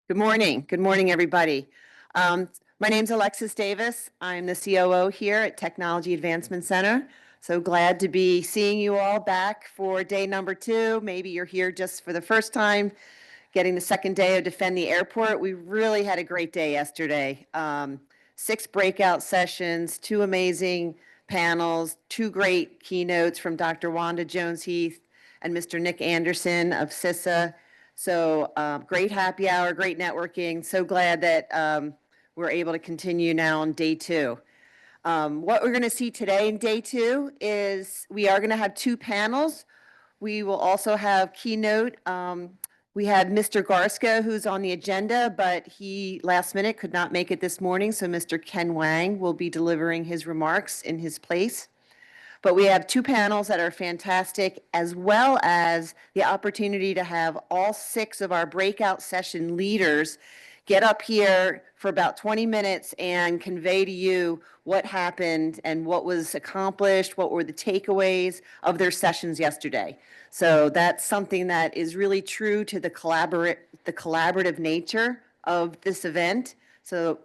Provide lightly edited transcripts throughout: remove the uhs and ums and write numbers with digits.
Good morning. Good morning, everybody. My name's Alexis Davis. I'm the COO here at Technology Advancement Center. So glad to be seeing you all back for day number 2. Maybe you're here just for the first time, getting the second day of Defend the Airport. We really had a great day yesterday. 6 breakout sessions, 2 amazing panels, 2 great keynotes from Dr. Wanda Jones-Heath and Mr. Nick Anderson of CISA. So great happy hour, great networking. So glad that we're able to continue now on day 2. What we're going to see today in day 2 is we are going to have 2 panels. We will also have keynote. We had Mr. Garska, who's on the agenda, but he last minute could not make it this morning. So Mr. Ken Wang will be delivering his remarks in his place. But we have 2 panels that are fantastic, as well as the opportunity to have all 6 of our breakout session leaders get up here for about 20 minutes and convey to you what happened and what was accomplished, what were the takeaways of their sessions yesterday. So that's something that is really true to the collaborative nature of this event. So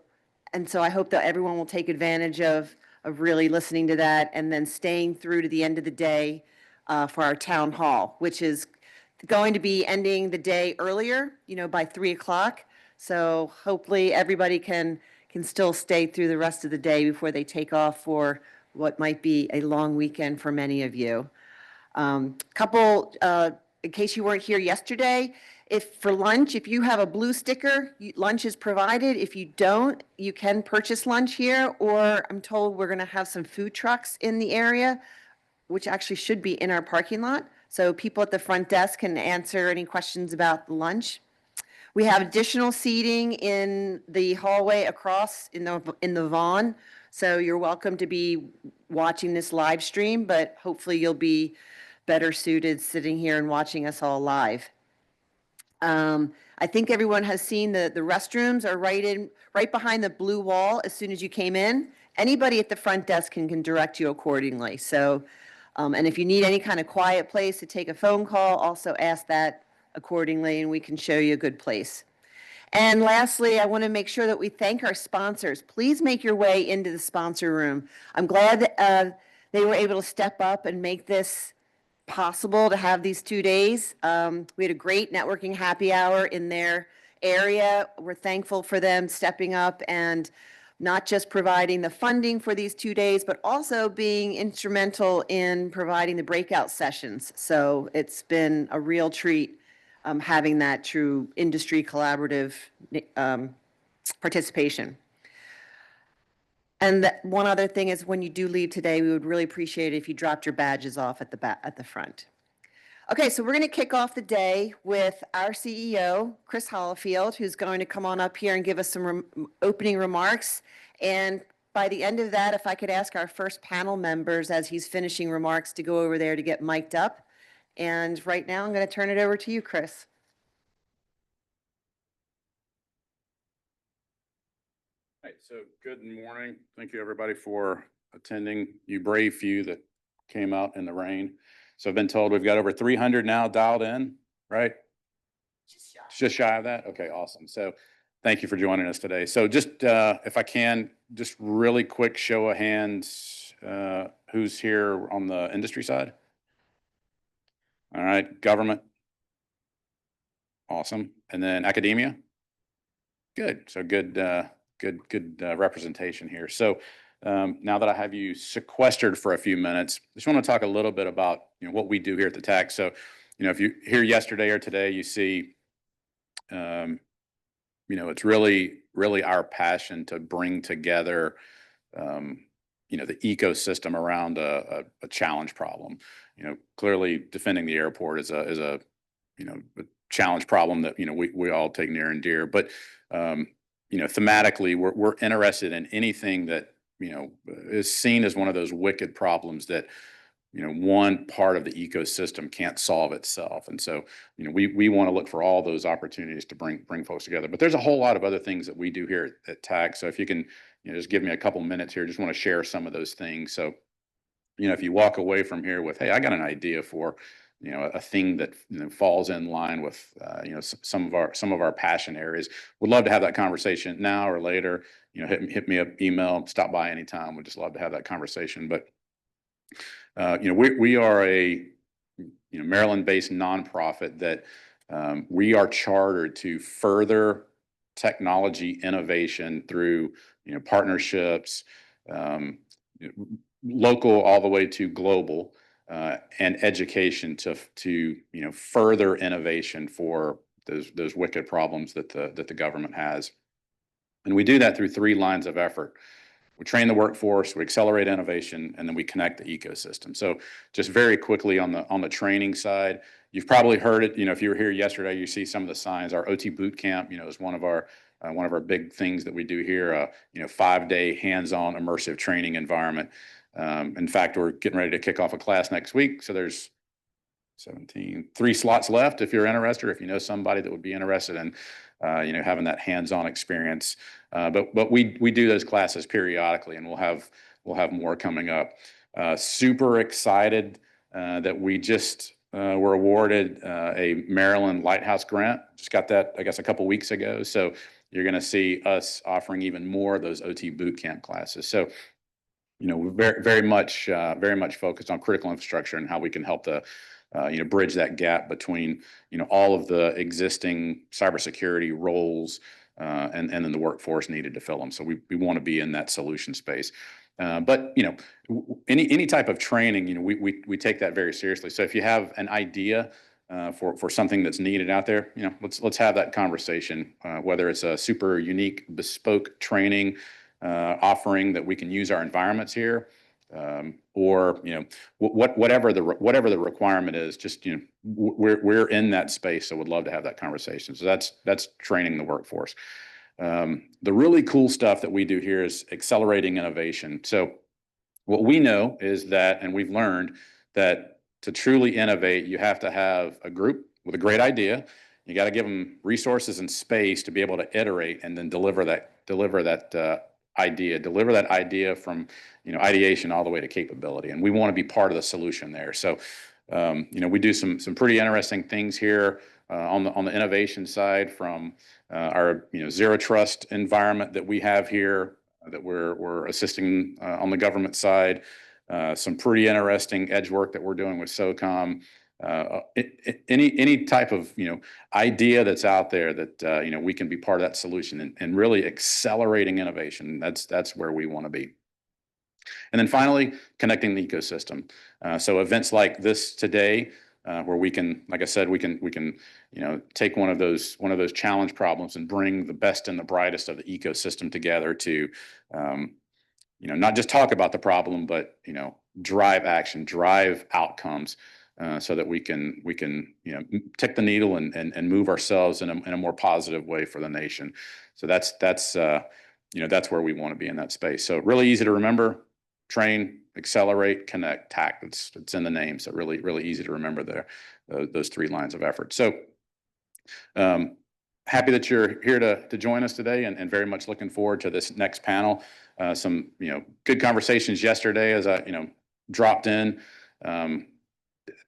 I hope that everyone will take advantage of really listening to that and then staying through to the end of the day for our town hall, which is going to be ending the day earlier, by 3 o'clock. So hopefully everybody can still stay through the rest of the day before they take off for what might be a long weekend for many of you. In case you weren't here yesterday, if for lunch, if you have a blue sticker, lunch is provided. If you don't, you can purchase lunch here, or I'm told we're going to have some food trucks in the area, which actually should be in our parking lot. So people at the front desk can answer any questions about the lunch. We have additional seating in the hallway across in the Vaughn. So you're welcome to be watching this live stream, but hopefully you'll be better suited sitting here and watching us all live. I think everyone has seen the restrooms are right behind the blue wall as soon as you came in. Anybody at the front desk can direct you accordingly. So, and if you need any kind of quiet place to take a phone call, also ask that accordingly and we can show you a good place. And lastly, I want to make sure that we thank our sponsors. Please make your way into the sponsor room. I'm glad that they were able to step up and make this possible to have these 2 days. We had a great networking happy hour in their area. We're thankful for them stepping up and not just providing the funding for these 2 days, but also being instrumental in providing the breakout sessions. So it's been a real treat having that true industry collaborative participation. And one other thing is when you do leave today, we would really appreciate it if you dropped your badges off at the front. Okay, so we're going to kick off the day with our CEO, Chris Hollifield, who's going to come on up here and give us some opening remarks. And by the end of that, if I could ask our first panel members as he's finishing remarks to go over there to get mic'd up. And right now, I'm going to turn it over to you, Chris. All right, so good morning. Thank you, everybody, for attending. You brave few that came out in the rain. So I've been told we've got over 300 now dialed in, right? Just shy of that? Okay, awesome. So thank you for joining us today. So just, if I can, just really quick show of hands, who's here on the industry side? All right, government. Awesome. And then academia? Good. So good, good representation here. So now that I have you sequestered for a few minutes, I just want to talk a little bit about what we do here at the TAC. So, if you hear yesterday or today, you see, it's really our passion to bring together, the ecosystem around a challenge problem. Clearly defending the airport is a challenge problem that we all take near and dear. But thematically, we're interested in anything that is seen as one of those wicked problems that one part of the ecosystem can't solve itself. And so we want to look for all those opportunities to bring folks together. But there's a whole lot of other things that we do here at TAG. So if you can just give me a couple minutes here, just want to share some of those things. So if you walk away from here with, hey, I got an idea for a thing that falls in line with some of our passion areas. Would love to have that conversation now or later. Hit me up, email, stop by anytime. We'd just love to have that conversation. But we are a Maryland-based nonprofit that we are chartered to further technology innovation through partnerships, um, local all the way to global, and education to further innovation for those wicked problems that the government has. And we do that through three lines of effort. We train the workforce, we accelerate innovation, and then we connect the ecosystem. So just very quickly on the training side, you've probably heard it. If you were here yesterday, you see some of the signs. Our OT boot camp, is one of our big things that we do here. 5-day hands-on immersive training environment. In fact, we're getting ready to kick off a class next week. So there's 3 slots left if you're interested, or if you know somebody that would be interested in having that hands-on experience. But we do those classes periodically, and we'll have more coming up. Super excited that we just were awarded a Maryland Lighthouse grant. Just got that, I guess, a couple weeks ago. So you're going to see us offering even more of those OT boot camp classes. So we're very much focused on critical infrastructure and how we can help the bridge that gap between all of the existing cybersecurity roles and then the workforce needed to fill them. So we want to be in that solution space. But any type of training, we take that very seriously. So if you have an idea for something that's needed out there, let's have that conversation. Whether it's a super unique, bespoke training offering that we can use our environments here, or whatever the requirement is, just we're in that space, so would love to have that conversation. So that's training the workforce. The really cool stuff that we do here is accelerating innovation. So what we know is that, and we've learned that to truly innovate, you have to have a group with a great idea. You got to give them resources and space to be able to iterate and then deliver that idea from ideation all the way to capability. And we want to be part of the solution there. So we do some pretty interesting things here on the innovation side, from our zero trust environment that we have here that we're assisting on the government side. Some pretty interesting edge work that we're doing with SOCOM. Any type of idea that's out there that we can be part of that solution and really accelerating innovation. That's where we want to be. And then finally, connecting the ecosystem. So events like this today, where we can, like I said, we can take one of those challenge problems and bring the best and the brightest of the ecosystem together to not just talk about the problem, but drive action, drive outcomes, so that we can tick the needle and move ourselves in a more positive way for the nation. So that's where we want to be in that space. So really easy to remember: train, accelerate, connect, TACT. It's in the name, so really easy to remember there, those 3 lines of effort. So happy that you're here to join us today, and very much looking forward to this next panel. Some good conversations yesterday as I dropped in.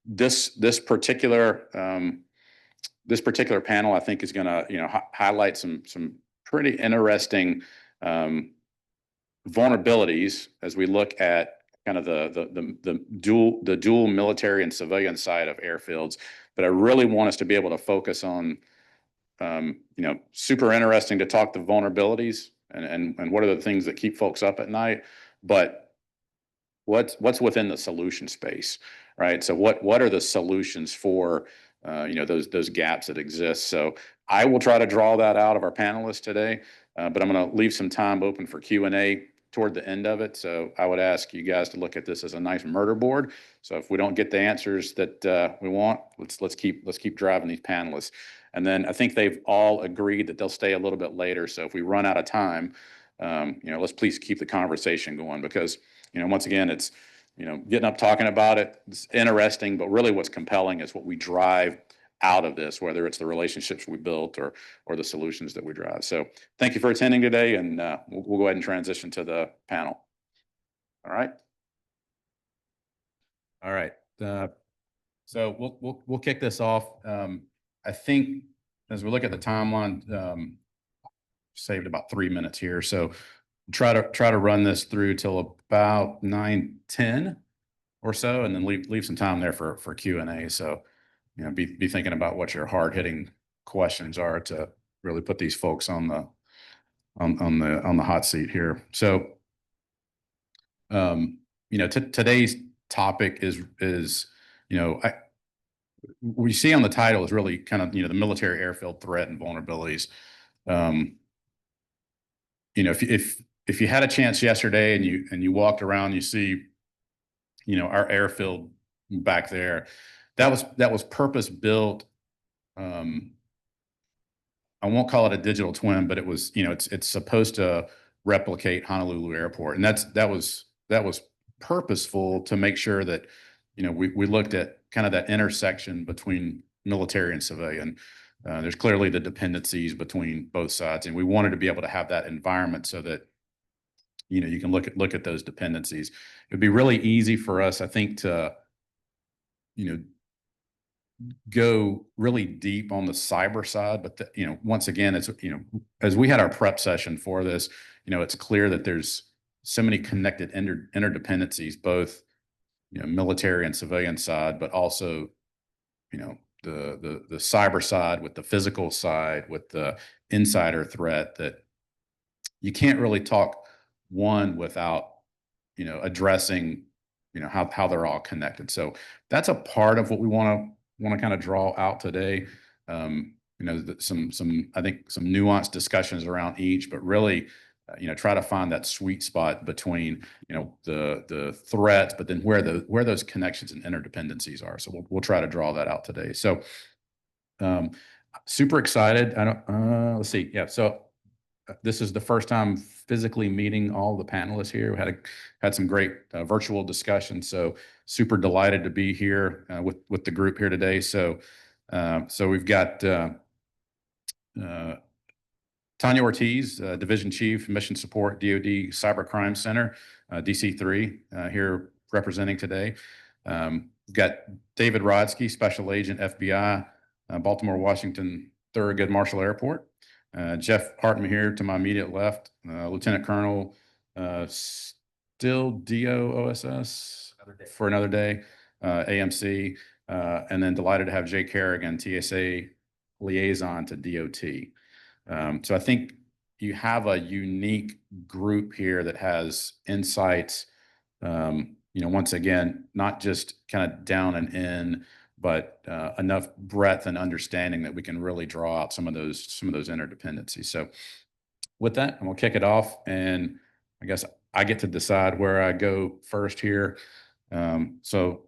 This particular panel, I think, is going to highlight some pretty interesting vulnerabilities as we look at kind of the dual military and civilian side of airfields. But I really want us to be able to focus on super interesting to talk the vulnerabilities and what are the things that keep folks up at night, but what's within the solution space, right? So what are the solutions for those gaps that exist? So I will try to draw that out of our panelists today, but I'm going to leave some time open for Q&A toward the end of it. So I would ask you guys to look at this as a nice murder board. So if we don't get the answers that we want, let's keep driving these panelists. And then I think they've all agreed that they'll stay a little bit later. So if we run out of time, let's please keep the conversation going, because once again, it's getting up talking about it. It's interesting, but really what's compelling is what we drive out of this, whether it's the relationships we built or the solutions that we drive. So thank you for attending today, and we'll go ahead and transition to the panel. All right. All right. So we'll kick this off. I think as we look at the timeline, saved about 3 minutes here. So try to run this through till about 9:10 or so, and then leave some time there for Q&A. So, be thinking about what your hard hitting questions are to really put these folks on the hot seat here. So, today's topic is, we see on the title is really kind of, the military airfield threat and vulnerabilities. Um, if you had a chance yesterday and you walked around, you see, our airfield back there, that was purpose built. Um, I won't call it a digital twin, but it was, it's supposed to replicate Honolulu Airport, and that was purposeful to make sure that, we looked at kind of that intersection between military and civilian. There's clearly the dependencies between both sides, and we wanted to be able to have that environment so that, you can look at those dependencies. It'd be really easy for us, I think, to, you know, go really deep on the cyber side, but once again, it's, as we had our prep session for this, it's clear that there's so many connected interdependencies, both, military and civilian side, but also, the cyber side with the physical side, with the insider threat, that you can't really talk one without, addressing, how they're all connected. So that's a part of what we want to kind of draw out today. Some I think some nuanced discussions around each, but really, try to find that sweet spot between, the threats, but then where those connections and interdependencies are. So we'll try to draw that out today. So, super excited. I don't. Let's see. Yeah. So this is the first time physically meeting all the panelists here. We had some great virtual discussions. So super delighted to be here with the group here today. So we've got Tanya Ortiz, Division Chief, Mission Support, DoD Cybercrime Center, DC3, here representing today. We've got David Rodsky, Special Agent, FBI, Baltimore, Washington, Thurgood Marshall Airport. Jeff Hartman here to my immediate left, Lieutenant Colonel, still DOOSS for another day, AMC, and then delighted to have Jay Kerrigan, TSA liaison to DOT. So I think you have a unique group here that has insights, once again, not just kind of down and in, but enough breadth and understanding that we can really draw out some of those interdependencies. So with that, I'm gonna kick it off, and I guess I get to decide where I go first here. So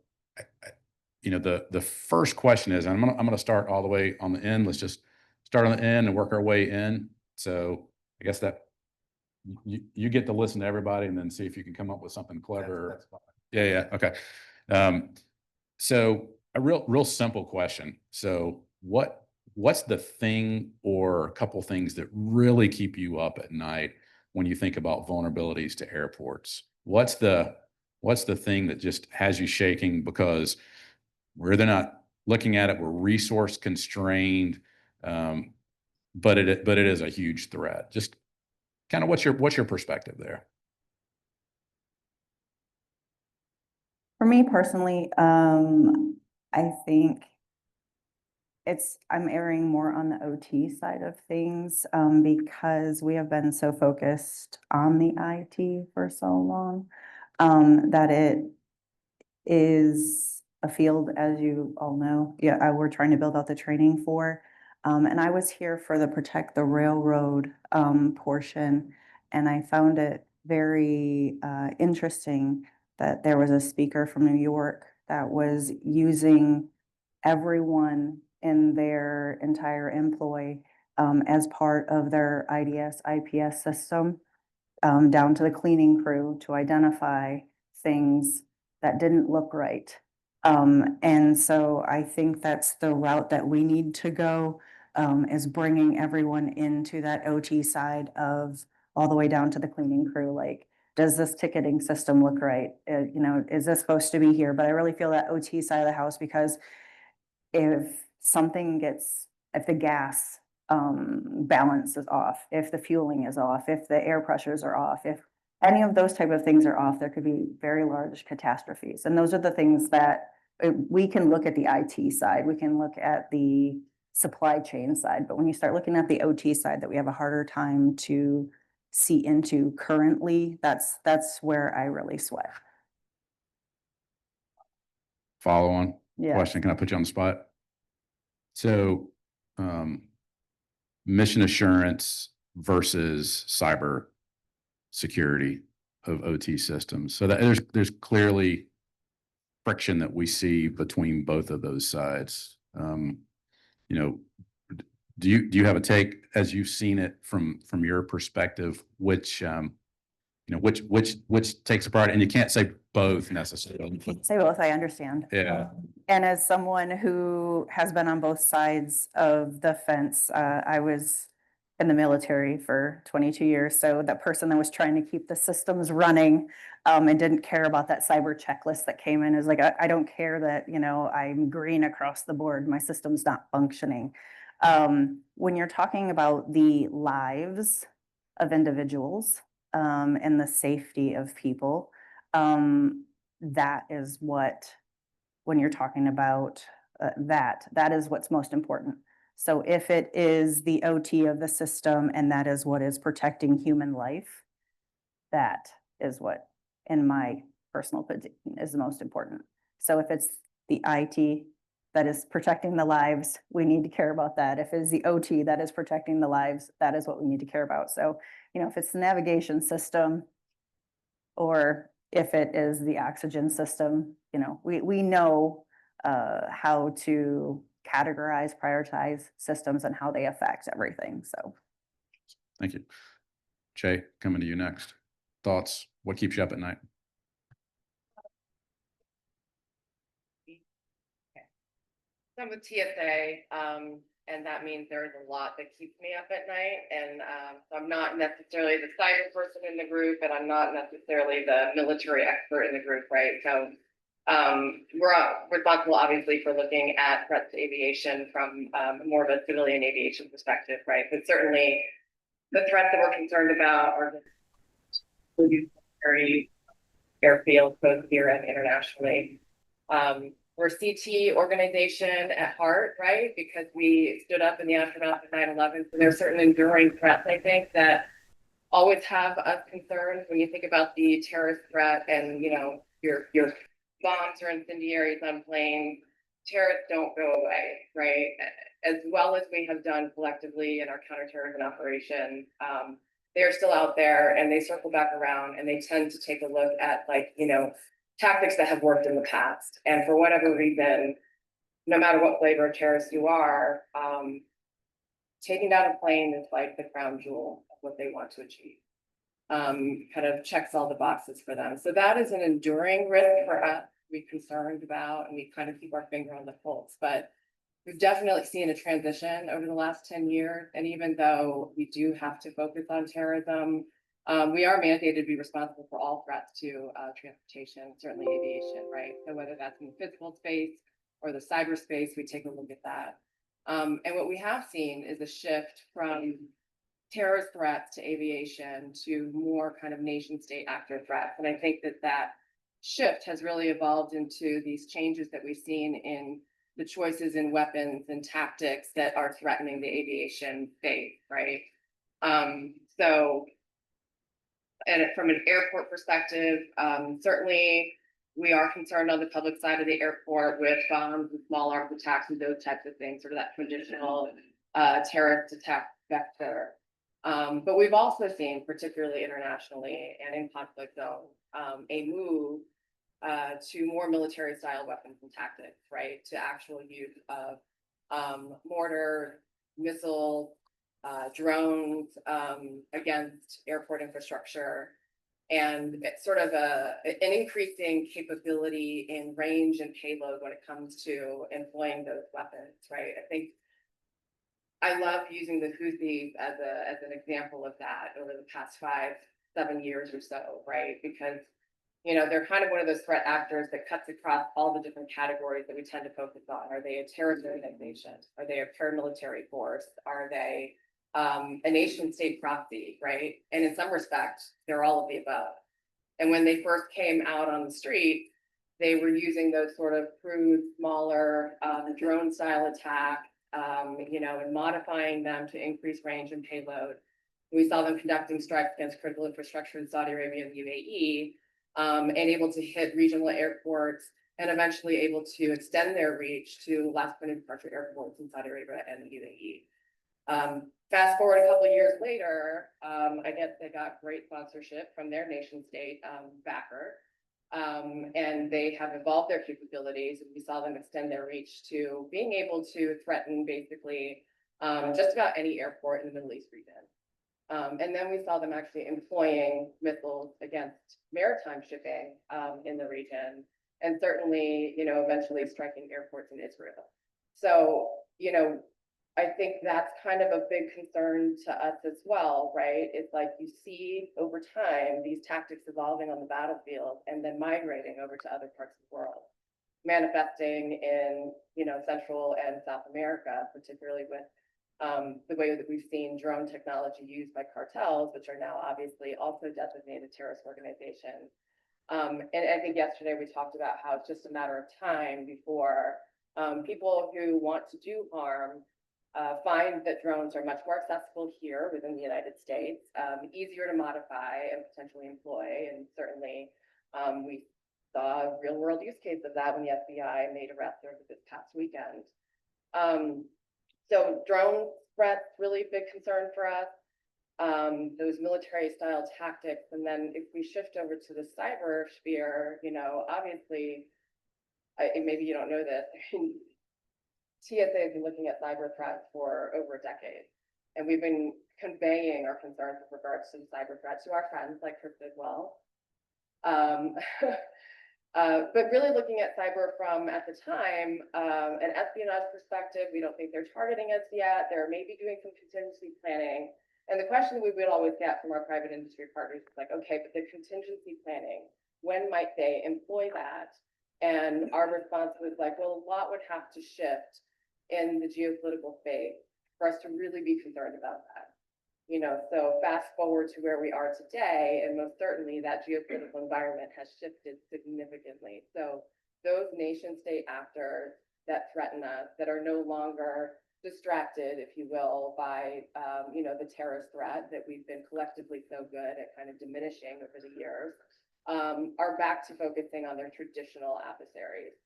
the first question is, and I'm gonna start all the way on the end. Let's just start on the end and work our way in. So I guess that you get to listen to everybody and then see if you can come up with something clever. That's fine. Yeah. Okay. So a real simple question. So what's the thing or a couple things that really keep you up at night when you think about vulnerabilities to airports? What's the thing that just has you shaking because they're not looking at it, we're resource constrained, but it is a huge threat. Just kind of what's your perspective there? For me personally, I think I'm erring more on the OT side of things, because we have been so focused on the IT for so long, that it is a field, as you all know, we're trying to build out the training for. And I was here for the Protect the Railroad portion, and I found it very interesting that there was a speaker from New York that was using everyone in their entire employ as part of their IDS, IPS system, down to the cleaning crew to identify things that didn't look right. And so I think that's the route that we need to go, is bringing everyone into that OT side of all the way down to the cleaning crew. Like, does this ticketing system look right? You know, is this supposed to be here? But I really feel that OT side of the house, because if something gets, if the gas balance is off, if the fueling is off, if the air pressures are off, if any of those type of things are off, there could be very large catastrophes. And those are the things that we can look at the IT side, we can look at the supply chain side, but when you start looking at the OT side that we have a harder time to see into currently, that's where I really sweat. Follow on Yeah. question. Can I put you on the spot? So, mission assurance versus cyber security of OT systems. So that there's clearly friction that we see between both of those sides. You know, do you have a take as you've seen it from your perspective, which which takes a part? And you can't say both necessarily. Say both, I understand. Yeah. And as someone who has been on both sides of the fence, I was in the military for 22 years. So that person that was trying to keep the systems running and didn't care about that cyber checklist that came in is like, I don't care that, you know, I'm green across the board. My system's not functioning. When you're talking about the lives of individuals and the safety of people, that is what, when you're talking about that is what's most important. So if it is the OT of the system and that is what is protecting human life, that is what, in my personal opinion, is the most important. So if it's the IT that is protecting the lives, we need to care about that. If it's the OT that is protecting the lives, that is what we need to care about. So, you know, if it's the navigation system, or if it is the oxygen system, you know, we know how to categorize, prioritize systems and how they affect everything, so. Thank you. Jay, coming to you next. Thoughts? What keeps you up at night? I'm with TSA, and that means there's a lot that keeps me up at night. And so I'm not necessarily the cyber person in the group, and I'm not necessarily the military expert in the group, right? So we're responsible, obviously, for looking at threats to aviation from more of a civilian aviation perspective, right? But certainly the threats that we're concerned about are the airfield, both here and internationally. We're a CT organization at heart, right? Because we stood up in the aftermath of 9/11. So there's certain enduring threats, I think, that always have us concerned when you think about the terrorist threat and, you know, your bombs or incendiaries on planes. Terrorists don't go away, right? As well as we have done collectively in our counterterrorism operation, they're still out there and they circle back around and they tend to take a look at, like, you know, tactics that have worked in the past. And for whatever reason, no matter what flavor of terrorist you are, taking down a plane is like the crown jewel of what they want to achieve. Kind of checks all the boxes for them. So that is an enduring risk for us to be concerned about, and we kind of keep our finger on the pulse. But we've definitely seen a transition over the last 10 years. And even though we do have to focus on terrorism, we are mandated to be responsible for all threats to transportation, certainly aviation, right? So whether that's in the physical space or the cyberspace, we take a look at that. And what we have seen is a shift from terrorist threats to aviation to more kind of nation state actor threats. And I think that that shift has really evolved into these changes that we've seen in the choices in weapons and tactics that are threatening the aviation space, right? So, and from an airport perspective, certainly we are concerned on the public side of the airport with bombs and small arms attacks and those types of things, sort of that traditional terrorist attack vector. But we've also seen, particularly internationally and in conflict zones, a move to more military style weapons and tactics, right? To actual use of mortar, missiles, drones against airport infrastructure, and it's sort of an increasing capability in range and payload when it comes to employing those weapons, right? I think I love using the Houthis as an example of that over the past 7 years or so, right? Because, they're kind of one of those threat actors that cuts across all the different categories that we tend to focus on. Are they a terrorist organization? Are they a paramilitary force? Are they a nation state proxy, right? And in some respects, they're all of the above. And when they first came out on the street, they were using those sort of crude, smaller drone style attack, and modifying them to increase range and payload. We saw them conducting strikes against critical infrastructure in Saudi Arabia and UAE, and able to hit regional airports, and eventually able to extend their reach to last minute departure airports in Saudi Arabia and the UAE. Fast forward a couple of years later, I guess they got great sponsorship from their nation state backer. And they have evolved their capabilities, and we saw them extend their reach to being able to threaten basically just about any airport in the Middle East region. And then we saw them actually employing missiles against maritime shipping in the region, and certainly, eventually striking airports in Israel. So, I think that's kind of a big concern to us as well, right? It's like you see over time these tactics evolving on the battlefield and then migrating over to other parts of the world, manifesting in, Central and South America, particularly with the way that we've seen drone technology used by cartels, which are now obviously also designated terrorist organizations. And I think yesterday we talked about how it's just a matter of time before people who want to do harm find that drones are much more accessible here within the United States, easier to modify and potentially employ. And certainly we saw a real world use case of that when the FBI made arrests over this past weekend. So drone threats, really big concern for us. Those military style tactics. And then if we shift over to the cyber sphere, obviously, maybe you don't know this, TSA has been looking at cyber threats for over a decade. And we've been conveying our concerns with regards to the cyber threats to our friends like Chris Bidwell. But really looking at cyber from, at the time, an espionage perspective, we don't think they're targeting us yet. They're maybe doing some contingency planning. And the question we would always get from our private industry partners is like, okay, but the contingency planning, when might they employ that? And our response was like, well, a lot would have to shift in the geopolitical space for us to really be concerned about that. So fast forward to where we are today, and most certainly that geopolitical environment has shifted significantly. So those nation state actors that threaten us, that are no longer distracted, if you will, by the terrorist threat that we've been collectively so good at kind of diminishing over the years, are back to focusing on their traditional adversaries.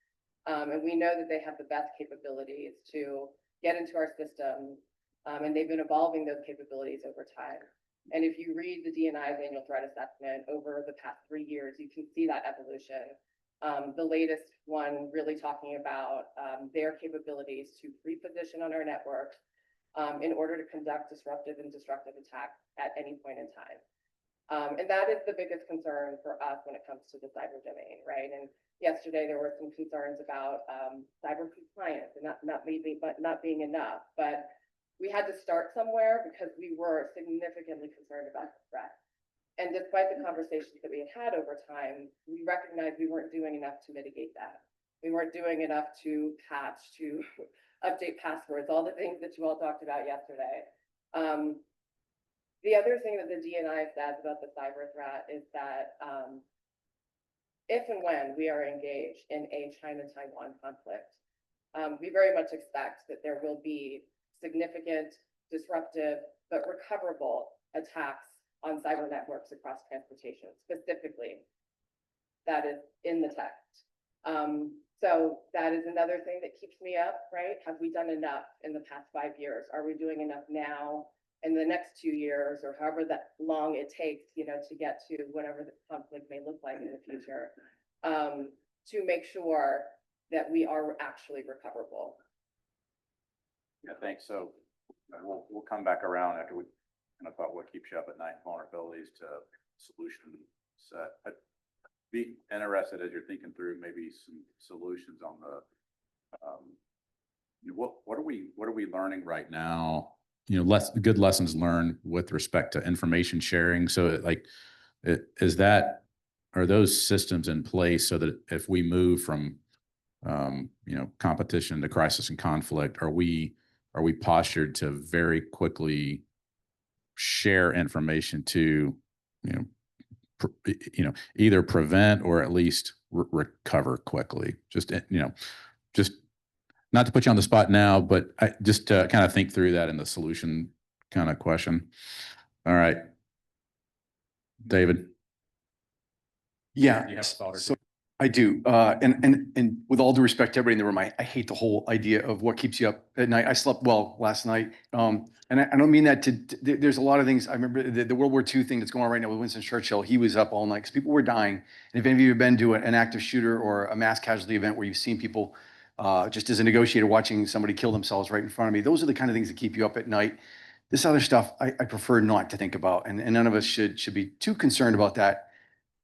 And we know that they have the best capabilities to get into our system, and they've been evolving those capabilities over time. And if you read the DNI's annual threat assessment over the past 3 years, you can see that evolution. The latest one really talking about their capabilities to reposition on our networks in order to conduct disruptive and destructive attacks at any point in time. And that is the biggest concern for us when it comes to the cyber domain, right? And yesterday there were some concerns about cyber compliance and not being enough, but we had to start somewhere because we were significantly concerned about the threat. And despite the conversations that we had over time, we recognized we weren't doing enough to mitigate that. We weren't doing enough to patch, to update passwords, all the things that you all talked about yesterday. The other thing that the DNI says about the cyber threat is that if and when we are engaged in a China-Taiwan conflict, we very much expect that there will be significant, disruptive, but recoverable attacks on cyber networks across transportation, specifically. That is in the text. So that is another thing that keeps me up, right? Have we done enough in the past 5 years? Are we doing enough now in the next 2 years, or however that long it takes, to get to whatever the conflict may look like in the future, to make sure that we are actually recoverable? Yeah, thanks. So we'll come back around after we kind of thought what keeps you up at night, vulnerabilities to solution set. I'd be interested as you're thinking through maybe some solutions on the what are we learning right now? Good lessons learned with respect to information sharing. So like Are those systems in place so that if we move from, competition to crisis and conflict, are we postured to very quickly share information to, you know, either prevent or at least recover quickly? Just, just not to put you on the spot now, but I just to kind of think through that in the solution kind of question. All right, David. Yeah, Do you have a thought or so two? I do. And with all due respect to everybody in the room, I hate the whole idea of what keeps you up at night. I slept well last night. And I don't mean that there's a lot of things. I remember the World War II thing that's going on right now with Winston Churchill. He was up all night because people were dying. And if any of you have been to an active shooter or a mass casualty event where you've seen people, just as a negotiator watching somebody kill themselves right in front of me, those are the kind of things that keep you up at night. This other stuff, I prefer not to think about. And none of us should be too concerned about that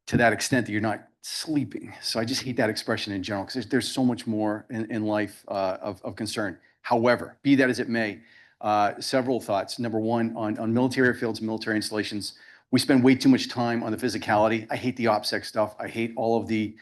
to that extent that you're not sleeping. So I just hate that expression in general because there's so much more in life of concern. However, be that as it may, several thoughts. Number one, on military airfields, military installations, we spend way too much time on the physicality. I hate the OPSEC stuff. I hate all of the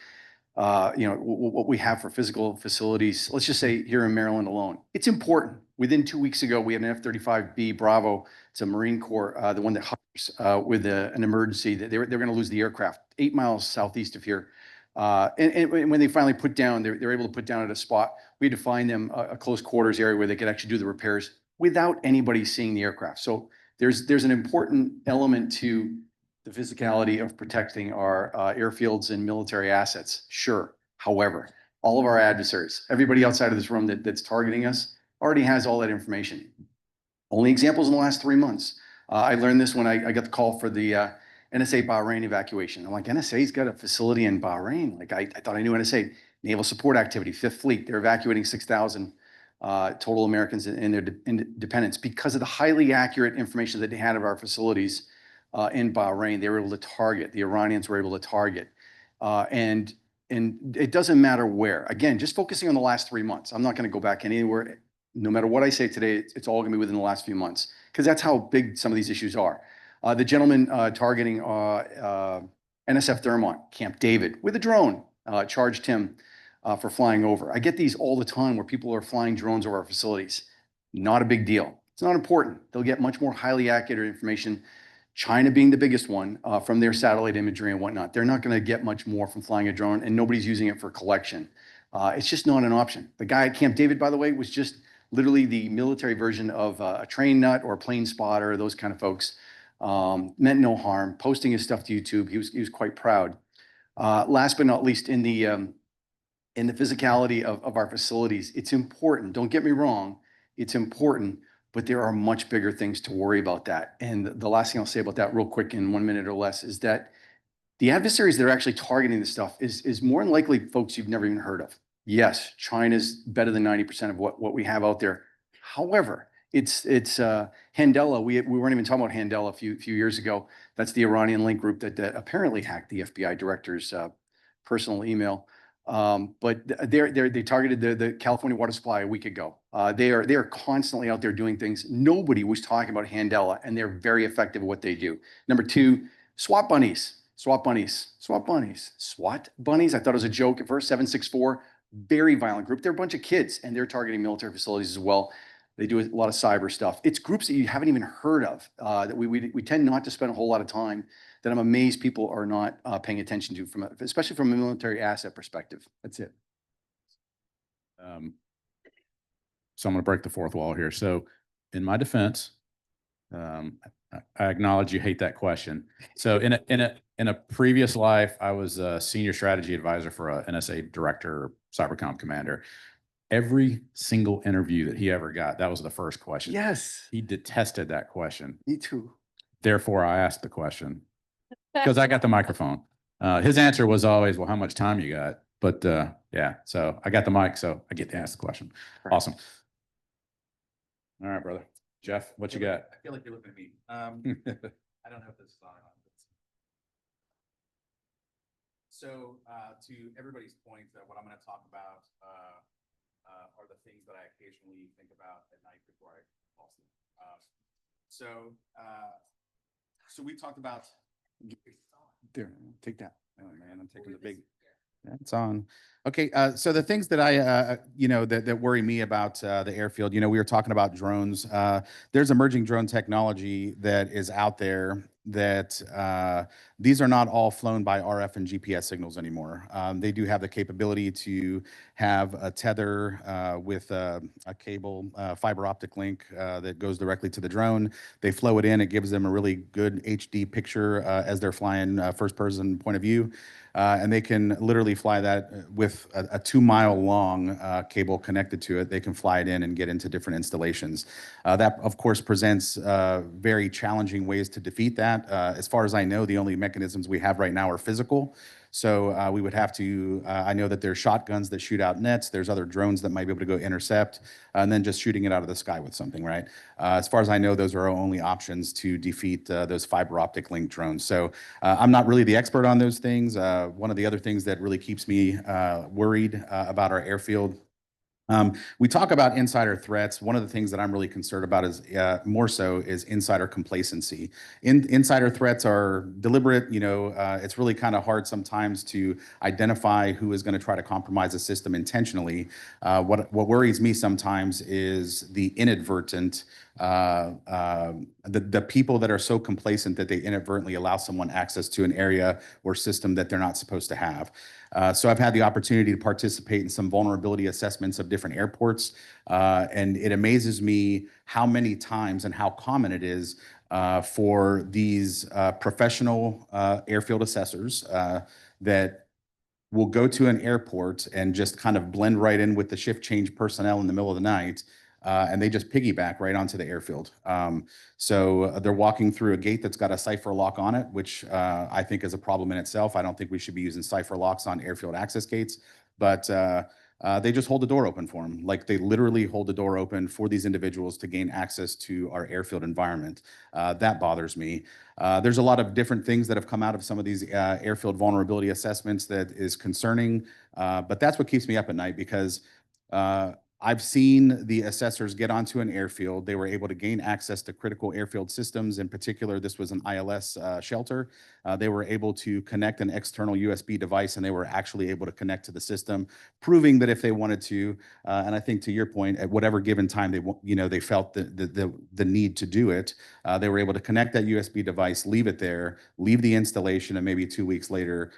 what we have for physical facilities. Let's just say here in Maryland alone, it's important. Within 2 weeks ago, we had an F-35B Bravo. It's a Marine Corps, the one that hovers with an emergency. They're going to lose the aircraft 8 miles southeast of here. And when they finally put down, they're able to put down at a spot. We had to find them a close quarters area where they could actually do the repairs without anybody seeing the aircraft. So there's an important element to the physicality of protecting our airfields and military assets. Sure. However, all of our adversaries, everybody outside of this room that's targeting us already has all that information. Only examples in the last 3 months. I learned this when I got the call for the NSA Bahrain evacuation. I'm like, NSA's got a facility in Bahrain. Like I thought I knew NSA. Naval Support Activity, Fifth Fleet. They're evacuating 6,000 total Americans in their dependents because of the highly accurate information that they had of our facilities in Bahrain. They were able to target. The Iranians were able to target. And it doesn't matter where. Again, just focusing on the last 3 months. I'm not going to go back anywhere. No matter what I say today, it's all going to be within the last few months because that's how big some of these issues are. The gentleman targeting NSF Thermont, Camp David, with a drone, charged him for flying over. I get these all the time where people are flying drones over our facilities. Not a big deal. It's not important. They'll get much more highly accurate information. China being the biggest one from their satellite imagery and whatnot. They're not going to get much more from flying a drone, and nobody's using it for collection. It's just not an option. The guy at Camp David, by the way, was just literally the military version of a train nut or a plane spotter, those kind of folks. Meant no harm, posting his stuff to YouTube. He was quite proud. Last but not least, in the physicality of our facilities, it's important. Don't get me wrong, it's important, but there are much bigger things to worry about that. And the last thing I'll say about that real quick in 1 minute or less is that the adversaries that are actually targeting this stuff is more than likely folks you've never even heard of. Yes, China's better than 90% of what we have out there. However, it's Handela. We weren't even talking about Handela a few years ago. That's the Iranian link group that apparently hacked the FBI director's personal email. But they targeted the California water supply a week ago. They are constantly out there doing things. Nobody was talking about Handela, and they're very effective at what they do. Number two, SWAT bunnies. SWAT bunnies. SWAT bunnies. SWAT bunnies. I thought it was a joke at first. 764, very violent group. They're a bunch of kids, and they're targeting military facilities as well. They do a lot of cyber stuff. It's groups that you haven't even heard of that we tend not to spend a whole lot of time that I'm amazed people are not paying attention to, especially from a military asset perspective. That's it. So I'm going to break the fourth wall here. So in my defense, I acknowledge you hate that question. So in a previous life, I was a senior strategy advisor for a NSA director, cybercom commander. Every single interview that he ever got, that was the first question. Yes, He detested that question. me too. Therefore, I asked the question because I got the microphone. His answer was always, well, how much time you got? But yeah, so I got the mic, so I get to ask the question. Right. Awesome. All right, brother. Jeff, what you got? I feel like you're looking at me. I don't know if this is on or not. So to everybody's point, that what I'm going to talk about are the things that I occasionally think about at night before I fall asleep. So we talked about There, take that. Oh man, I'm taking the big. It's on. Okay, so the things that I, that worry me about the airfield, we were talking about drones. There's emerging drone technology that is out there that these are not all flown by RF and GPS signals anymore. They do have the capability to have a tether with a cable, fiber optic link that goes directly to the drone. They flow it in. It gives them a really good HD picture as they're flying first person point of view. And they can literally fly that with a 2 mile long cable connected to it. They can fly it in and get into different installations. That, of course, presents very challenging ways to defeat that. As far as I know, the only mechanisms we have right now are physical. So we would have to, I know that there's shotguns that shoot out nets. There's other drones that might be able to go intercept, and then just shooting it out of the sky with something, right? As far as I know, those are our only options to defeat those fiber optic link drones. So I'm not really the expert on those things. One of the other things that really keeps me worried about our airfield. We talk about insider threats. One of the things that I'm really concerned about is more so is insider complacency. Insider threats are deliberate. It's really kind of hard sometimes to identify who is going to try to compromise a system intentionally. What worries me sometimes is the inadvertent, the people that are so complacent that they inadvertently allow someone access to an area or system that they're not supposed to have. So I've had the opportunity to participate in some vulnerability assessments of different airports, and it amazes me how many times and how common it is for these professional airfield assessors that will go to an airport and just kind of blend right in with the shift change personnel in the middle of the night. And they just piggyback right onto the airfield. So they're walking through a gate that's got a cipher lock on it, which I think is a problem in itself. I don't think we should be using cipher locks on airfield access gates, but they just hold the door open for them. Like they literally hold the door open for these individuals to gain access to our airfield environment. That bothers me. There's a lot of different things that have come out of some of these airfield vulnerability assessments that is concerning, but that's what keeps me up at night because I've seen the assessors get onto an airfield. They were able to gain access to critical airfield systems. In particular, this was an ILS shelter. They were able to connect an external USB device, and they were actually able to connect to the system, proving that if they wanted to, and I think to your point, at whatever given time they felt the need to do it, they were able to connect that USB device, leave it there, leave the installation, and maybe 2 weeks later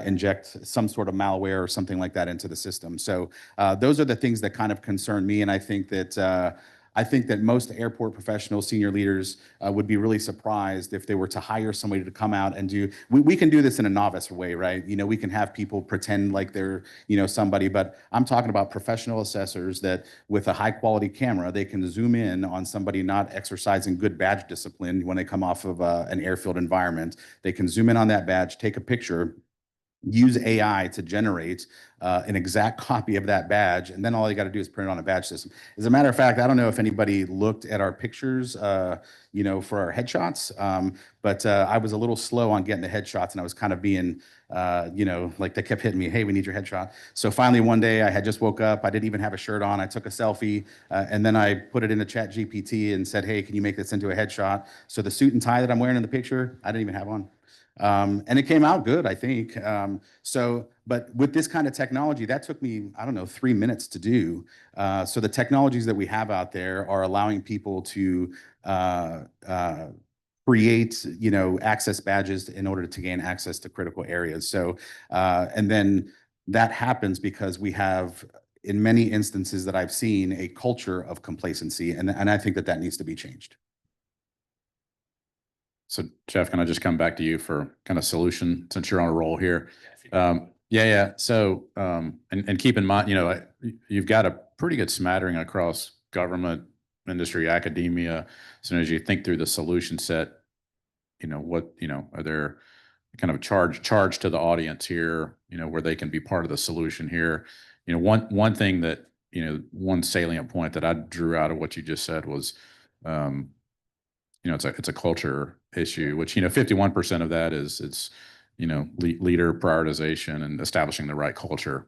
inject some sort of malware or something like that into the system. So those are the things that kind of concern me, and I think that most airport professionals, senior leaders would be really surprised if they were to hire somebody to come out and do. We can do this in a novice way, right? We can have people pretend like they're somebody, but I'm talking about professional assessors that with a high quality camera, they can zoom in on somebody not exercising good badge discipline when they come off of an airfield environment. They can zoom in on that badge, take a picture, use AI to generate an exact copy of that badge, and then all you got to do is print it on a badge system. As a matter of fact, I don't know if anybody looked at our pictures, for our headshots, but I was a little slow on getting the headshots, and I was kind of being, like they kept hitting me, hey, we need your headshot. So finally one day I had just woke up, I didn't even have a shirt on, I took a selfie, and then I put it into Chat GPT and said, hey, can you make this into a headshot? So the suit and tie that I'm wearing in the picture, I didn't even have on. And it came out good, I think. But with this kind of technology, that took me, I don't know, 3 minutes to do. So the technologies that we have out there are allowing people to create, access badges in order to gain access to critical areas. So, and then that happens because we have, in many instances that I've seen, a culture of complacency, and I think that needs to be changed. So Jeff, can I just come back to you for kind of solution since you're on a roll here? Yeah. So, and keep in mind, you've got a pretty good smattering across government, industry, academia. So as you think through the solution set, are there kind of charge to the audience here, where they can be part of the solution here? One thing that, one salient point that I drew out of what you just said was, it's a culture issue, which 51% of that is leader prioritization and establishing the right culture.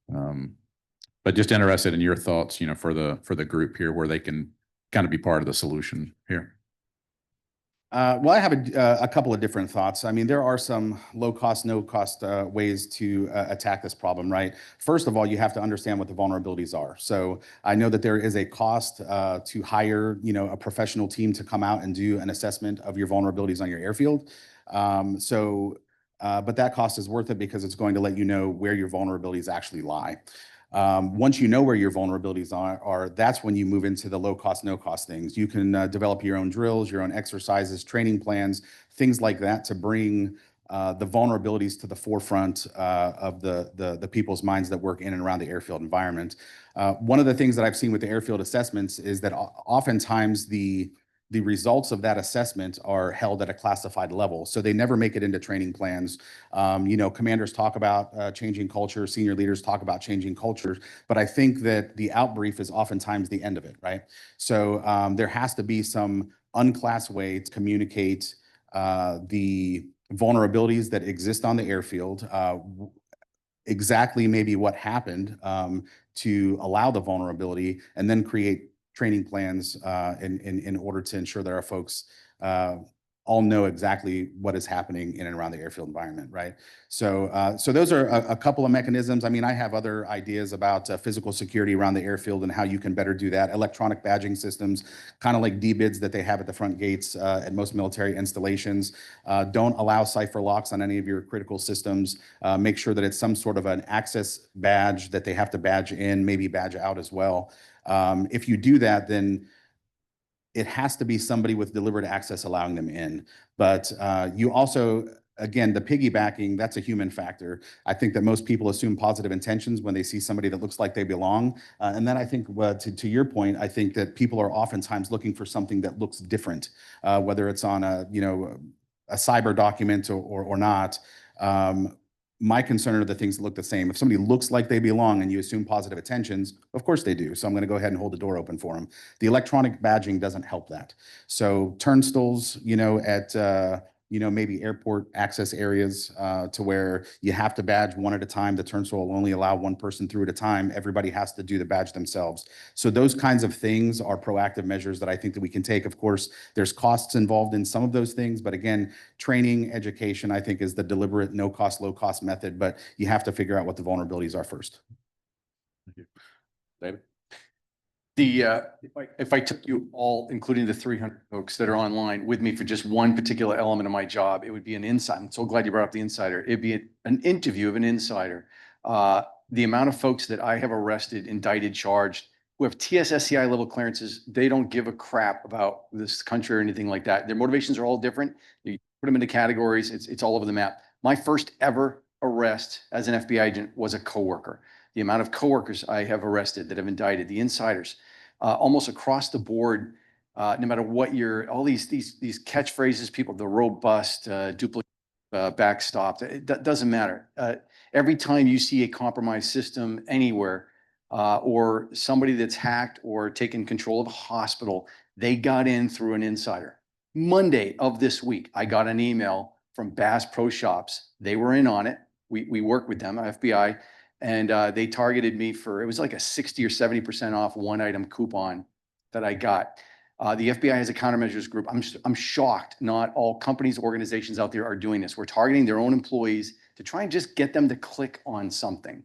But just interested in your thoughts, for the group here, where they can kind of be part of the solution here. Well, I have a couple of different thoughts. I mean, there are some low cost, no cost ways to attack this problem, right? First of all, you have to understand what the vulnerabilities are. So I know that there is a cost to hire, a professional team to come out and do an assessment of your vulnerabilities on your airfield. But that cost is worth it because it's going to let you know where your vulnerabilities actually lie. Once you know where your vulnerabilities are, that's when you move into the low cost, no cost things. You can develop your own drills, your own exercises, training plans, things like that to bring the vulnerabilities to the forefront of the people's minds that work in and around the airfield environment. One of the things that I've seen with the airfield assessments is that oftentimes the results of that assessment are held at a classified level. So they never make it into training plans. Commanders talk about changing culture, senior leaders talk about changing culture, but I think that the outbrief is oftentimes the end of it, right? So there has to be some unclassed way to communicate the vulnerabilities that exist on the airfield, exactly maybe what happened to allow the vulnerability, and then create training plans in order to ensure that our folks all know exactly what is happening in and around the airfield environment, right? So those are a couple of mechanisms. I mean, I have other ideas about physical security around the airfield and how you can better do that. Electronic badging systems, kind of like DBIDs that they have at the front gates at most military installations. Don't allow cipher locks on any of your critical systems. Make sure that it's some sort of an access badge that they have to badge in, maybe badge out as well. If you do that, then it has to be somebody with deliberate access allowing them in. But you also, again, the piggybacking, that's a human factor. I think that most people assume positive intentions when they see somebody that looks like they belong. And then I think, to your point, I think that people are oftentimes looking for something that looks different, whether it's on a cyber document or not. My concern are the things that look the same. If somebody looks like they belong and you assume positive intentions, of course they do. So I'm going to go ahead and hold the door open for them. The electronic badging doesn't help that. So turnstiles, at maybe airport access areas to where you have to badge one at a time. The turnstile will only allow one person through at a time. Everybody has to do the badge themselves. So those kinds of things are proactive measures that I think that we can take. Of course, there's costs involved in some of those things, but again, training, education, I think is the deliberate, no cost, low cost method, but you have to figure out what the vulnerabilities are first. David? If I took you all, including the 300 folks that are online with me for just one particular element of my job, it would be an insider. I'm so glad you brought up the insider. It'd be an interview of an insider. The amount of folks that I have arrested, indicted, charged, who have TSSCI level clearances, they don't give a crap about this country or anything like that. Their motivations are all different. You put them into categories. It's all over the map. My first ever arrest as an FBI agent was a coworker. The amount of coworkers I have arrested that have indicted, the insiders, almost across the board, no matter what all these catchphrases, people, the robust, duplicate, backstop, it doesn't matter. Every time you see a compromised system anywhere, or somebody that's hacked or taken control of a hospital, they got in through an insider. Monday of this week, I got an email from Bass Pro Shops. They were in on it. We work with them, FBI. And they targeted me it was like a 60 or 70% off one item coupon that I got. The FBI has a countermeasures group. I'm shocked not all companies, organizations out there are doing this. We're targeting their own employees to try and just get them to click on something.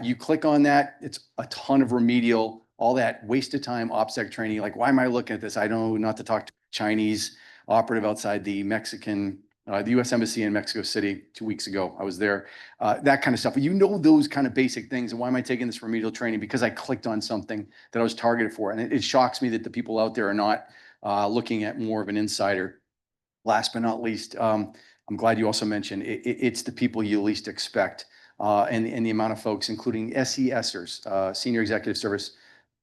You click on that, it's a ton of remedial, all that waste of time, OPSEC training. Like, why am I looking at this? I know not to talk to Chinese operative outside the U.S. Embassy in Mexico City 2 weeks ago. I was there, that kind of stuff. Those kind of basic things. And why am I taking this remedial training? Because I clicked on something that I was targeted for. And it shocks me that the people out there are not looking at more of an insider. Last but not least, I'm glad you also mentioned it's the people you least expect. And the amount of folks, including SESers, Senior Executive Service,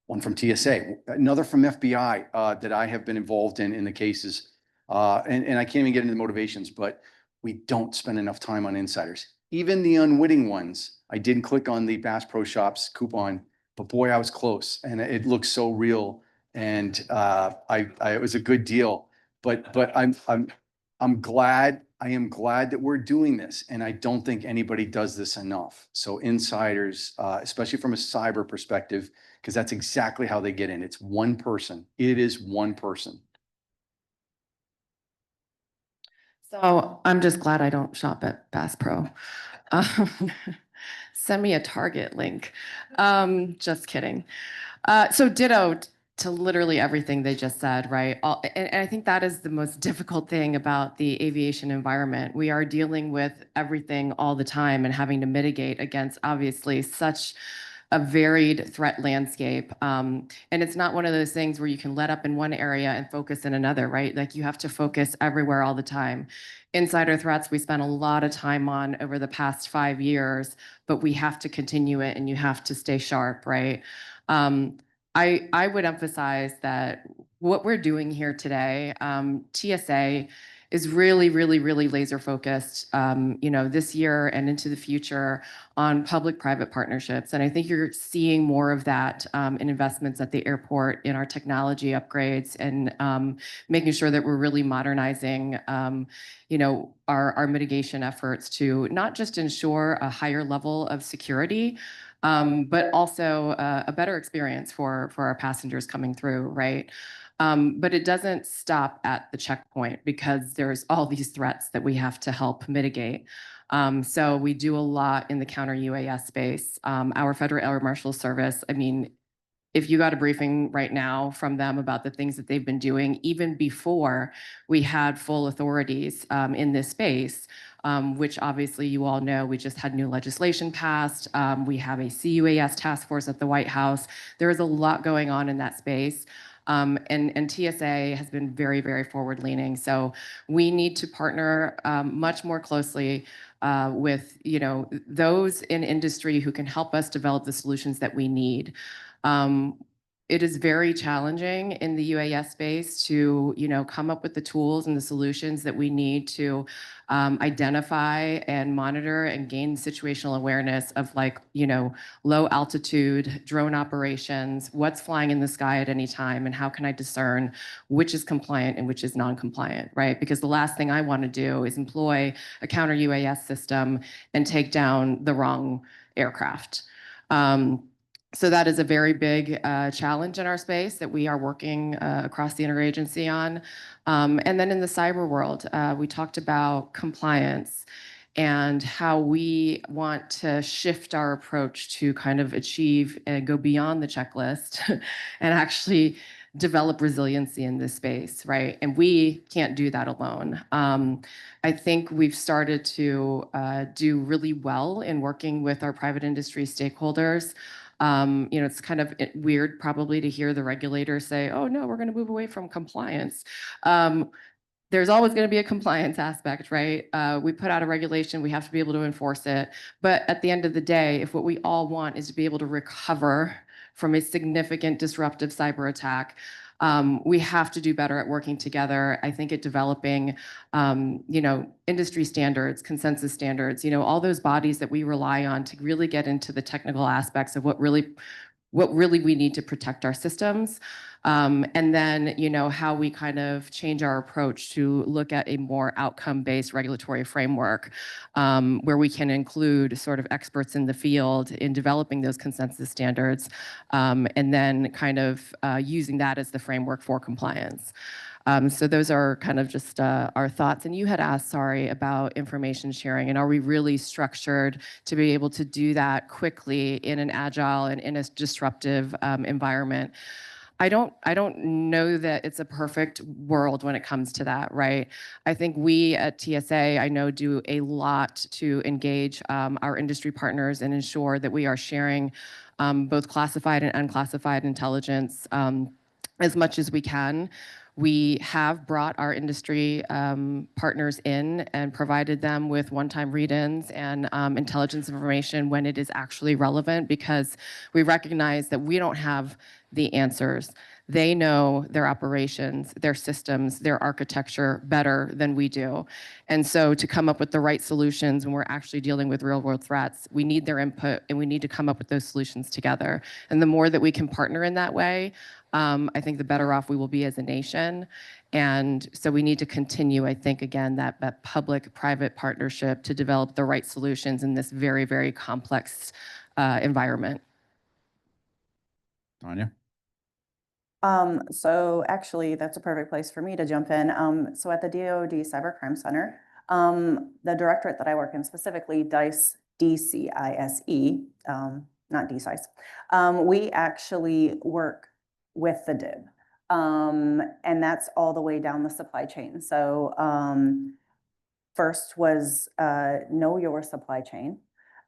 one from TSA, another from FBI that I have been involved in the cases. And I can't even get into the motivations, but we don't spend enough time on insiders. Even the unwitting ones, I didn't click on the Bass Pro Shops coupon, but boy, I was close, and it looks so real. And it was a good deal. But I'm glad. I am glad that we're doing this, and I don't think anybody does this enough. So insiders, especially from a cyber perspective, because that's exactly how they get in. It's one person. It is one person. So I'm just glad I don't shop at Bass Pro. Um, Send me a Target link. Just kidding. So ditto to literally everything they just said, right? And I think that is the most difficult thing about the aviation environment. We are dealing with everything all the time and having to mitigate against obviously such a varied threat landscape. And it's not one of those things where you can let up in one area and focus in another, right? Like you have to focus everywhere all the time. Insider threats, we spent a lot of time on over the past 5 years, but we have to continue it and you have to stay sharp, right? Um, I would emphasize that what we're doing here today, TSA is really, really, really laser focused, this year and into the future on public-private partnerships. And I think you're seeing more of that in investments at the airport, in our technology upgrades, and making sure that we're really modernizing, our mitigation efforts to not just ensure a higher level of security, but also a better experience for our passengers coming through, right? But it doesn't stop at the checkpoint because there's all these threats that we have to help mitigate. So we do a lot in the counter UAS space. Our Federal Air Marshal Service, I mean, if you got a briefing right now from them about the things that they've been doing, even before we had full authorities in this space, which obviously you all know, we just had new legislation passed. We have a CUAS task force at the White House. There is a lot going on in that space. And TSA has been very, very forward leaning. So we need to partner much more closely with those in industry who can help us develop the solutions that we need. It is very challenging in the UAS space to, come up with the tools and the solutions that we need to identify and monitor and gain situational awareness of low altitude drone operations, what's flying in the sky at any time, and how can I discern which is compliant and which is non-compliant, right? Because the last thing I want to do is employ a counter UAS system and take down the wrong aircraft. So that is a very big challenge in our space that we are working across the interagency on. And then in the cyber world, we talked about compliance and how we want to shift our approach to kind of achieve and go beyond the checklist and actually develop resiliency in this space, right? And we can't do that alone. I think we've started to do really well in working with our private industry stakeholders. It's kind of weird probably to hear the regulators say, oh, no, we're going to move away from compliance. There's always going to be a compliance aspect, right? We put out a regulation, we have to be able to enforce it. But at the end of the day, if what we all want is to be able to recover from a significant disruptive cyber attack, we have to do better at working together. I think at developing, industry standards, consensus standards, all those bodies that we rely on to really get into the technical aspects of what really we need to protect our systems. And then, how we kind of change our approach to look at a more outcome-based regulatory framework where we can include sort of experts in the field in developing those consensus standards, and then kind of using that as the framework for compliance. So those are kind of just our thoughts. And you had asked, sorry, about information sharing, and are we really structured to be able to do that quickly in an agile and in a disruptive environment? I don't know that it's a perfect world when it comes to that, right? I think we at TSA, I know, do a lot to engage our industry partners and ensure that we are sharing both classified and unclassified intelligence as much as we can. We have brought our industry partners in and provided them with one-time read-ins and intelligence information when it is actually relevant, because we recognize that we don't have the answers. They know their operations, their systems, their architecture better than we do. And so to come up with the right solutions when we're actually dealing with real world threats, we need their input and we need to come up with those solutions together. And the more that we can partner in that way, I think the better off we will be as a nation. And so we need to continue, I think, again, that public-private partnership to develop the right solutions in this very, very complex environment. Tanya? So actually, that's a perfect place for me to jump in. So at the DoD Cybercrime Center, the directorate that I work in specifically, DICE, DCISE, not DCISE, we actually work with the DIB. And that's all the way down the supply chain. So, first was, know your supply chain,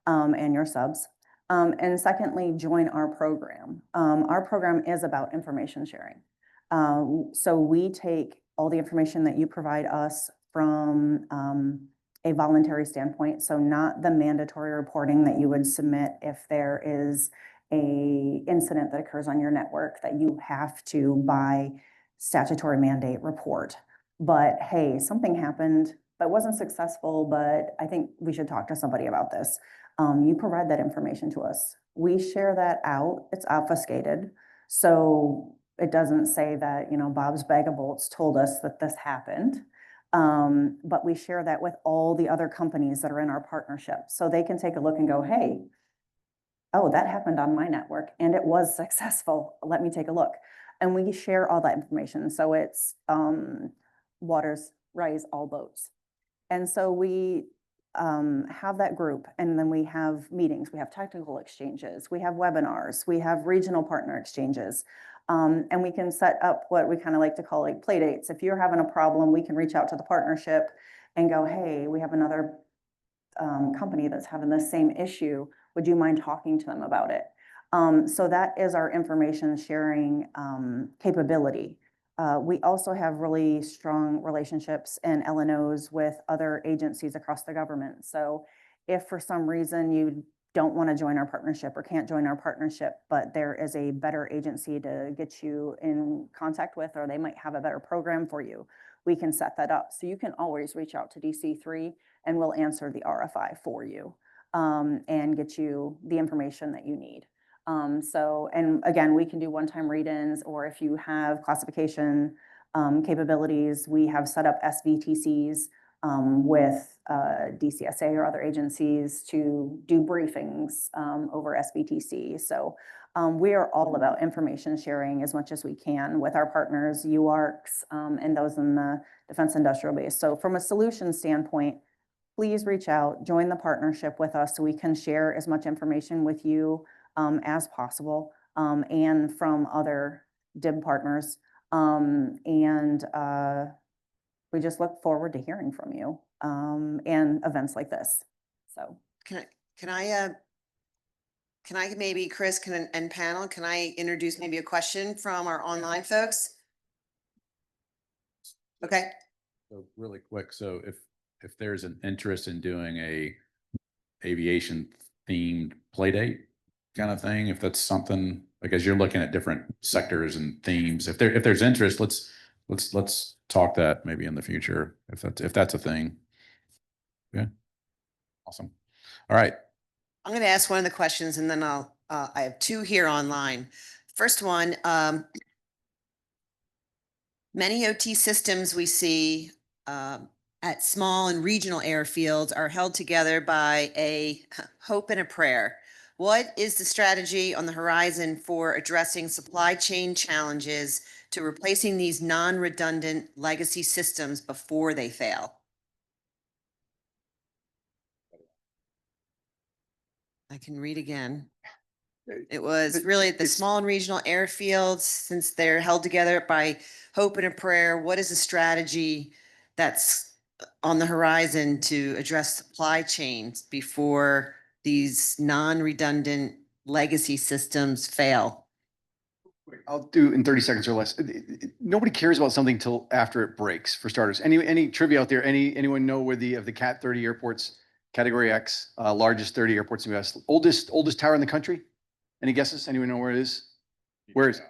and your subs. And secondly, join our program. Our program is about information sharing. So we take all the information that you provide us from a voluntary standpoint, so not the mandatory reporting that you would submit if there is a incident that occurs on your network that you have to, by statutory mandate, report. But hey, something happened that wasn't successful, but I think we should talk to somebody about this. You provide that information to us. We share that out. It's obfuscated. So it doesn't say that, Bob's Bag of Bolts told us that this happened. But we share that with all the other companies that are in our partnership. So they can take a look and go, hey, oh, that happened on my network and it was successful. Let me take a look. And we share all that information. So it's waters rise all boats. And so we have that group, and then we have meetings, we have technical exchanges, we have webinars, we have regional partner exchanges. And we can set up what we kind of like to call like play dates. If you're having a problem, we can reach out to the partnership and go, hey, we have another company that's having the same issue. Would you mind talking to them about it? So that is our information sharing capability. We also have really strong relationships and LNOs with other agencies across the government. So if for some reason you don't want to join our partnership or can't join our partnership, but there is a better agency to get you in contact with, or they might have a better program for you, we can set that up. So you can always reach out to DC3 and we'll answer the RFI for you and get you the information that you need. And again, we can do one-time read-ins, or if you have classification capabilities, we have set up SVTCs with DCSA or other agencies to do briefings over SVTC. So we are all about information sharing as much as we can with our partners, UARCs, and those in the defense industrial base. So from a solution standpoint, please reach out, join the partnership with us so we can share as much information with you as possible, and from other DIB partners. We just look forward to hearing from you and events like this. So Can I maybe, Chris, and panel, can I introduce maybe a question from our online folks? Okay. So really quick, so if there's an interest in doing a aviation themed play date kind of thing, if that's something, like as you're looking at different sectors and themes, if there's interest, let's talk that maybe in the future, if that's a thing. Yeah. Awesome. All right. I'm going to ask one of the questions and then I have two here online. First one, many OT systems we see at small and regional airfields are held together by a hope and a prayer. What is the strategy on the horizon for addressing supply chain challenges to replacing these non-redundant legacy systems before they fail? I can read again. It was really at the small and regional airfields, since they're held together by hope and a prayer. What is the strategy that's on the horizon to address supply chains before these non-redundant legacy systems fail? I'll do in 30 seconds or less. Nobody cares about something till after it breaks, for starters. Any trivia out there? Anyone know where of the Cat 30 airports, Category X, largest 30 airports in the US, oldest tower in the country? Any guesses? Anyone know where it is? Where is it?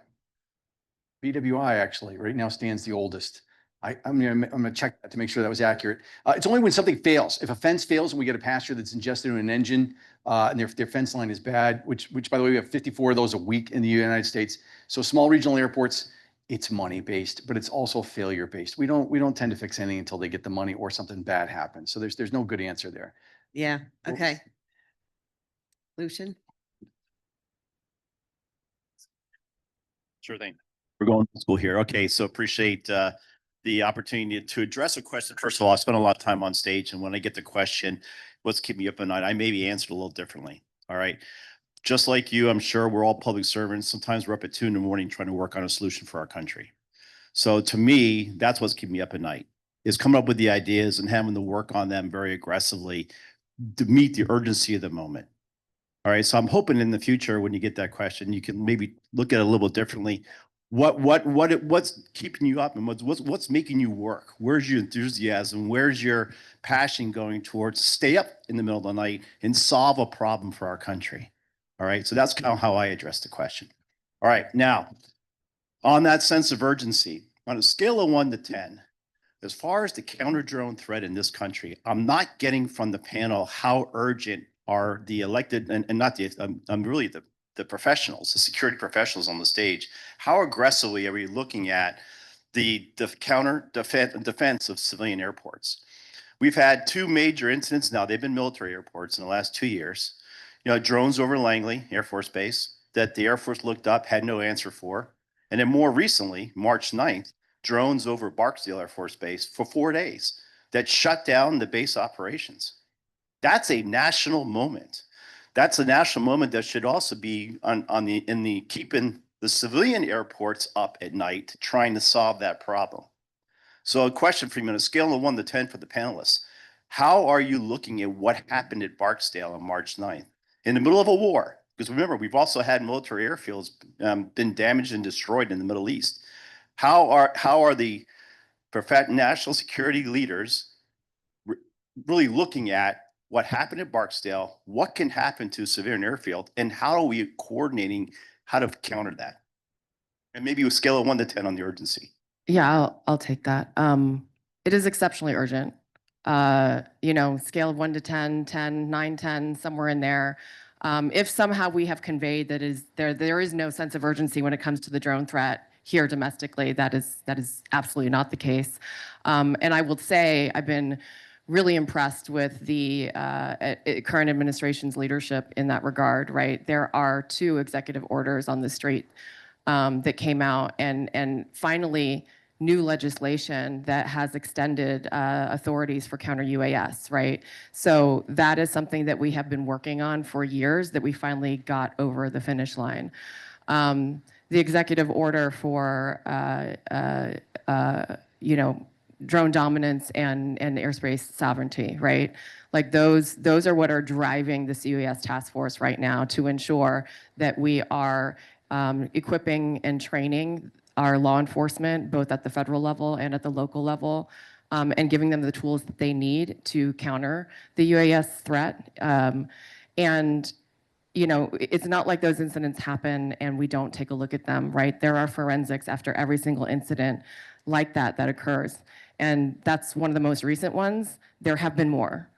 BWI actually right now stands the oldest. I'm gonna check that to make sure that was accurate. It's only when something fails. If a fence fails and we get a passenger that's ingested in an engine and their fence line is bad, which by the way, we have 54 of those a week in the United States. So small regional airports, it's money based, but it's also failure based. We don't tend to fix anything until they get the money or something bad happens. So there's no good answer there. Yeah, okay. Lucian? Sure thing. We're going to school here. Okay, so appreciate the opportunity to address a question. First of all, I spent a lot of time on stage, and when I get the question, what's keeping me up at night, I maybe answered a little differently. All right. Just like you, I'm sure we're all public servants. Sometimes we're up at 2 a.m. trying to work on a solution for our country. So to me, that's what's keeping me up at night, is coming up with the ideas and having to work on them very aggressively to meet the urgency of the moment. All right. So I'm hoping in the future, when you get that question, you can maybe look at it a little bit differently. What's keeping you up, and what's making you work? Where's your enthusiasm? Where's your passion going towards stay up in the middle of the night and solve a problem for our country? All right. So that's kind of how I address the question. All right. Now, on that sense of urgency, on a scale of 1 to 10, as far as the counter drone threat in this country, I'm not getting from the panel how urgent are the elected and not the, I'm really the professionals, the security professionals on the stage. How aggressively are we looking at the counter defense of civilian airports? We've had 2 major incidents now. They've been military airports in the last 2 years. You know, drones over Langley Air Force Base that the Air Force looked up, had no answer for. And then more recently, March 9th, drones over Barksdale Air Force Base for 4 days that shut down the base operations. That's a national moment. That's a national moment that should also be in the keeping the civilian airports up at night, trying to solve that problem. So a question for you on a scale of 1 to 10 for the panelists. How are you looking at what happened at Barksdale on March 9th? In the middle of a war, because remember, we've also had military airfields been damaged and destroyed in the Middle East. How are the national security leaders really looking at what happened at Barksdale, what can happen to a civilian airfield, and how are we coordinating how to counter that? And maybe a scale of 1 to 10 on the urgency. Yeah, I'll take that. It is exceptionally urgent. You know, scale of 1 to 10, 10, 9, 10, somewhere in there. If somehow we have conveyed that there is no sense of urgency when it comes to the drone threat here domestically, that is absolutely not the case. And I will say I've been really impressed with the current administration's leadership in that regard, right? There are 2 executive orders on the street that came out, and finally new legislation that has extended authorities for counter UAS, right? So that is something that we have been working on for years that we finally got over the finish line. The executive order for, you know, drone dominance and airspace sovereignty, right? Like those are what are driving the CUAS task force right now to ensure that we are equipping and training our law enforcement, both at the federal level and at the local level, and giving them the tools that they need to counter the UAS threat. And you know, it's not like those incidents happen and we don't take a look at them, right? There are forensics after every single incident like that occurs. And that's one of the most recent ones. There have been more.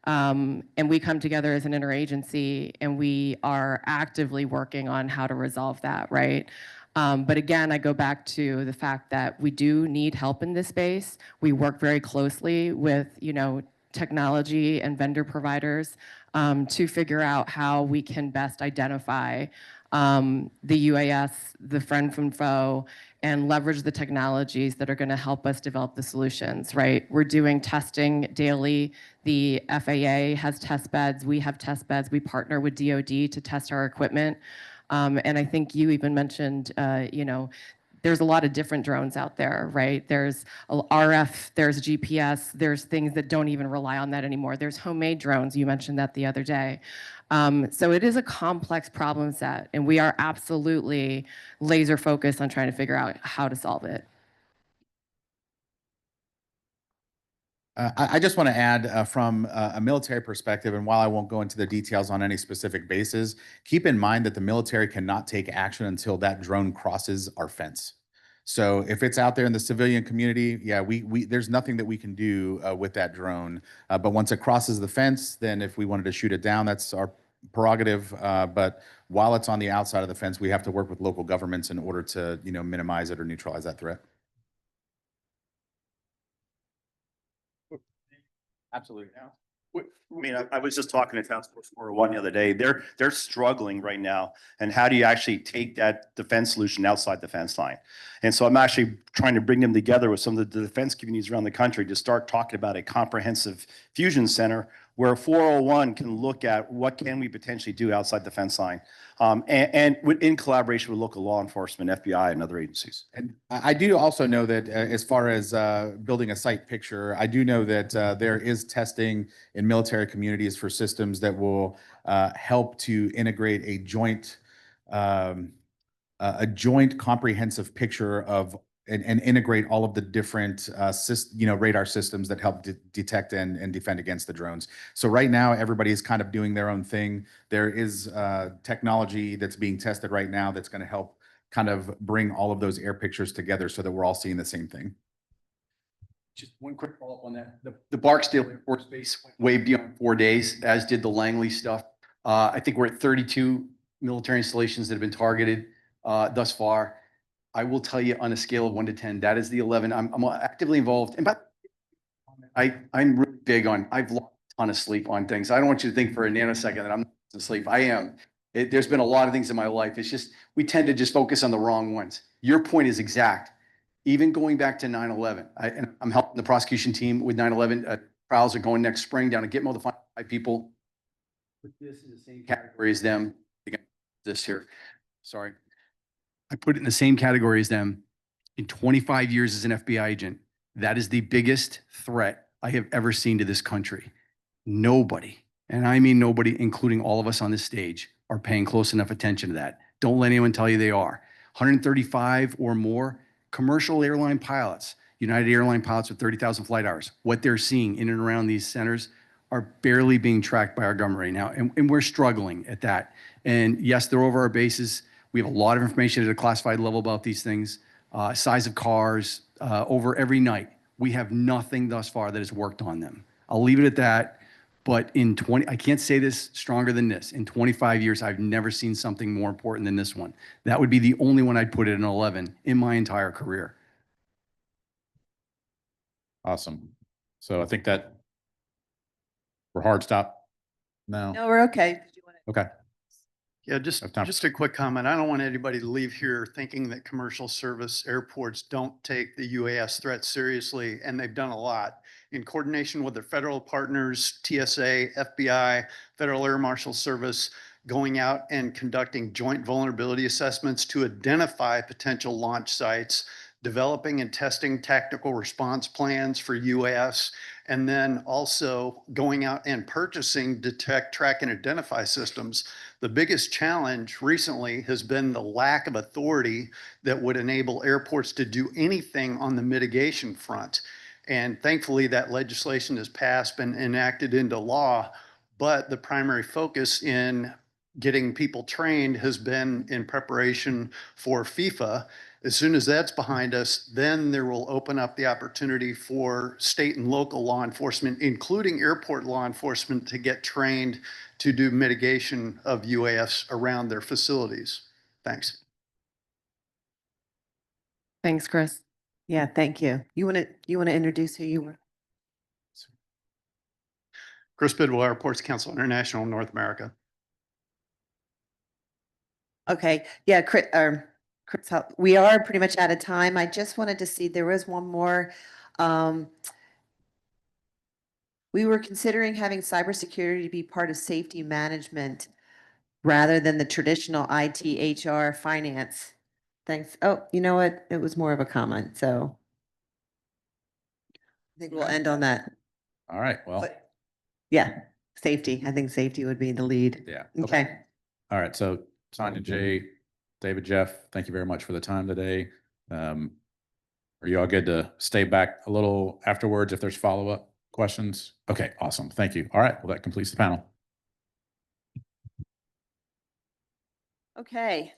And we come together as an interagency and we are actively working on how to resolve that, right? But again, I go back to the fact that we do need help in this space. We work very closely with, you know, technology and vendor providers to figure out how we can best identify the UAS, the friend from foe, and leverage the technologies that are going to help us develop the solutions, right? We're doing testing daily. The FAA has test beds. We have test beds. We partner with DoD to test our equipment. And I think you even mentioned, you know, there's a lot of different drones out there, right? There's RF, there's GPS, there's things that don't even rely on that anymore. There's homemade drones. You mentioned that the other day. So it is a complex problem set, and we are absolutely laser focused on trying to figure out how to solve it. I just want to add from a military perspective, and while I won't go into the details on any specific bases, keep in mind that the military cannot take action until that drone crosses our fence. So if it's out there in the civilian community, yeah, there's nothing that we can do with that drone. But once it crosses the fence, then if we wanted to shoot it down, that's our prerogative. But while it's on the outside of the fence, we have to work with local governments in order to, you know, minimize it or neutralize that threat. Absolutely. I mean, I was just talking to Task Force 401 the other day. They're struggling right now. And how do you actually take that defense solution outside the fence line? And so I'm actually trying to bring them together with some of the defense communities around the country to start talking about a comprehensive fusion center where 401 can look at what can we potentially do outside the fence line, in collaboration with local law enforcement, FBI, and other agencies. And I do also know that as far as building a site picture, I do know that there is testing in military communities for systems that will help to integrate a joint comprehensive picture of and integrate all of the different radar systems that help detect and defend against the drones. So right now, everybody is kind of doing their own thing. There is technology that's being tested right now that's going to help kind of bring all of those air pictures together so that we're all seeing the same thing. Just one quick follow-up on that. The Barksdale Air Force Base went way beyond 4 days, as did the Langley stuff. I think we're at 32 military installations that have been targeted thus far. I will tell you on a scale of 1 to 10, that is the 11. I'm actively involved. And but I'm really big on, I've lost a ton of sleep on things. I don't want you to think for a nanosecond that I'm not asleep. I am. There's been a lot of things in my life. It's just, we tend to just focus on the wrong ones. Your point is exact. Even going back to 9/11, and I'm helping the prosecution team with 9/11. Trials are going next spring down to Gitmo to find 5 people. Put this in the same category as them. This here, sorry. I put it in the same category as them. In 25 years as an FBI agent, that is the biggest threat I have ever seen to this country. Nobody, and I mean nobody, including all of us on this stage, are paying close enough attention to that. Don't let anyone tell you they are. 135 or more commercial airline pilots, United Airline pilots with 30,000 flight hours, what they're seeing in and around these centers are barely being tracked by our government right now. And we're struggling at that. And yes, they're over our bases. We have a lot of information at a classified level about these things, size of cars, over every night. We have nothing thus far that has worked on them. I'll leave it at that. But I can't say this stronger than this. In 25 years, I've never seen something more important than this one. That would be the only one I'd put at an 11 in my entire career. Awesome. So I think that we're hard stop now. No, we're okay. Okay. Yeah, just a quick comment. I don't want anybody to leave here thinking that commercial service airports don't take the UAS threat seriously, and they've done a lot. In coordination with their federal partners, TSA, FBI, Federal Air Marshal Service, going out and conducting joint vulnerability assessments to identify potential launch sites, developing and testing tactical response plans for UAS, and then also going out and purchasing detect, track, and identify systems. The biggest challenge recently has been the lack of authority that would enable airports to do anything on the mitigation front. And thankfully, that legislation has passed and enacted into law, but the primary focus in getting people trained has been in preparation for FIFA. As soon as that's behind us, then there will open up the opportunity for state and local law enforcement, including airport law enforcement, to get trained to do mitigation of UAS around their facilities. Thanks. Thanks, Chris. Yeah, thank you. You want to introduce who you were? Chris Bidwell, Airports Council International, North America. Okay, yeah, Chris, we are pretty much out of time. I just wanted to see, there was one more. We were considering having cybersecurity be part of safety management rather than the traditional IT, HR, finance. Thanks. Oh, you know what? It was more of a comment, so I think we'll end on that. All right. Well, But, yeah, safety. I think safety would be the lead. yeah. Okay. All right. So Sonia, Jay, David, Jeff, thank you very much for the time today. Are you all good to stay back a little afterwards if there's follow-up questions? Okay, awesome. Thank you. All right. Well, that completes the panel. Okay.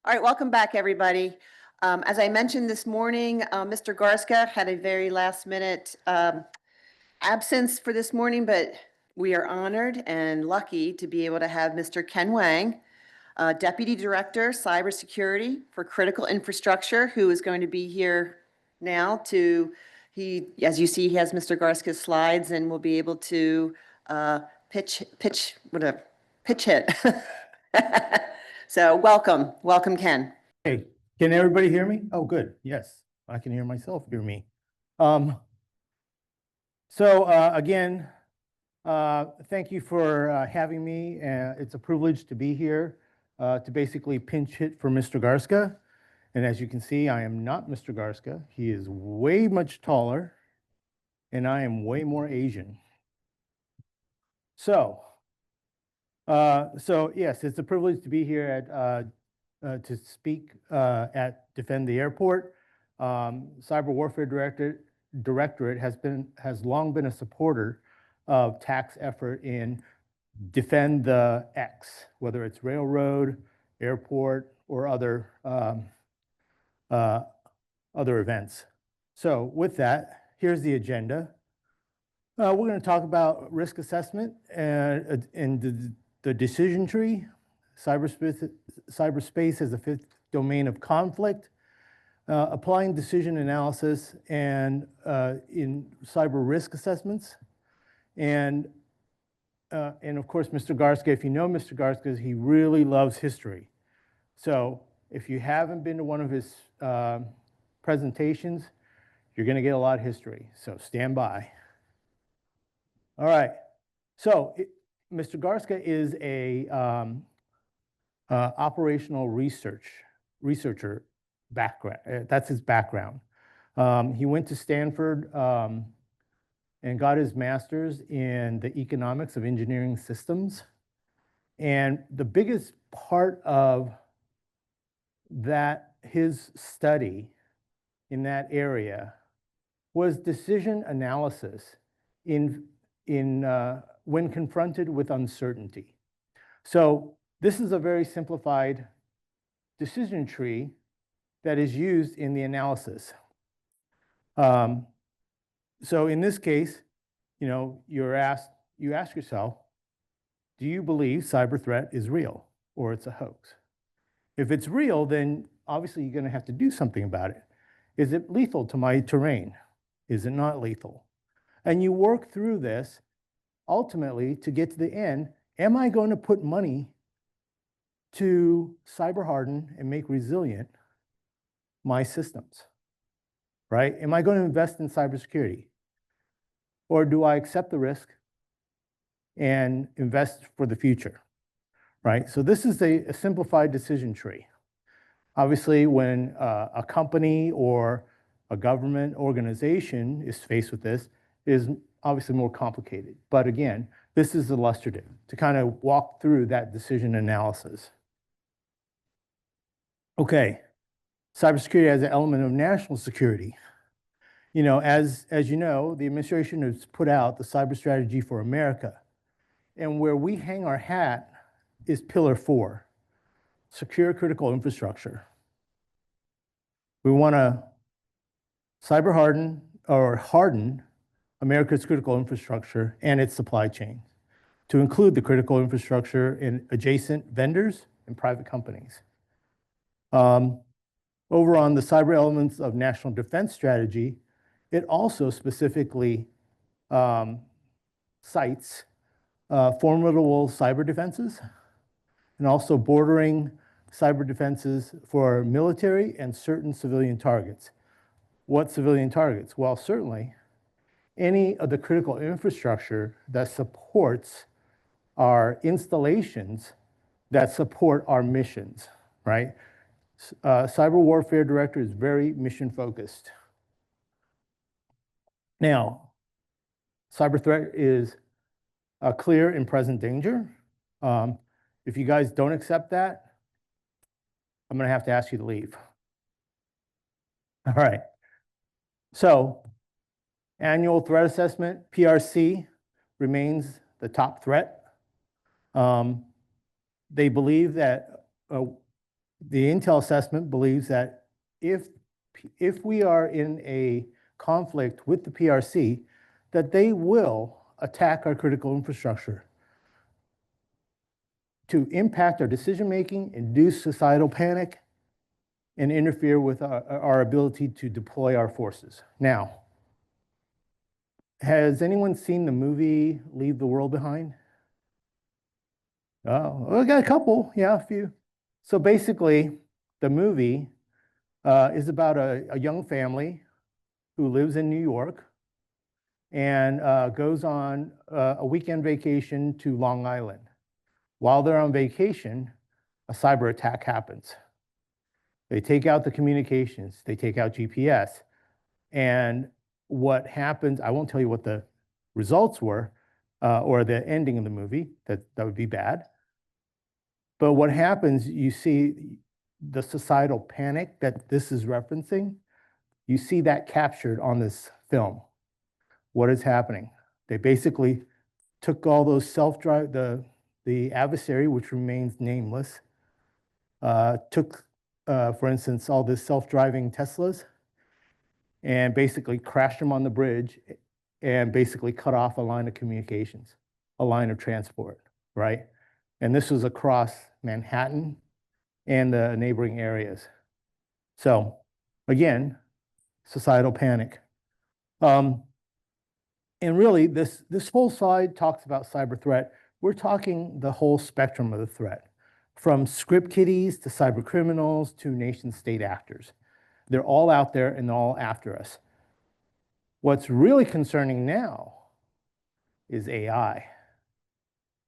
All right, welcome back, everybody. As I mentioned this morning, Mr. Garska had a very last minute absence for this morning, but we are honored and lucky to be able to have Mr. Ken Wang, Deputy Director, Cybersecurity for Critical Infrastructure, who is going to be here now as you see, he has Mr. Garska's slides and will be able to whatever, pitch hit. So welcome, Ken. Hey, can everybody hear me? Oh, good. Yes, I can hear myself hear me. Again, thank you for having me. It's a privilege to be here to basically pinch hit for Mr. Garska. And as you can see, I am not Mr. Garska. He is way much taller, and I am way more Asian. So yes, it's a privilege to be here at to speak at Defend the Airport. Cyber Warfare Directorate has long been a supporter of TAC's effort in defend the X, whether it's railroad, airport, or other events. So with that, here's the agenda. We're going to talk about risk assessment and the decision tree, cyberspace as a fifth domain of conflict, applying decision analysis and in cyber risk assessments, and of course, Mr. Garska. If you know Mr. Garska, he really loves history. So if you haven't been to one of his presentations, you're going to get a lot of history. So stand by. All right. So Mr. Garska is a operational researcher background. That's his background. He went to Stanford and got his master's in the economics of engineering systems. And the biggest part of his study in that area was decision analysis when confronted with uncertainty. So this is a very simplified decision tree that is used in the analysis. So in this case, you ask yourself, do you believe cyber threat is real or it's a hoax? If it's real, then obviously you're going to have to do something about it. Is it lethal to my terrain? Is it not lethal? And you work through this ultimately to get to the end. Am I going to put money to cyber harden and make resilient my systems? Right? Am I going to invest in cybersecurity? Or do I accept the risk and invest for the future? Right? So this is a simplified decision tree. Obviously, when a company or a government organization is faced with this, it is obviously more complicated. But again, this is illustrative to kind of walk through that decision analysis. Okay, cybersecurity as an element of national security. As you know, the administration has put out the cyber strategy for America. And where we hang our hat is pillar 4, secure critical infrastructure. We want to cyber harden America's critical infrastructure and its supply chain to include the critical infrastructure in adjacent vendors and private companies. Over on the cyber elements of national defense strategy, it also specifically cites formidable cyber defenses and also bordering cyber defenses for military and certain civilian targets. What civilian targets? Well, certainly any of the critical infrastructure that supports our installations that support our missions, right? Cyber Warfare Director is very mission focused. Now, cyber threat is a clear and present danger. If you guys don't accept that, I'm going to have to ask you to leave. All right. So, annual threat assessment, PRC, remains the top threat. They believe that the Intel assessment believes that if we are in a conflict with the PRC, that they will attack our critical infrastructure to impact our decision-making, induce societal panic, and interfere with our ability to deploy our forces. Now, has anyone seen the movie Leave the World Behind? Oh, we got a couple. Yeah, a few. So basically, the movie is about a young family who lives in New York and goes on a weekend vacation to Long Island. While they're on vacation, a cyber attack happens. They take out the communications, they take out GPS. And what happens, I won't tell you what the results were or the ending of the movie, that would be bad. But what happens, you see the societal panic that this is referencing, you see that captured on this film. What is happening? They basically took all those self-drive, the adversary, which remains nameless, took, for instance, all this self-driving Teslas and basically crashed them on the bridge and basically cut off a line of communications, a line of transport, right? And this was across Manhattan and the neighboring areas. So again, societal panic. And really, this whole slide talks about cyber threat. We're talking the whole spectrum of the threat, from script kiddies to cyber criminals to nation state actors. They're all out there and they're all after us. What's really concerning now is AI,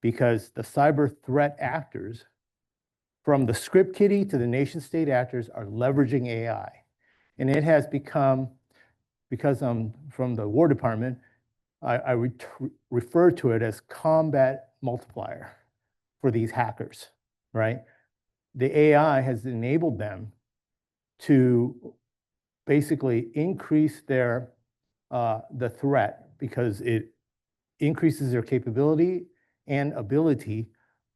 because the cyber threat actors, from the script kiddie to the nation state actors, are leveraging AI. And it has become, because I'm from the War Department, I refer to it as combat multiplier for these hackers, right? The AI has enabled them to basically increase their the threat, because it increases their capability and ability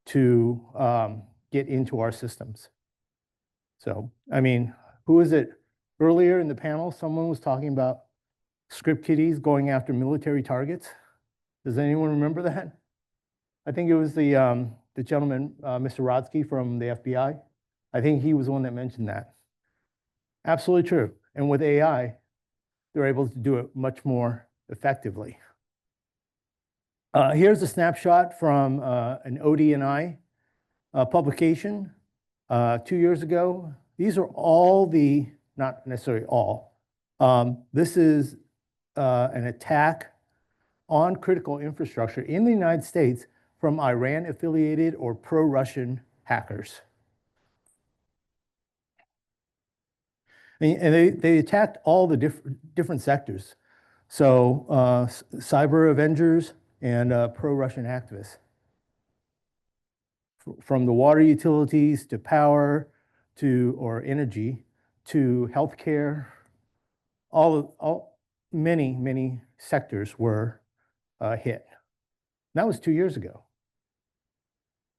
to get into our systems. So, I mean, who is it? Earlier in the panel, someone was talking about script kiddies going after military targets. Does anyone remember that? I think it was the gentleman, Mr. Rodsky from the FBI. I think he was the one that mentioned that. Absolutely true. And with AI, they're able to do it much more effectively. Here's a snapshot from an OD&I publication 2 years ago. These are all the, not necessarily all. This is an attack on critical infrastructure in the United States from Iran-affiliated or pro-Russian hackers. And they attacked all the different sectors. So cyber avengers and pro-Russian activists. From the water utilities to power to, or energy, to healthcare, many sectors were hit. That was 2 years ago.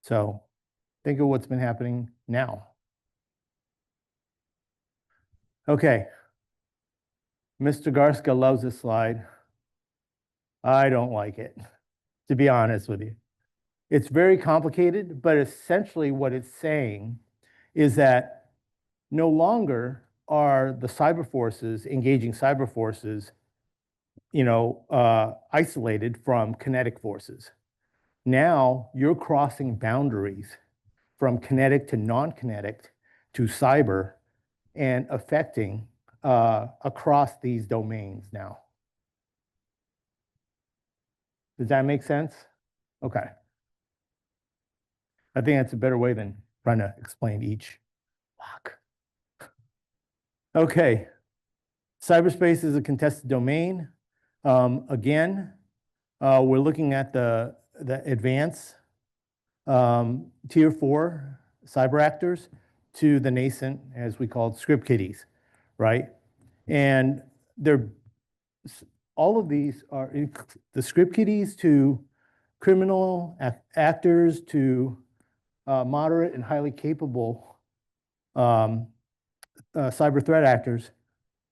So think of what's been happening now. Okay. Mr. Garska loves this slide. I don't like it, to be honest with you. It's very complicated, but essentially what it's saying is that no longer are the cyber forces, engaging cyber forces, isolated from kinetic forces. Now you're crossing boundaries from kinetic to non-kinetic to cyber and affecting across these domains now. Does that make sense? Okay. I think that's a better way than trying to explain each block. Okay. Cyberspace is a contested domain. Again, we're looking at the advanced tier 4 cyber actors to the nascent, as we called, script kiddies, right? And all of these are the script kiddies to criminal actors to moderate and highly capable cyber threat actors.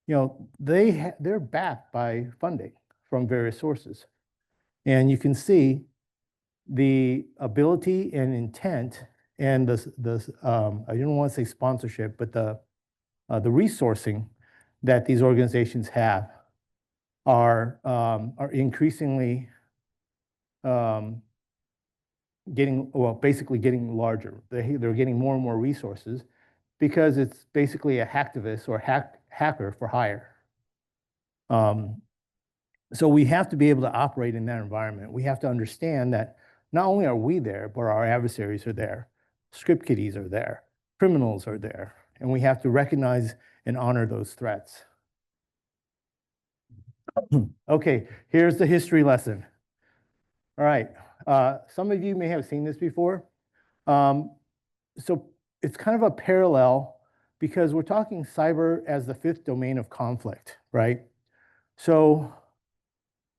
They're backed by funding from various sources. And you can see the ability and intent and I don't want to say sponsorship, but the resourcing that these organizations have are increasingly basically getting larger. They're getting more and more resources because it's basically a hacktivist or hacker for hire. So we have to be able to operate in that environment. We have to understand that not only are we there, but our adversaries are there. Script kiddies are there. Criminals are there. And we have to recognize and honor those threats. Okay, here's the history lesson. All right, some of you may have seen this before. So it's kind of a parallel because we're talking cyber as the fifth domain of conflict, right? So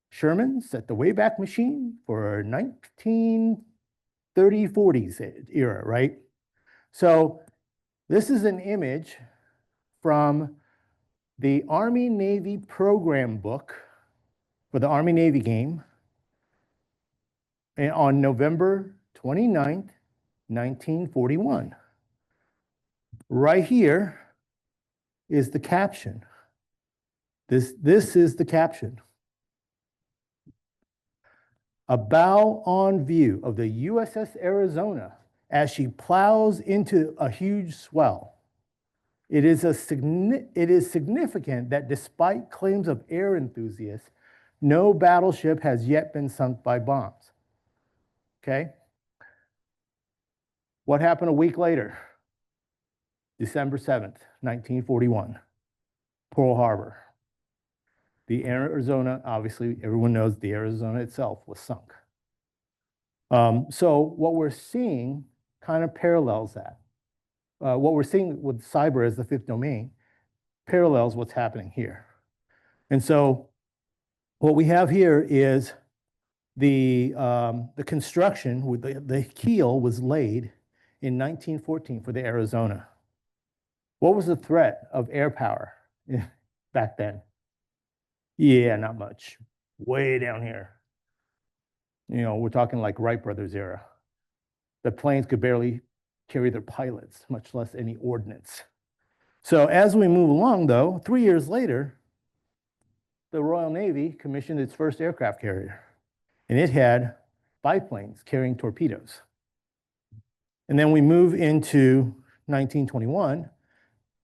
Sherman set the Wayback Machine for 1930s, 40s era, right? So this is an image from the Army-Navy program book for the Army-Navy game on November 29th, 1941. Right here is the caption. This is the caption. A bow on view of the USS Arizona as she plows into a huge swell. It is significant that despite claims of air enthusiasts, no battleship has yet been sunk by bombs. Okay? What happened a week later? December 7th, 1941, Pearl Harbor. The Arizona, obviously, everyone knows the Arizona itself was sunk. So what we're seeing kind of parallels that. What we're seeing with cyber as the fifth domain parallels what's happening here. And so what we have here is the construction with the keel was laid in 1914 for the Arizona. What was the threat of air power back then? Yeah, not much. Way down here. You know, we're talking like Wright brothers era. The planes could barely carry their pilots, much less any ordnance. So as we move along, though, 3 years later, the Royal Navy commissioned its first aircraft carrier, and it had biplanes carrying torpedoes. And then we move into 1921.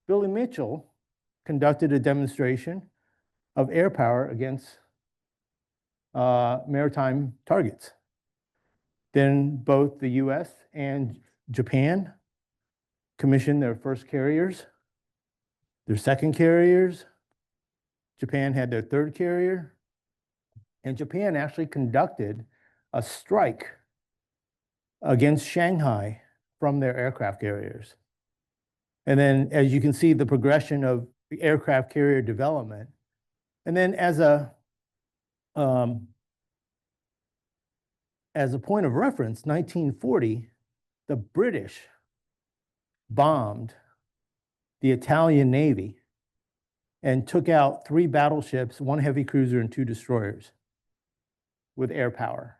Billy Mitchell conducted a demonstration of air power against maritime targets. Then both the US and Japan commissioned their first carriers, their second carriers. Japan had their third carrier. And Japan actually conducted a strike against Shanghai from their aircraft carriers. And then, as you can see, the progression of the aircraft carrier development. And then as a point of reference, 1940, the British bombed the Italian Navy and took out 3 battleships, 1 heavy cruiser, and 2 destroyers with air power.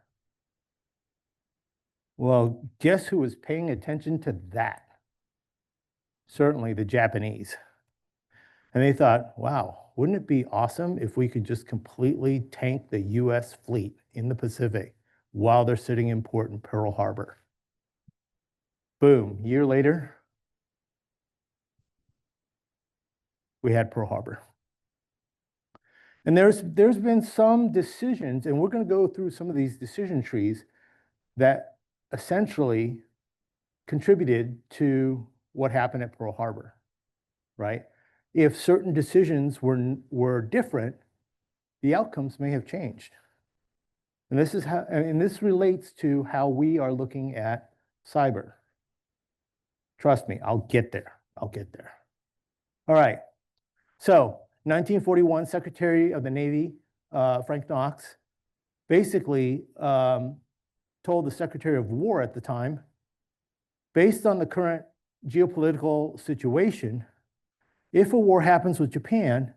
Well, guess who was paying attention to that? Certainly the Japanese. And they thought, wow, wouldn't it be awesome if we could just completely tank the US fleet in the Pacific while they're sitting in port in Pearl Harbor? Boom, a year later, we had Pearl Harbor. And there's been some decisions, and we're going to go through some of these decision trees that essentially contributed to what happened at Pearl Harbor, right? If certain decisions were different, the outcomes may have changed. And this relates to how we are looking at cyber. Trust me, I'll get there. I'll get there. All right. So 1941, Secretary of the Navy, Frank Knox, basically told the Secretary of War at the time, based on the current geopolitical situation, if a war happens with Japan,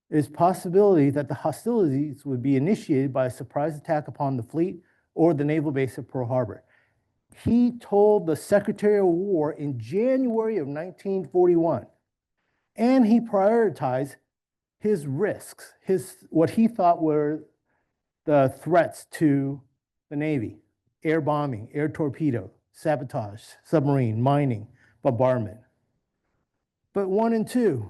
there's possibility that the hostilities would be initiated by a surprise attack upon the fleet or the naval base at Pearl Harbor. He told the Secretary of War in January of 1941, and he prioritized his risks, what he thought were the threats to the Navy: air bombing, air torpedo, sabotage, submarine, mining, bombardment. But 1 and 2.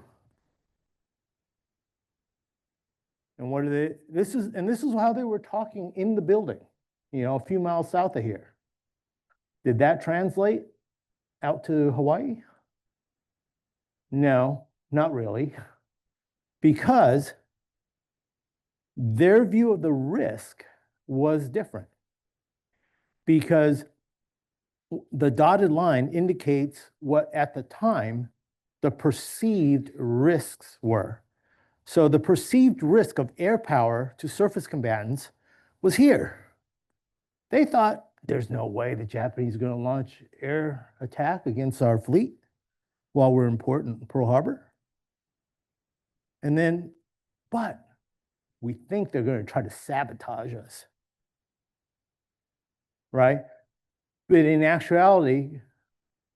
And what are they? This is how they were talking in the building, a few miles south of here. Did that translate out to Hawaii? No, not really. Because their view of the risk was different. Because the dotted line indicates what at the time the perceived risks were. So the perceived risk of air power to surface combatants was here. They thought there's no way the Japanese are going to launch air attack against our fleet while we're in Pearl Harbor. And then, but we think they're going to try to sabotage us, right? But in actuality,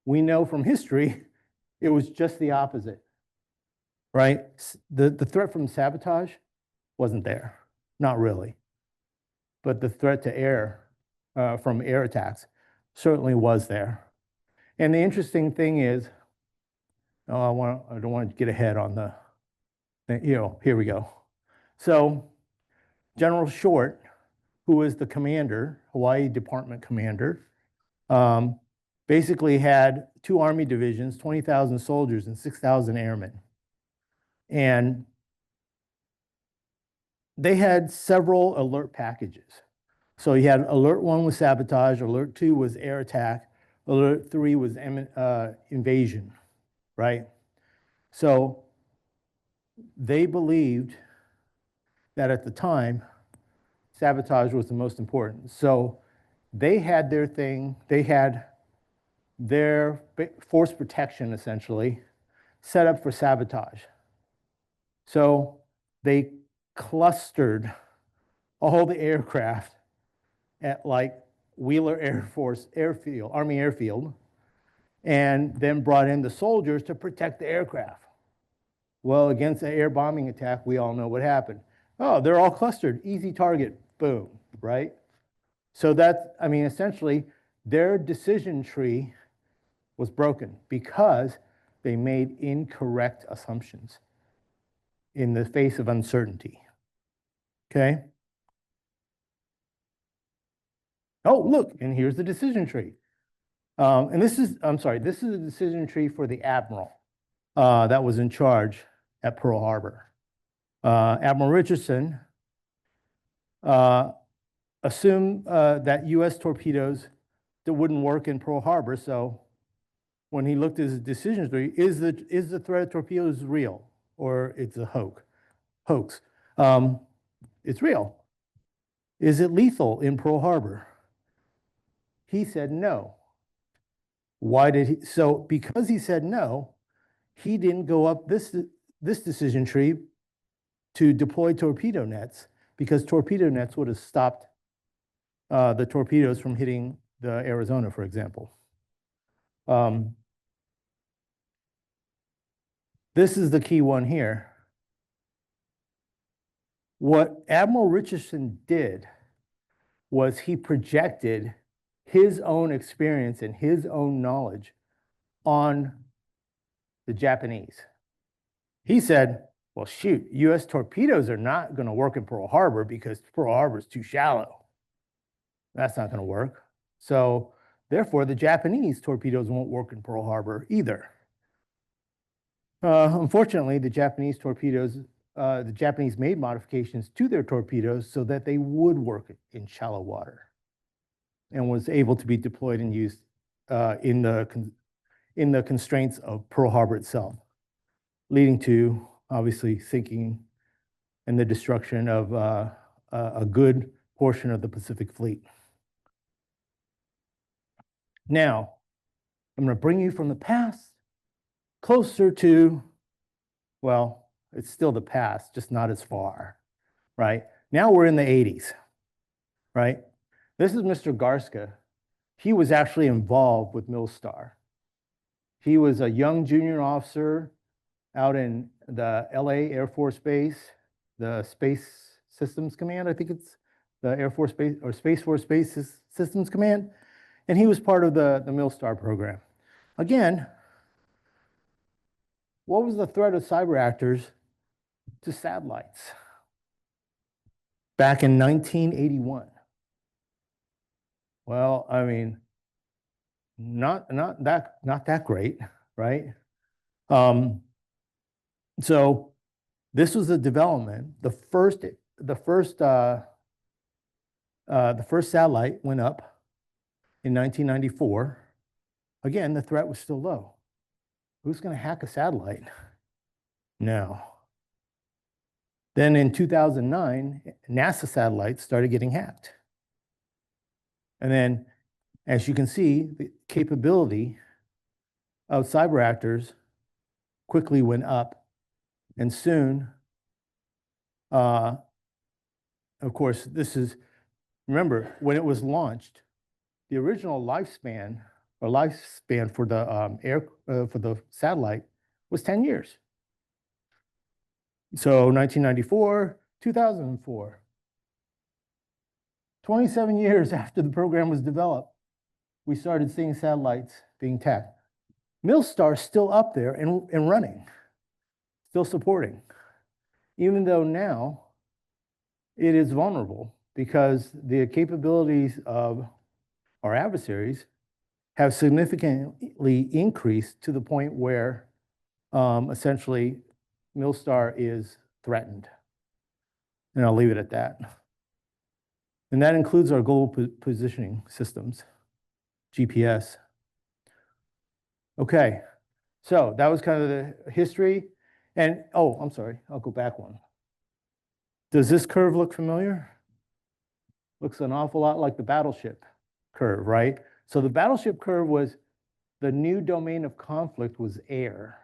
we know from history, it was just the opposite, right? The threat from sabotage wasn't there, not really. But the threat to air, from air attacks, certainly was there. And the interesting thing is, I don't want to get ahead on the, here we go. So General Short, who is the commander, Hawaii Department commander, basically had 2 Army divisions, 20,000 soldiers, and 6,000 airmen. And they had several alert packages. So you had alert 1 was sabotage, alert 2 was air attack, alert 3 was invasion, right? So they believed that at the time, sabotage was the most important. So they had their thing, they had their force protection essentially set up for sabotage. So they clustered all the aircraft at like Wheeler Air Force Airfield, Army Airfield, and then brought in the soldiers to protect the aircraft. Well, against an air bombing attack, we all know what happened. Oh, they're all clustered, easy target, boom, right? So that's, essentially their decision tree was broken because they made incorrect assumptions in the face of uncertainty. Okay? Oh, look, and here's the decision tree. And this is a decision tree for the admiral that was in charge at Pearl Harbor. Admiral Richardson assumed that US torpedoes that wouldn't work in Pearl Harbor. So when he looked at his decision tree, is the threat of torpedoes real or it's a hoax? It's real. Is it lethal in Pearl Harbor? He said no. Why did he? So because he said no, he didn't go up this decision tree to deploy torpedo nets, because torpedo nets would have stopped the torpedoes from hitting the Arizona, for example. This is the key one here. What Admiral Richardson did was he projected his own experience and his own knowledge on the Japanese. He said, well, shoot, US torpedoes are not going to work in Pearl Harbor because Pearl Harbor is too shallow. That's not going to work. So therefore, the Japanese torpedoes won't work in Pearl Harbor either. Unfortunately, the Japanese torpedoes, the Japanese made modifications to their torpedoes so that they would work in shallow water and was able to be deployed and used in the constraints of Pearl Harbor itself, leading to obviously sinking and the destruction of a good portion of the Pacific Fleet. Now, I'm going to bring you from the past closer to, well, it's still the past, just not as far, right? Now we're in the 80s, right? This is Mr. Garska. He was actually involved with Millstar. He was a young junior officer out in the LA Air Force Base, the Space Systems Command, I think it's the Air Force Base or Space Force Systems Command. And he was part of the MILSTAR program. Again, what was the threat of cyber actors to satellites back in 1981? Well, I mean, not that great, right? So this was a development. The first satellite went up in 1994. Again, the threat was still low. Who's going to hack a satellite? No. Then in 2009, NASA satellites started getting hacked. And then, as you can see, the capability of cyber actors quickly went up. And soon, of course, remember, when it was launched, the original lifespan for the satellite was 10 years. So 1994, 2004, 27 years after the program was developed, we started seeing satellites being tagged. MILSTAR is still up there and running, still supporting, even though now it is vulnerable because the capabilities of our adversaries have significantly increased to the point where essentially MILSTAR is threatened. And I'll leave it at that. And that includes our global positioning systems, GPS. Okay, so that was kind of the history. And, oh, I'm sorry, I'll go back one. Does this curve look familiar? Looks an awful lot like the battleship curve, right? So the battleship curve was the new domain of conflict was air.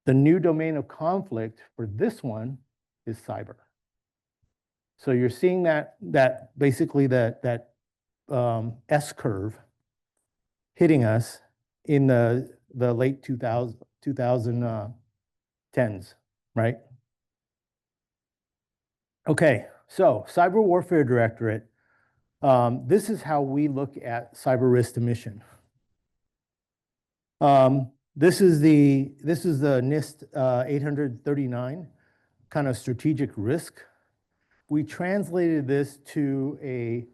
The new domain of conflict for this one is cyber. So you're seeing that basically that S curve hitting us in the late 2010s, right? Okay, so Cyber Warfare Directorate. This is how we look at cyber risk emission. This is the NIST 839 kind of strategic risk. We translated this to a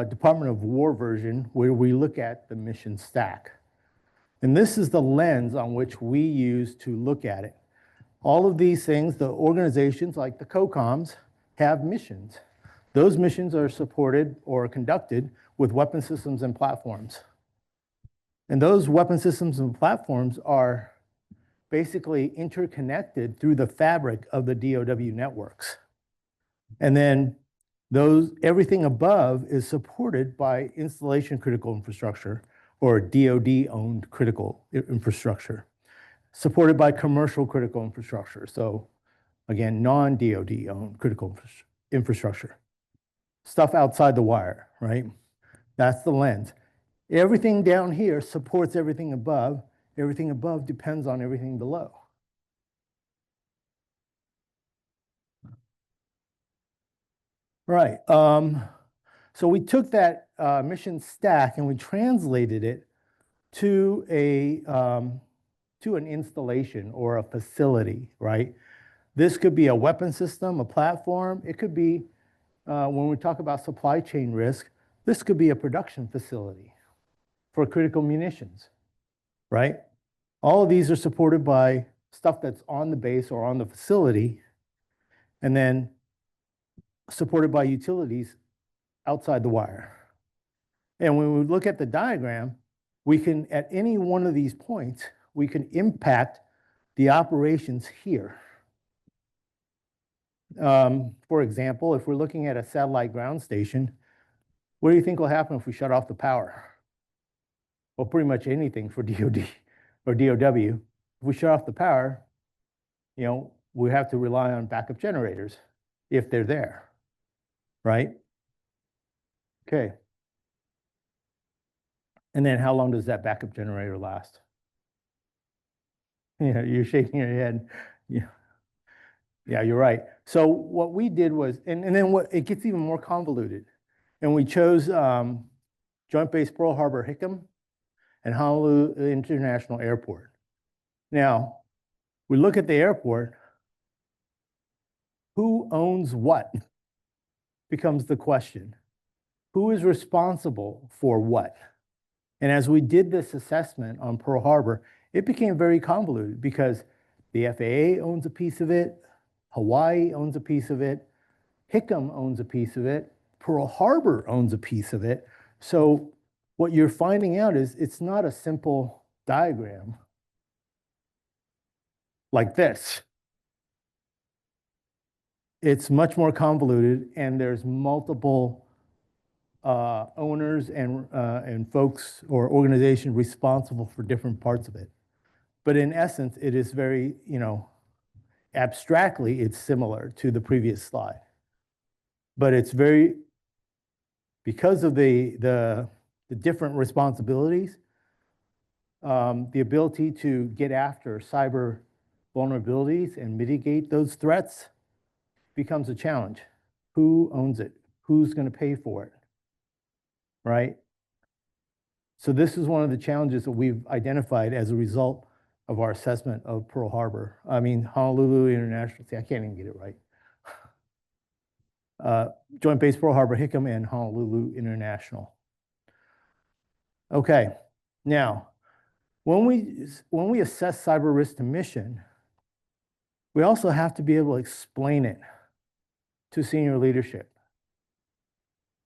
Department of War version where we look at the mission stack. And this is the lens on which we use to look at it. All of these things, the organizations like the COCOMs have missions. Those missions are supported or conducted with weapon systems and platforms. And those weapon systems and platforms are basically interconnected through the fabric of the DoW networks. And then everything above is supported by installation critical infrastructure or DoD-owned critical infrastructure, supported by commercial critical infrastructure. So again, non-DoD-owned critical infrastructure. Stuff outside the wire, right? That's the lens. Everything down here supports everything above. Everything above depends on everything below. Right. So we took that mission stack and we translated it to an installation or a facility, right? This could be a weapon system, a platform. It could be, when we talk about supply chain risk, this could be a production facility for critical munitions, right? All of these are supported by stuff that's on the base or on the facility, and then supported by utilities outside the wire. And when we look at the diagram, we can, at any one of these points, we can impact the operations here. For example, if we're looking at a satellite ground station, what do you think will happen if we shut off the power? Well, pretty much anything for DoD or DoW. If we shut off the power, we have to rely on backup generators if they're there, right? Okay. And then how long does that backup generator last? Yeah, you're shaking your head. Yeah. Yeah, you're right. So what we did was, and then what, it gets even more convoluted. And we chose Joint Base Pearl Harbor Hickam and Honolulu International Airport. Now, we look at the airport, who owns what becomes the question. Who is responsible for what? And as we did this assessment on Pearl Harbor, it became very convoluted because the FAA owns a piece of it, Hawaii owns a piece of it, Hickam owns a piece of it, Pearl Harbor owns a piece of it. So what you're finding out is it's not a simple diagram like this. It's much more convoluted, and there's multiple owners and folks or organizations responsible for different parts of it. But in essence, it is very, abstractly, it's similar to the previous slide. But it's very, because of the different responsibilities, the ability to get after cyber vulnerabilities and mitigate those threats becomes a challenge. Who owns it? Who's going to pay for it? Right? So this is one of the challenges that we've identified as a result of our assessment of Pearl Harbor. I mean, Honolulu International, see, I can't even get it right. Joint Base Pearl Harbor Hickam and Honolulu International. Okay, now, when we assess cyber risk to mission, we also have to be able to explain it to senior leadership.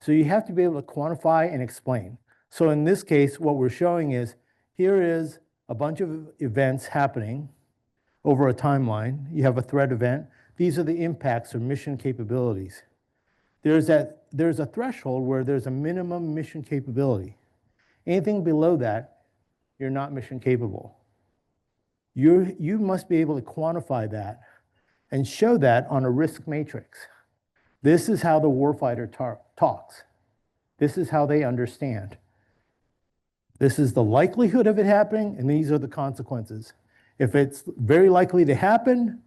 So you have to be able to quantify and explain. So in this case, what we're showing is, here is a bunch of events happening over a timeline. You have a threat event. These are the impacts or mission capabilities. There's a threshold where there's a minimum mission capability. Anything below that, you're not mission capable. You must be able to quantify that and show that on a risk matrix. This is how the warfighter talks. This is how they understand. This is the likelihood of it happening, and these are the consequences. If it's very likely to happen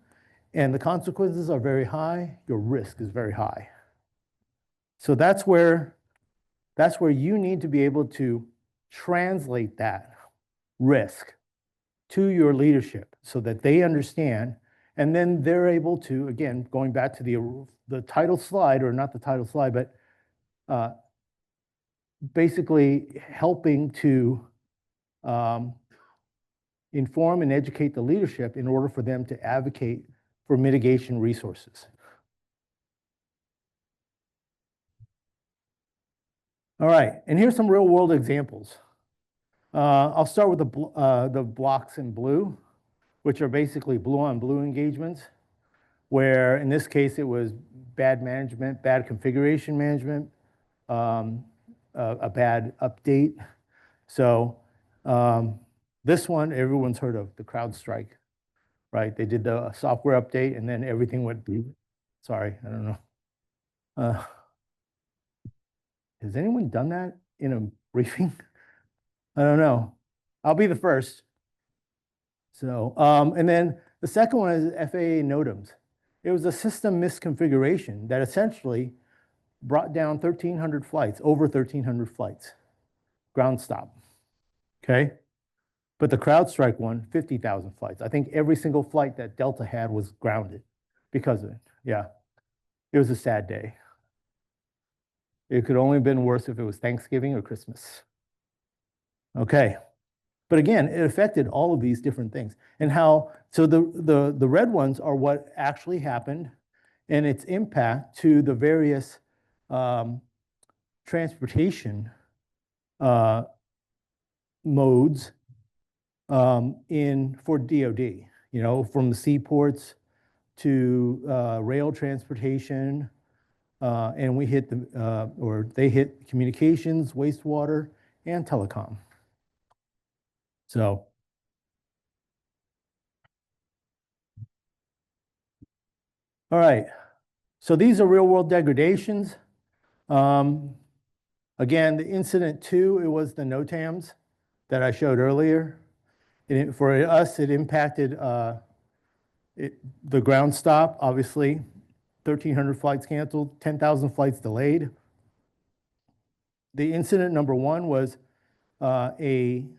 and the consequences are very high, your risk is very high. So that's where you need to be able to translate that risk to your leadership so that they understand, and then they're able to, again, going back to the title slide, or not the title slide, but basically helping to inform and educate the leadership in order for them to advocate for mitigation resources. All right, and here's some real world examples. I'll start with the blocks in blue, which are basically blue on blue engagements, where in this case it was bad management, bad configuration management, a bad update. So this one, everyone's heard of, the CrowdStrike, right? They did the software update and then everything went blue. Sorry, I don't know. Has anyone done that in a briefing? I don't know. I'll be the first. So, and then the second one is FAA NOTAMs. It was a system misconfiguration that essentially brought down 1,300 flights, over 1,300 flights, ground stop, okay? But the CrowdStrike one, 50,000 flights. I think every single flight that Delta had was grounded because of it. Yeah, it was a sad day. It could only have been worse if it was Thanksgiving or Christmas. Okay, but again, it affected all of these different things. And how, so the red ones are what actually happened and its impact to the various transportation modes for DoD, from the seaports to rail transportation, and we hit they hit communications, wastewater, and telecom. So, all right. So these are real world degradations. Again, the incident 2, it was the NOTAMs that I showed earlier. For us, it impacted the ground stop, obviously, 1,300 flights canceled, 10,000 flights delayed. The incident number one was basically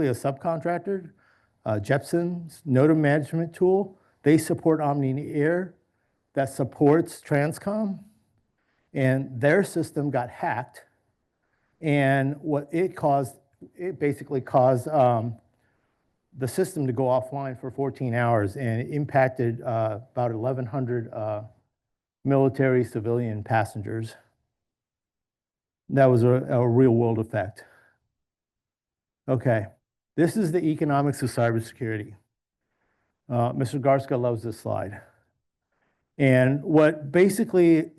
a subcontractor, Jepson's node management tool. They support Omni Air that supports Transcom, and their system got hacked. And what it caused, it basically caused the system to go offline for 14 hours, and it impacted about 1,100 military civilian passengers. That was a real world effect. Okay, this is the economics of cybersecurity. Mr. Garska loves this slide. And what basically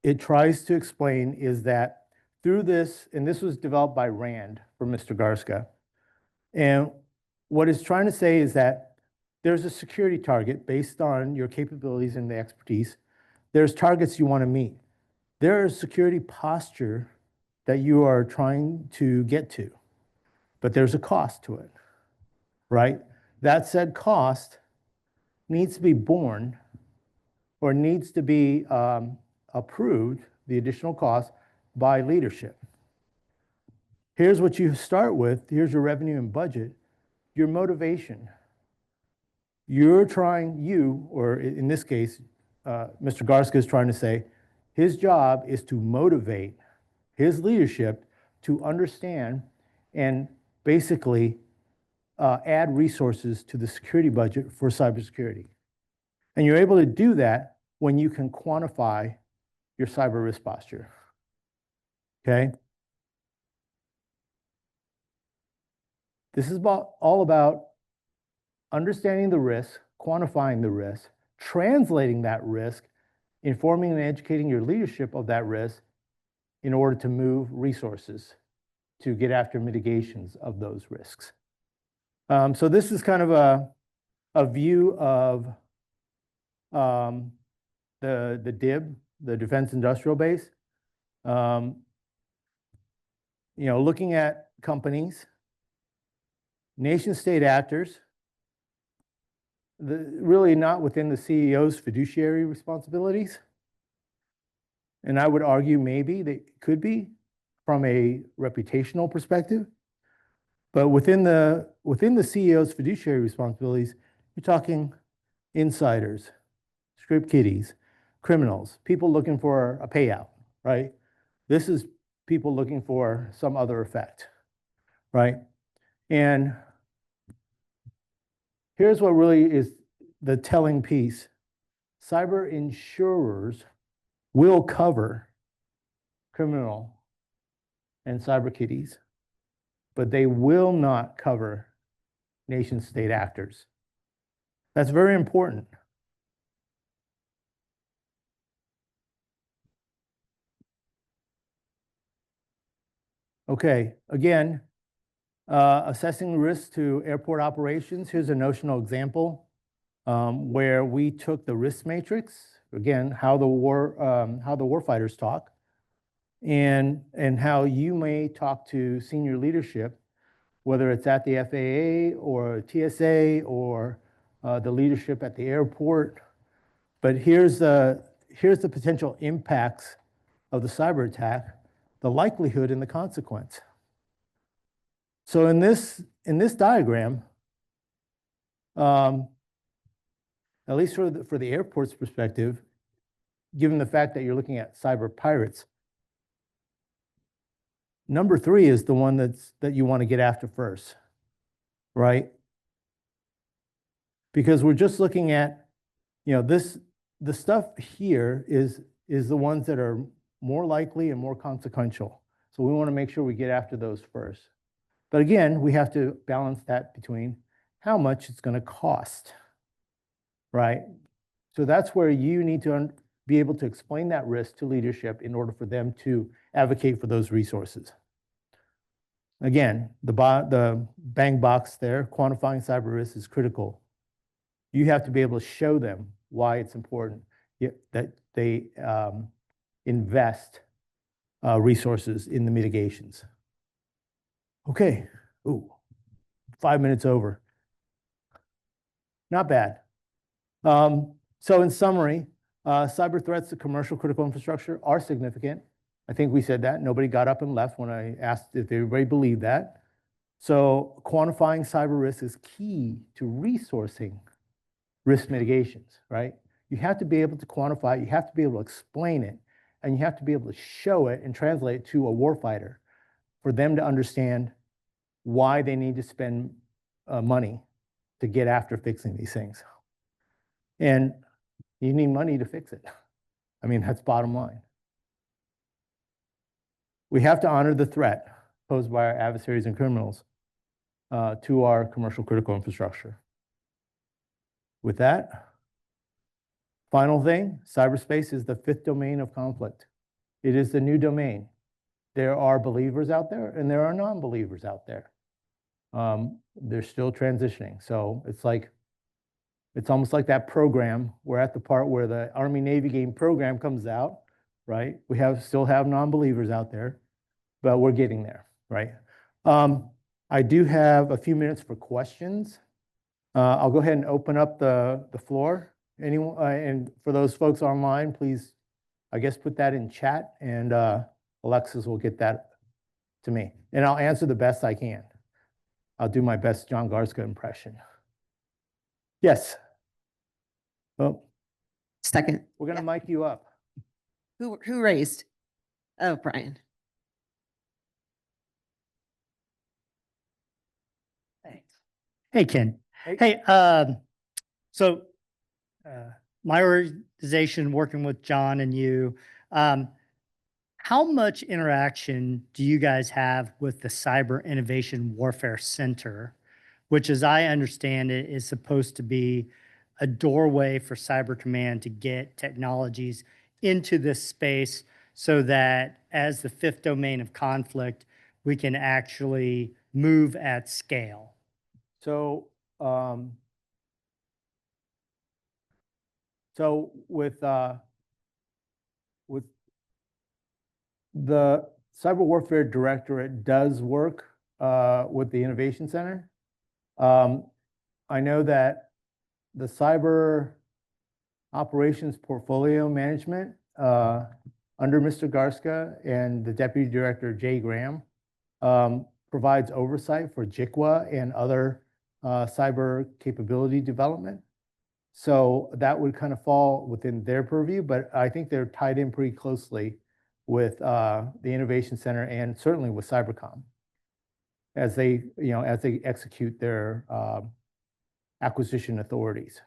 it tries to explain is that through this, and this was developed by Rand for Mr. Garska, and what it's trying to say is that there's a security target based on your capabilities and the expertise. There's targets you want to meet. There is security posture that you are trying to get to, but there's a cost to it, right? That said cost needs to be borne or needs to be approved, the additional cost, by leadership. Here's what you start with. Here's your revenue and budget, your motivation. You're trying, or in this case, Mr. Garska is trying to say, his job is to motivate his leadership to understand and basically add resources to the security budget for cybersecurity. And you're able to do that when you can quantify your cyber risk posture. Okay? This is all about understanding the risk, quantifying the risk, translating that risk, informing and educating your leadership of that risk in order to move resources to get after mitigations of those risks. So this is kind of a view of the DIB, the Defense Industrial Base. Looking at companies, nation state actors, really not within the CEO's fiduciary responsibilities. And I would argue maybe they could be from a reputational perspective. But within the CEO's fiduciary responsibilities, you're talking insiders, script kiddies, criminals, people looking for a payout, right? This is people looking for some other effect, right? And here's what really is the telling piece. Cyber insurers will cover criminal and cyber kiddies, but they will not cover nation state actors. That's very important. Okay, again, assessing risk to airport operations. Here's a notional example where we took the risk matrix, again, how the warfighters talk, and how you may talk to senior leadership, whether it's at the FAA or TSA or the leadership at the airport. But here's the potential impacts of the cyber attack, the likelihood and the consequence. So in this diagram, at least for the airport's perspective, given the fact that you're looking at cyber pirates, number 3 is the one that you want to get after first, right? Because we're just looking at, the stuff here is the ones that are more likely and more consequential. So we want to make sure we get after those first. But again, we have to balance that between how much it's going to cost, right? So that's where you need to be able to explain that risk to leadership in order for them to advocate for those resources. Again, the bang box there, quantifying cyber risk is critical. You have to be able to show them why it's important that they invest resources in the mitigations. Okay. Ooh, 5 minutes over. Not bad. So in summary, cyber threats to commercial critical infrastructure are significant. I think we said that. Nobody got up and left when I asked if everybody believed that. So quantifying cyber risk is key to resourcing risk mitigations, right? You have to be able to quantify it, you have to be able to explain it, and you have to be able to show it and translate it to a warfighter for them to understand why they need to spend money to get after fixing these things. And you need money to fix it. I mean, that's bottom line. We have to honor the threat posed by our adversaries and criminals to our commercial critical infrastructure. With that, final thing, cyberspace is the 5th domain of conflict. It is the new domain. There are believers out there and there are non-believers out there. They're still transitioning. So it's almost like that program. We're at the part where the Army Navy game program comes out, right? We still have non-believers out there, but we're getting there, right? I do have a few minutes for questions. I'll go ahead and open up the floor. Anyone, and for those folks online, please, I guess, put that in chat, and Alexis will get that to me. And I'll answer the best I can. I'll do my best John Garska impression. Yes. Oh, Second. we're going to mic you up. Who raised? Oh, Brian. Hey, Ken. Hey. Hey, so my organization working with John and you, how much interaction do you guys have with the Cyber Innovation Warfare Center, which, as I understand it, is supposed to be a doorway for Cyber Command to get technologies into this space so that as the 5th domain of conflict, we can actually move at scale? So, with the Cyber Warfare Directorate does work with the Innovation Center. I know that the Cyber Operations Portfolio Management under Mr. Garska and the Deputy Director, Jay Graham, provides oversight for JICWA and other cyber capability development. So that would kind of fall within their purview, but I think they're tied in pretty closely with the Innovation Center and certainly with Cybercom as they execute their acquisition authorities.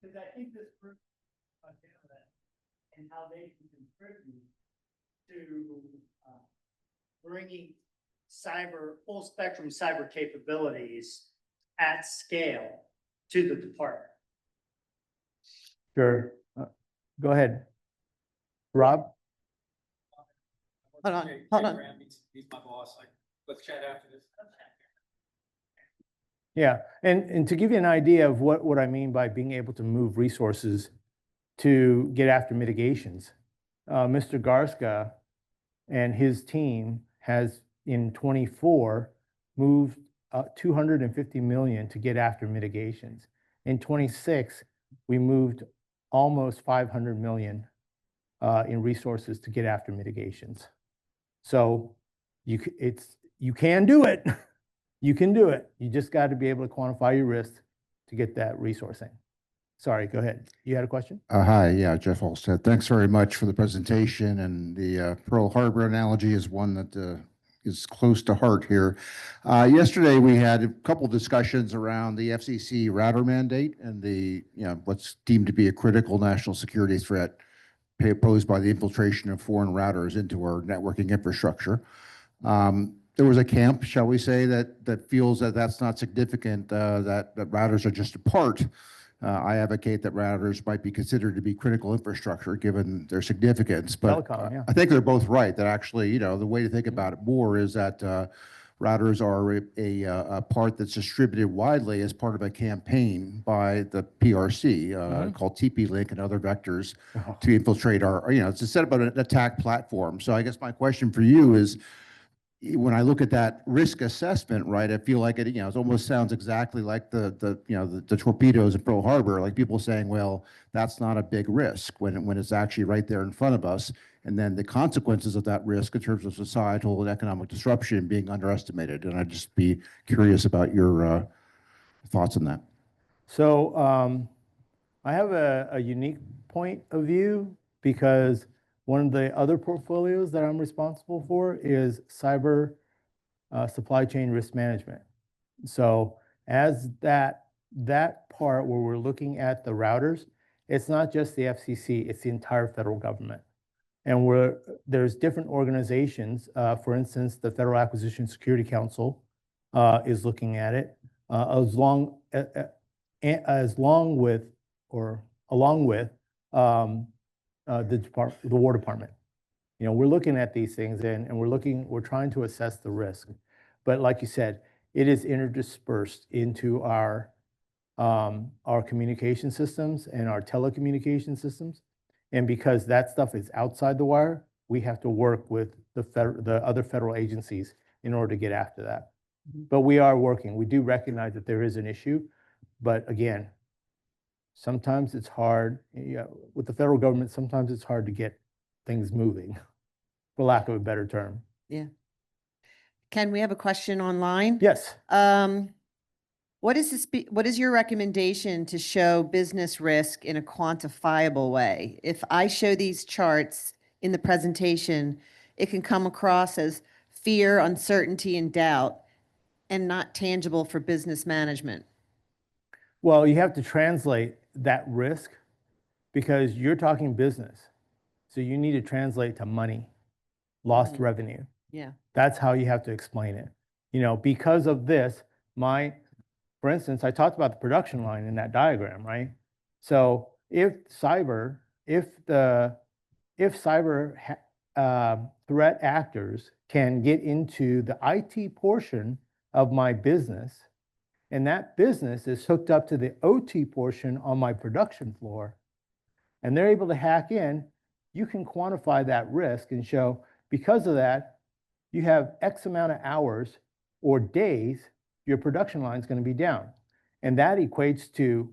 Because I think this group and how they can contribute to bringing full spectrum cyber capabilities at scale to the department. Sure. Go ahead. Rob? Hold on. He's my boss. Let's chat after this. Yeah, and to give you an idea of what I mean by being able to move resources to get after mitigations, Mr. Garska and his team has in 24 moved 250 million to get after mitigations. In 26, we moved almost 500 million in resources to get after mitigations. So you can do it. You can do it. You just got to be able to quantify your risk to get that resourcing. Sorry, go ahead. You had a question? Hi, yeah, Jeff Olstead. Thanks very much for the presentation, and the Pearl Harbor analogy is one that is close to heart here. Yesterday, we had a couple discussions around the FCC router mandate and the what's deemed to be a critical national security threat posed by the infiltration of foreign routers into our networking infrastructure. There was a camp, shall we say, that feels that that's not significant, that routers are just a part. I advocate that routers might be considered to be critical infrastructure given their significance. But Telecom, yeah. I think they're both right, that actually, the way to think about it more is that routers are a part that's distributed widely as part of a campaign by the PRC called TP-Link and other vectors to infiltrate our, it's a set up an attack platform. So I guess my question for you is, when I look at that risk assessment, right, I feel like it, it almost sounds exactly like the torpedoes at Pearl Harbor, like people saying, well, that's not a big risk when it's actually right there in front of us. And then the consequences of that risk in terms of societal and economic disruption being underestimated. And I'd just be curious about your thoughts on that. So I have a unique point of view because one of the other portfolios that I'm responsible for is cyber supply chain risk management. So as that part where we're looking at the routers, it's not just the FCC, it's the entire federal government. And there's different organizations, for instance, the Federal Acquisition Security Council is looking at it, along with the War Department. We're looking at these things and we're trying to assess the risk. But like you said, it is interdispersed into our communication systems and our telecommunication systems. And because that stuff is outside the wire, we have to work with the other federal agencies in order to get after that. But we are working. We do recognize that there is an issue. But again, sometimes it's hard. With the federal government, sometimes it's hard to get things moving, for lack of a better term. Yeah. Ken, we have a question online. Yes. What is your recommendation to show business risk in a quantifiable way? If I show these charts in the presentation, it can come across as fear, uncertainty, and doubt, and not tangible for business management. Well, you have to translate that risk because you're talking business. So you need to translate to money, lost revenue. Yeah. That's how you have to explain it. Because of this, for instance, I talked about the production line in that diagram, right? So if cyber threat actors can get into the IT portion of my business, and that business is hooked up to the OT portion on my production floor, and they're able to hack in, you can quantify that risk and show, because of that, you have X amount of hours or days your production line is going to be down. And that equates to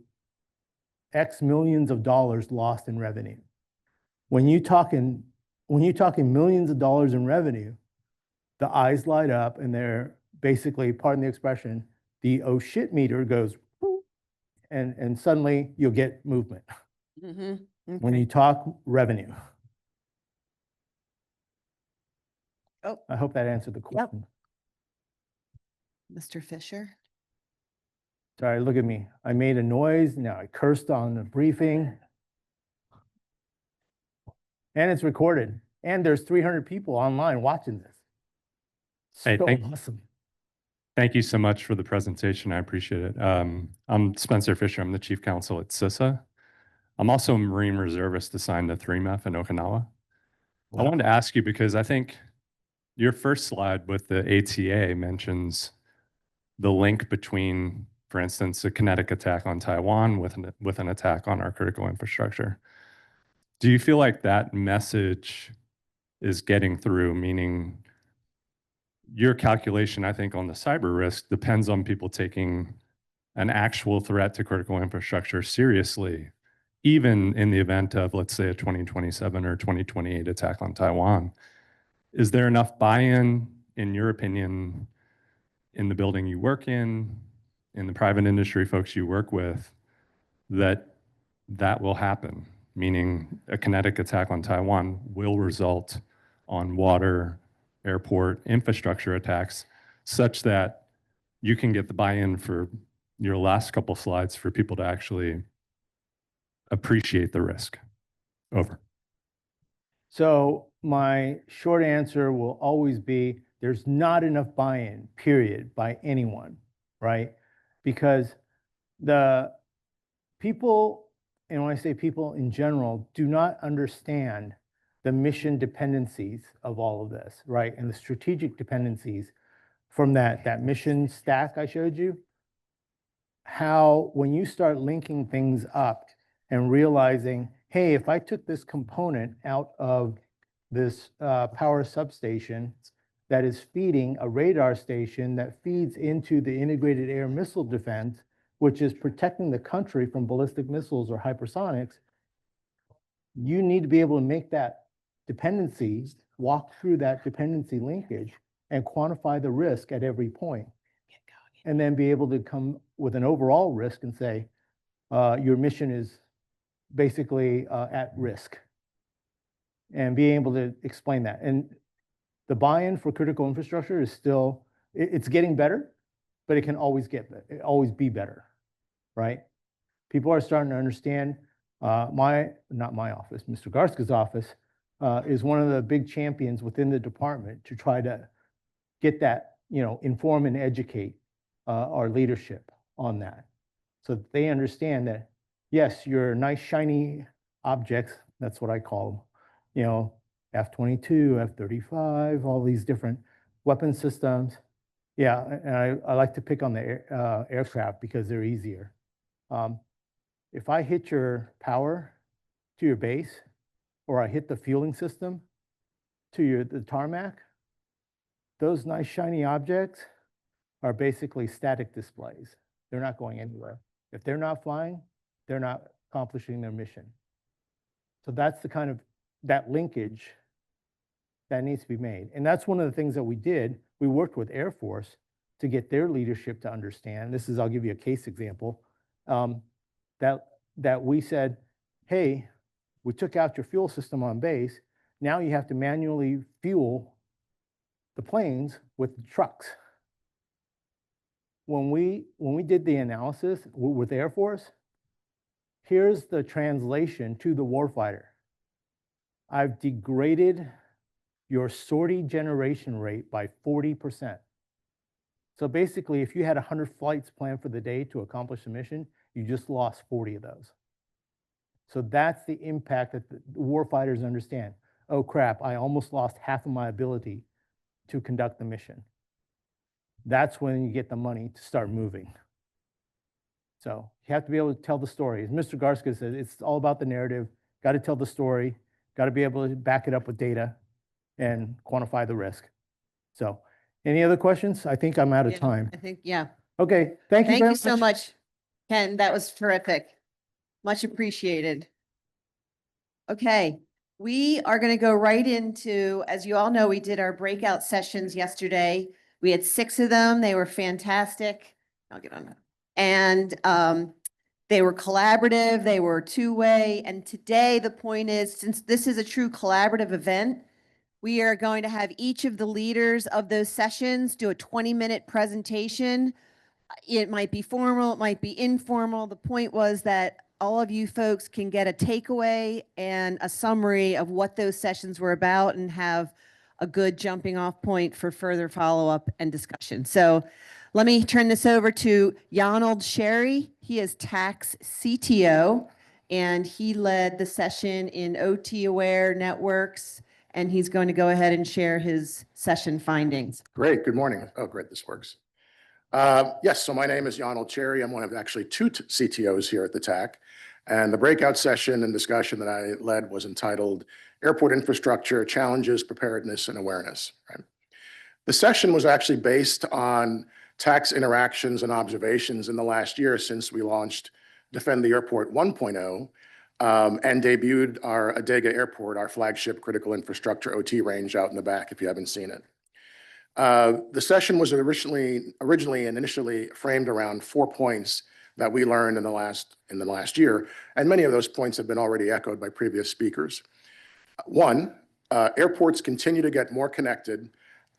X millions of dollars lost in revenue. When you're talking millions of dollars in revenue, the eyes light up and they're basically, pardon the expression, the oh shit meter goes, and suddenly you'll get movement. Okay. When you talk revenue. Oh. I hope that answered the question. Mr. Fisher? Sorry, look at me. I made a noise. Now I cursed on the briefing. And it's recorded. And there's 300 people online watching this. Hey, Awesome. Thank you so much for the presentation. I appreciate it. I'm Spencer Fisher. I'm the Chief Counsel at CISA. I'm also a Marine Reservist assigned to 3MEF in Okinawa. I wanted to ask you because I think your first slide with the ATA mentions the link between, for instance, a kinetic attack on Taiwan with an attack on our critical infrastructure. Do you feel like that message is getting through, meaning your calculation, I think, on the cyber risk depends on people taking an actual threat to critical infrastructure seriously, even in the event of, let's say, a 2027 or 2028 attack on Taiwan. Is there enough buy-in, in your opinion, in the building you work in the private industry folks you work with, that will happen? Meaning a kinetic attack on Taiwan will result on water, airport, infrastructure attacks, such that you can get the buy-in for your last couple slides for people to actually appreciate the risk. Over. So my short answer will always be there's not enough buy-in, period, by anyone, right? Because the people, and when I say people in general, do not understand the mission dependencies of all of this, right? And the strategic dependencies from that mission stack I showed you. How, when you start linking things up and realizing, hey, if I took this component out of this power substation, that is feeding a radar station that feeds into the integrated air missile defense, which is protecting the country from ballistic missiles or hypersonics, you need to be able to make that dependency, walk through that dependency linkage and quantify the risk at every point. And then be able to come with an overall risk and say, your mission is basically at risk. And being able to explain that. And the buy-in for critical infrastructure is still, it's getting better, but it can always be better, right? People are starting to understand. Not my office, Mr. Garska's office is one of the big champions within the department to try to get that, inform and educate our leadership on that. So that they understand that, yes, your nice shiny objects, that's what I call them, F-22, F-35, all these different weapon systems. Yeah, and I like to pick on the aircraft because they're easier. If I hit your power to your base, or I hit the fueling system to the tarmac, those nice shiny objects are basically static displays. They're not going anywhere. If they're not flying, they're not accomplishing their mission. So that's the kind of, that linkage that needs to be made. And that's one of the things that we did. We worked with Air Force to get their leadership to understand. This is, I'll give you a case example, that we said, hey, we took out your fuel system on base. Now you have to manually fuel the planes with the trucks. When we did the analysis with Air Force, here's the translation to the warfighter. I've degraded your sortie generation rate by 40%. So basically, if you had 100 flights planned for the day to accomplish the mission, you just lost 40 of those. So that's the impact that the warfighters understand. Oh crap, I almost lost half of my ability to conduct the mission. That's when you get the money to start moving. So you have to be able to tell the story. As Mr. Garska said, it's all about the narrative. Got to tell the story. Got to be able to back it up with data and quantify the risk. So any other questions? I think I'm out of time. I think, yeah. Okay, thank you Thank very you so much, Ken. That was terrific. Much appreciated. Okay, we are going to go right into, as you all know, we did our breakout sessions yesterday. We had 6 of them. They were fantastic. I'll get on that. And they were collaborative, they were two-way. And today the point is, since this is a true collaborative event, we are going to have each of the leaders of those sessions do a 20-minute presentation. It might be formal, it might be informal. The point was that all of you folks can get a takeaway and a summary of what those sessions were about and have a good jumping off point for further follow-up and discussion. So let me turn this over to Yonald Sherry. He is tax CTO, and he led the session in OT aware networks, and he's going to go ahead and share his session findings. Great. Good morning. Oh, great. This works. Yes. So my name is Yonald Cherry. I'm one of actually 2 CTOs here at the TAC. And the breakout session and discussion that I led was entitled Airport Infrastructure Challenges, Preparedness, and Awareness. Right? The session was actually based on tax interactions and observations in the last year since we launched Defend the Airport 1.0 and debuted our Adega Airport, our flagship critical infrastructure OT range out in the back if you haven't seen it. The session was originally and initially framed around 4 points that we learned in the last year, and many of those points have been already echoed by previous speakers. 1, airports continue to get more connected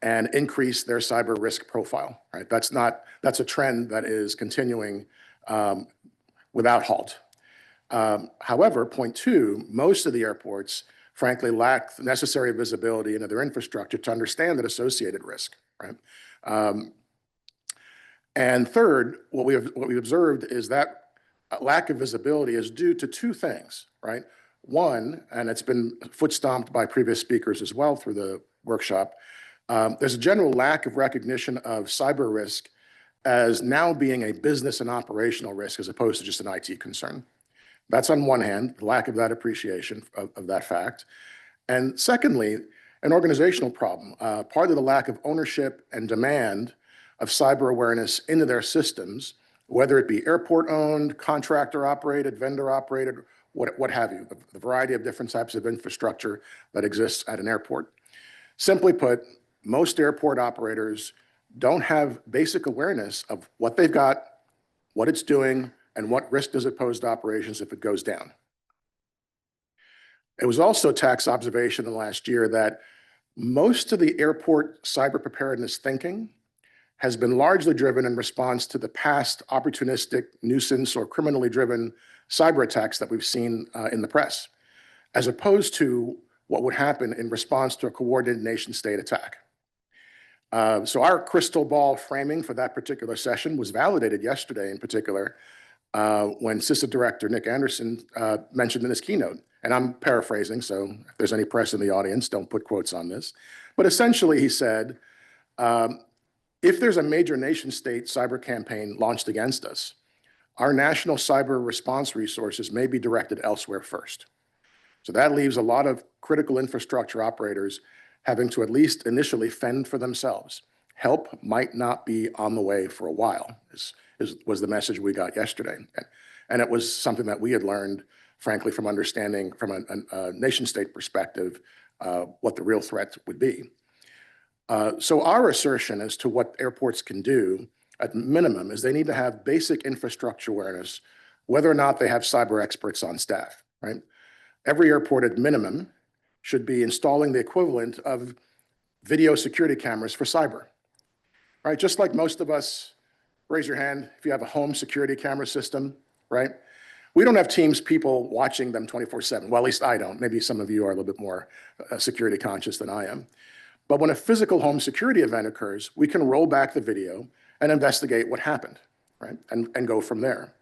and increase their cyber risk profile. Right, that's a trend that is continuing without halt. However, point 2, most of the airports frankly lack the necessary visibility into their infrastructure to understand that associated risk. Right. And third, what we observed is that lack of visibility is due to 2 things. Right. 1, and it's been foot stomped by previous speakers as well through the workshop. There's a general lack of recognition of cyber risk as now being a business and operational risk as opposed to just an IT concern. That's on one hand, the lack of that appreciation of that fact. And secondly, an organizational problem, part of the lack of ownership and demand of cyber awareness into their systems, whether it be airport owned, contractor operated, vendor operated, what have you, the variety of different types of infrastructure that exists at an airport. Simply put, most airport operators don't have basic awareness of what they've got, what it's doing, and what risk does it pose to operations if it goes down. It was also TAC's observation in the last year that most of the airport cyber preparedness thinking has been largely driven in response to the past opportunistic, nuisance, or criminally driven cyber attacks that we've seen in the press, as opposed to what would happen in response to a coordinated nation state attack. So our crystal ball framing for that particular session was validated yesterday in particular when CISA Director Nick Anderson mentioned in his keynote, and I'm paraphrasing, so if there's any press in the audience, don't put quotes on this. But essentially he said, if there's a major nation state cyber campaign launched against us, our national cyber response resources may be directed elsewhere first. So that leaves a lot of critical infrastructure operators having to at least initially fend for themselves. Help might not be on the way for a while, was the message we got yesterday. And it was something that we had learned, frankly, from understanding from a nation state perspective what the real threat would be. So our assertion as to what airports can do at minimum is they need to have basic infrastructure awareness, whether or not they have cyber experts on staff, right? Every airport at minimum should be installing the equivalent of video security cameras for cyber, right? Just like most of us, raise your hand if you have a home security camera system, right? We don't have teams, people watching them 24/7. Well, at least I don't. Maybe some of you are a little bit more security conscious than I am. But when a physical home security event occurs, we can roll back the video and investigate what happened, right? And go from there.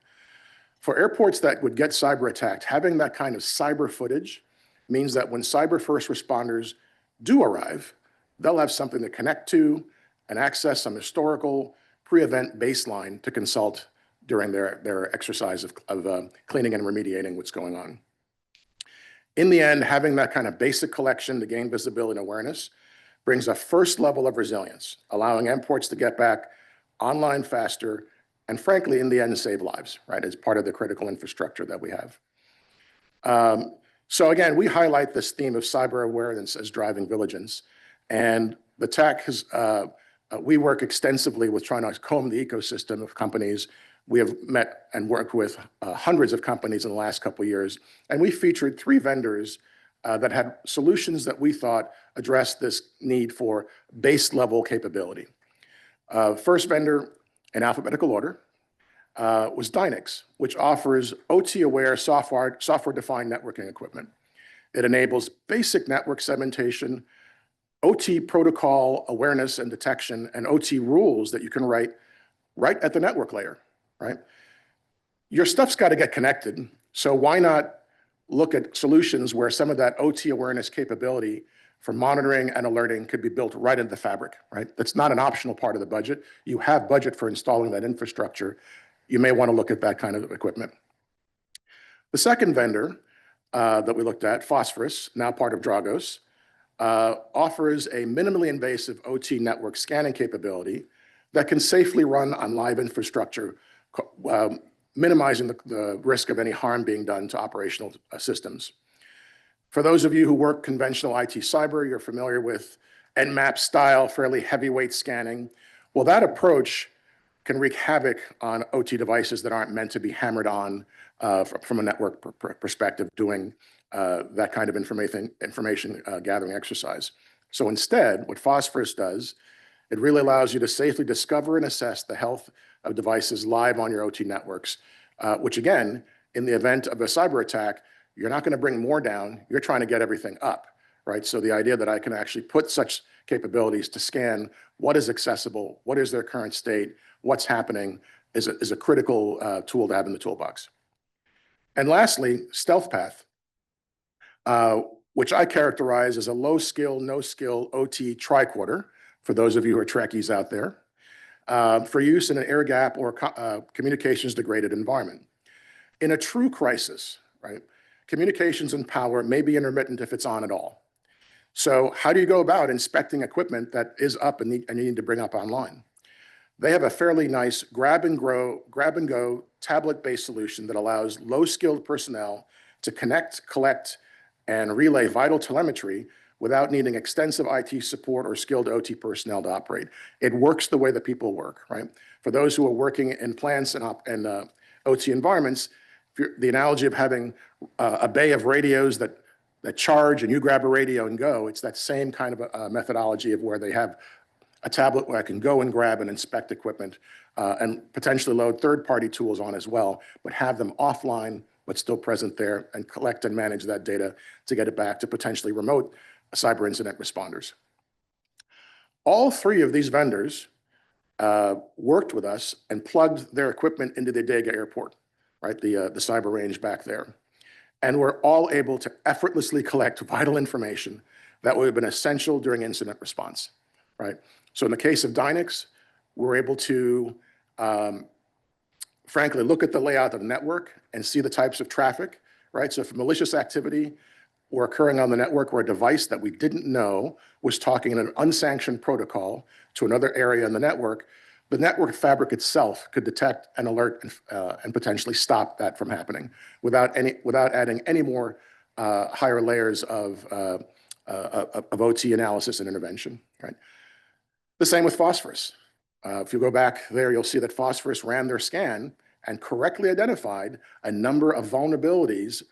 For airports that would get cyber attacked, having that kind of cyber footage means that when cyber first responders do arrive, they'll have something to connect to and access some historical pre-event baseline to consult during their exercise of cleaning and remediating what's going on. In the end, having that kind of basic collection to gain visibility and awareness brings a first level of resilience, allowing airports to get back online faster and frankly, in the end, save lives, right, as part of the critical infrastructure that we have. So again, we highlight this theme of cyber awareness as driving vigilance. And the TAC has, we work extensively with trying to comb the ecosystem of companies. We have met and worked with hundreds of companies in the last couple of years. And we featured 3 vendors that had solutions that we thought addressed this need for base level capability. First vendor in alphabetical order was Dynix, which offers OT-aware software-defined networking equipment. It enables basic network segmentation, OT protocol awareness and detection, and OT rules that you can write right at the network layer, right? Your stuff's got to get connected, so why not look at solutions where some of that OT awareness capability for monitoring and alerting could be built right into the fabric, right? That's not an optional part of the budget. You have budget for installing that infrastructure. You may want to look at that kind of equipment. The second vendor that we looked at, Phosphorus, now part of Dragos, offers a minimally invasive OT network scanning capability that can safely run on live infrastructure, minimizing the risk of any harm being done to operational systems. For those of you who work conventional IT cyber, you're familiar with Nmap style, fairly heavyweight scanning. Well, that approach can wreak havoc on OT devices that aren't meant to be hammered on from a network perspective, doing that kind of information gathering exercise. So instead, what Phosphorus does, it really allows you to safely discover and assess the health of devices live on your OT networks, which again, in the event of a cyber attack, you're not going to bring more down, you're trying to get everything up, right? So the idea that I can actually put such capabilities to scan what is accessible, what is their current state, what's happening is a critical tool to have in the toolbox. And lastly, StealthPath, which I characterize as a low skill, no skill OT tricorder, for those of you who are Trekkies out there, for use in an air gap or communications degraded environment. In a true crisis, right, communications and power may be intermittent if it's on at all. So how do you go about inspecting equipment that is up and you need to bring up online? They have a fairly nice grab and go tablet-based solution that allows low-skilled personnel to connect, collect, and relay vital telemetry without needing extensive IT support or skilled OT personnel to operate. It works the way that people work, right? For those who are working in plants and OT environments, the analogy of having a bay of radios that charge and you grab a radio and go, it's that same kind of a methodology of where they have a tablet where I can go and grab and inspect equipment and potentially load third-party tools on as well, but have them offline, but still present there, and collect and manage that data to get it back to potentially remote cyber incident responders. All three of these vendors worked with us and plugged their equipment into the Dega airport, right? The cyber range back there. And we're all able to effortlessly collect vital information that would have been essential during incident response, right? So in the case of Dynex, we're able to, frankly, look at the layout of the network and see the types of traffic, right? So if malicious activity were occurring on the network where a device that we didn't know was talking in an unsanctioned protocol to another area in the network fabric itself could detect and alert and potentially stop that from happening without adding any more higher layers of OT analysis and intervention, right? The same with Phosphorus. If you go back there, you'll see that Phosphorus ran their scan and correctly identified a number of vulnerabilities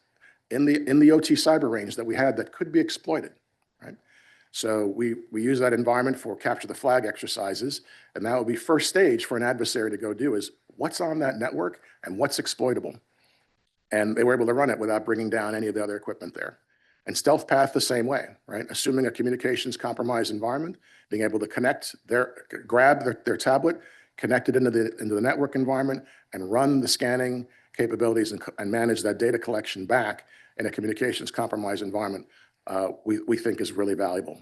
in the OT cyber range that we had that could be exploited, right? So we use that environment for capture the flag exercises, and that will be first stage for an adversary to go do is what's on that network and what's exploitable. And they were able to run it without bringing down any of the other equipment there. And Stealth Path the same way, right? Assuming a communications compromised environment, being able to grab their tablet, connect it into the network environment, and run the scanning capabilities and manage that data collection back in a communications compromised environment, we think is really valuable.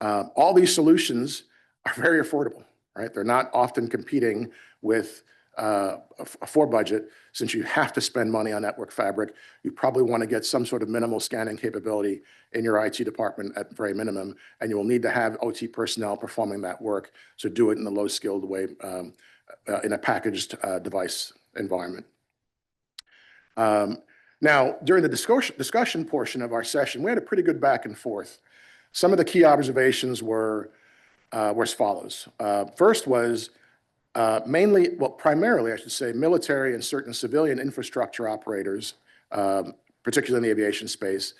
All these solutions are very affordable, right? They're not often competing with for budget. Since you have to spend money on network fabric, you probably want to get some sort of minimal scanning capability in your IT department at very minimum, and you will need to have OT personnel performing that work. So do it in a low skilled way in a packaged device environment. Now, during the discussion portion of our session, we had a pretty good back and forth. Some of the key observations were as follows. First was primarily, I should say, military and certain civilian infrastructure operators, particularly in the aviation space,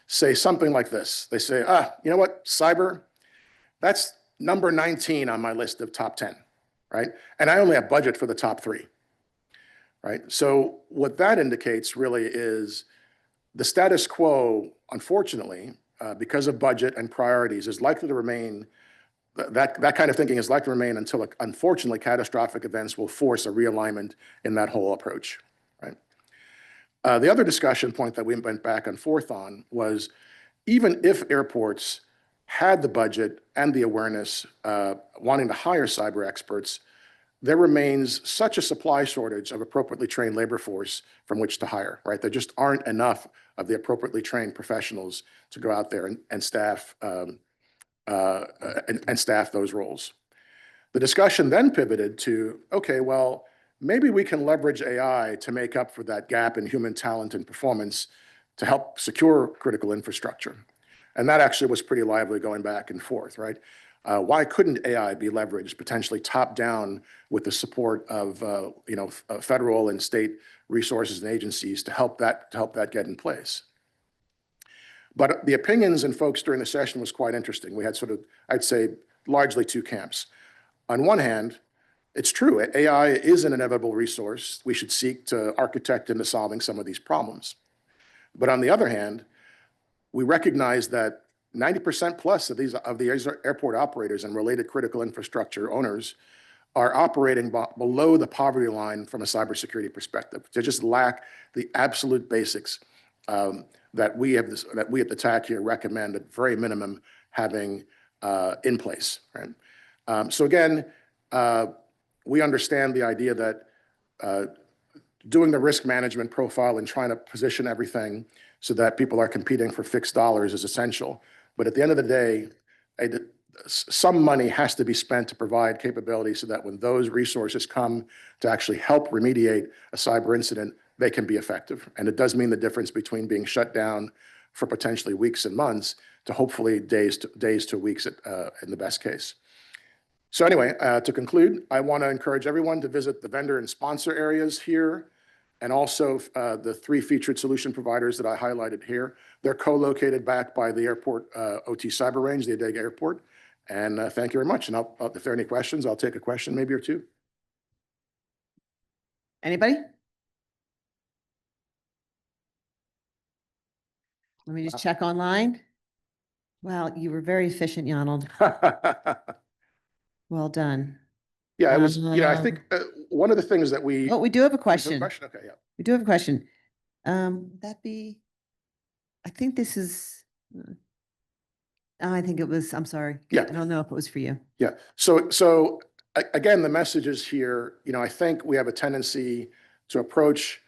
say something like this. They say, you know what, cyber, that's number 19 on my list of top 10, right? And I only have budget for the top 3. Right? So what that indicates really is the status quo, unfortunately, because of budget and priorities, is likely to remain, that kind of thinking is likely to remain until, unfortunately, catastrophic events will force a realignment in that whole approach, right? The other discussion point that we went back and forth on was even if airports had the budget and the awareness wanting to hire cyber experts, there remains such a supply shortage of appropriately trained labor force from which to hire, right? There just aren't enough of the appropriately trained professionals to go out there and staff staff those roles. The discussion then pivoted to, okay, well, maybe we can leverage AI to make up for that gap in human talent and performance to help secure critical infrastructure. And that actually was pretty lively going back and forth, right? Why couldn't AI be leveraged potentially top down with the support of federal and state resources and agencies to help that get in place? But the opinions and folks during the session was quite interesting. We had sort of, I'd say, largely 2 camps. On one hand, it's true, AI is an inevitable resource we should seek to architect into solving some of these problems. But on the other hand, we recognize that 90% plus of the airport operators and related critical infrastructure owners are operating below the poverty line from a cybersecurity perspective. They just lack the absolute basics that we at the TAC here recommend at very minimum having in place. Right? So again, we understand the idea that doing the risk management profile and trying to position everything so that people are competing for fixed dollars is essential. But at the end of the day, some money has to be spent to provide capability so that when those resources come to actually help remediate a cyber incident, they can be effective. And it does mean the difference between being shut down for potentially weeks and months to hopefully days to weeks in the best case. So anyway, to conclude, I want to encourage everyone to visit the vendor and sponsor areas here, and also the 3 featured solution providers that I highlighted here. They're co-located back by the airport OT Cyber Range, the Adega Airport. And thank you very much. And if there are any questions, I'll take a question maybe or two. Anybody? Let me just check online. Well, you were very efficient, Donald. Well done. Yeah, it was, I think one of the things that we. Oh, we do have a Is there question. Okay, yeah. We do have a question. Would that be, I think this is, I think it was, I'm sorry. Yeah. I don't know if it was for you. Yeah. So again, the message is here, I think we have a tendency to approach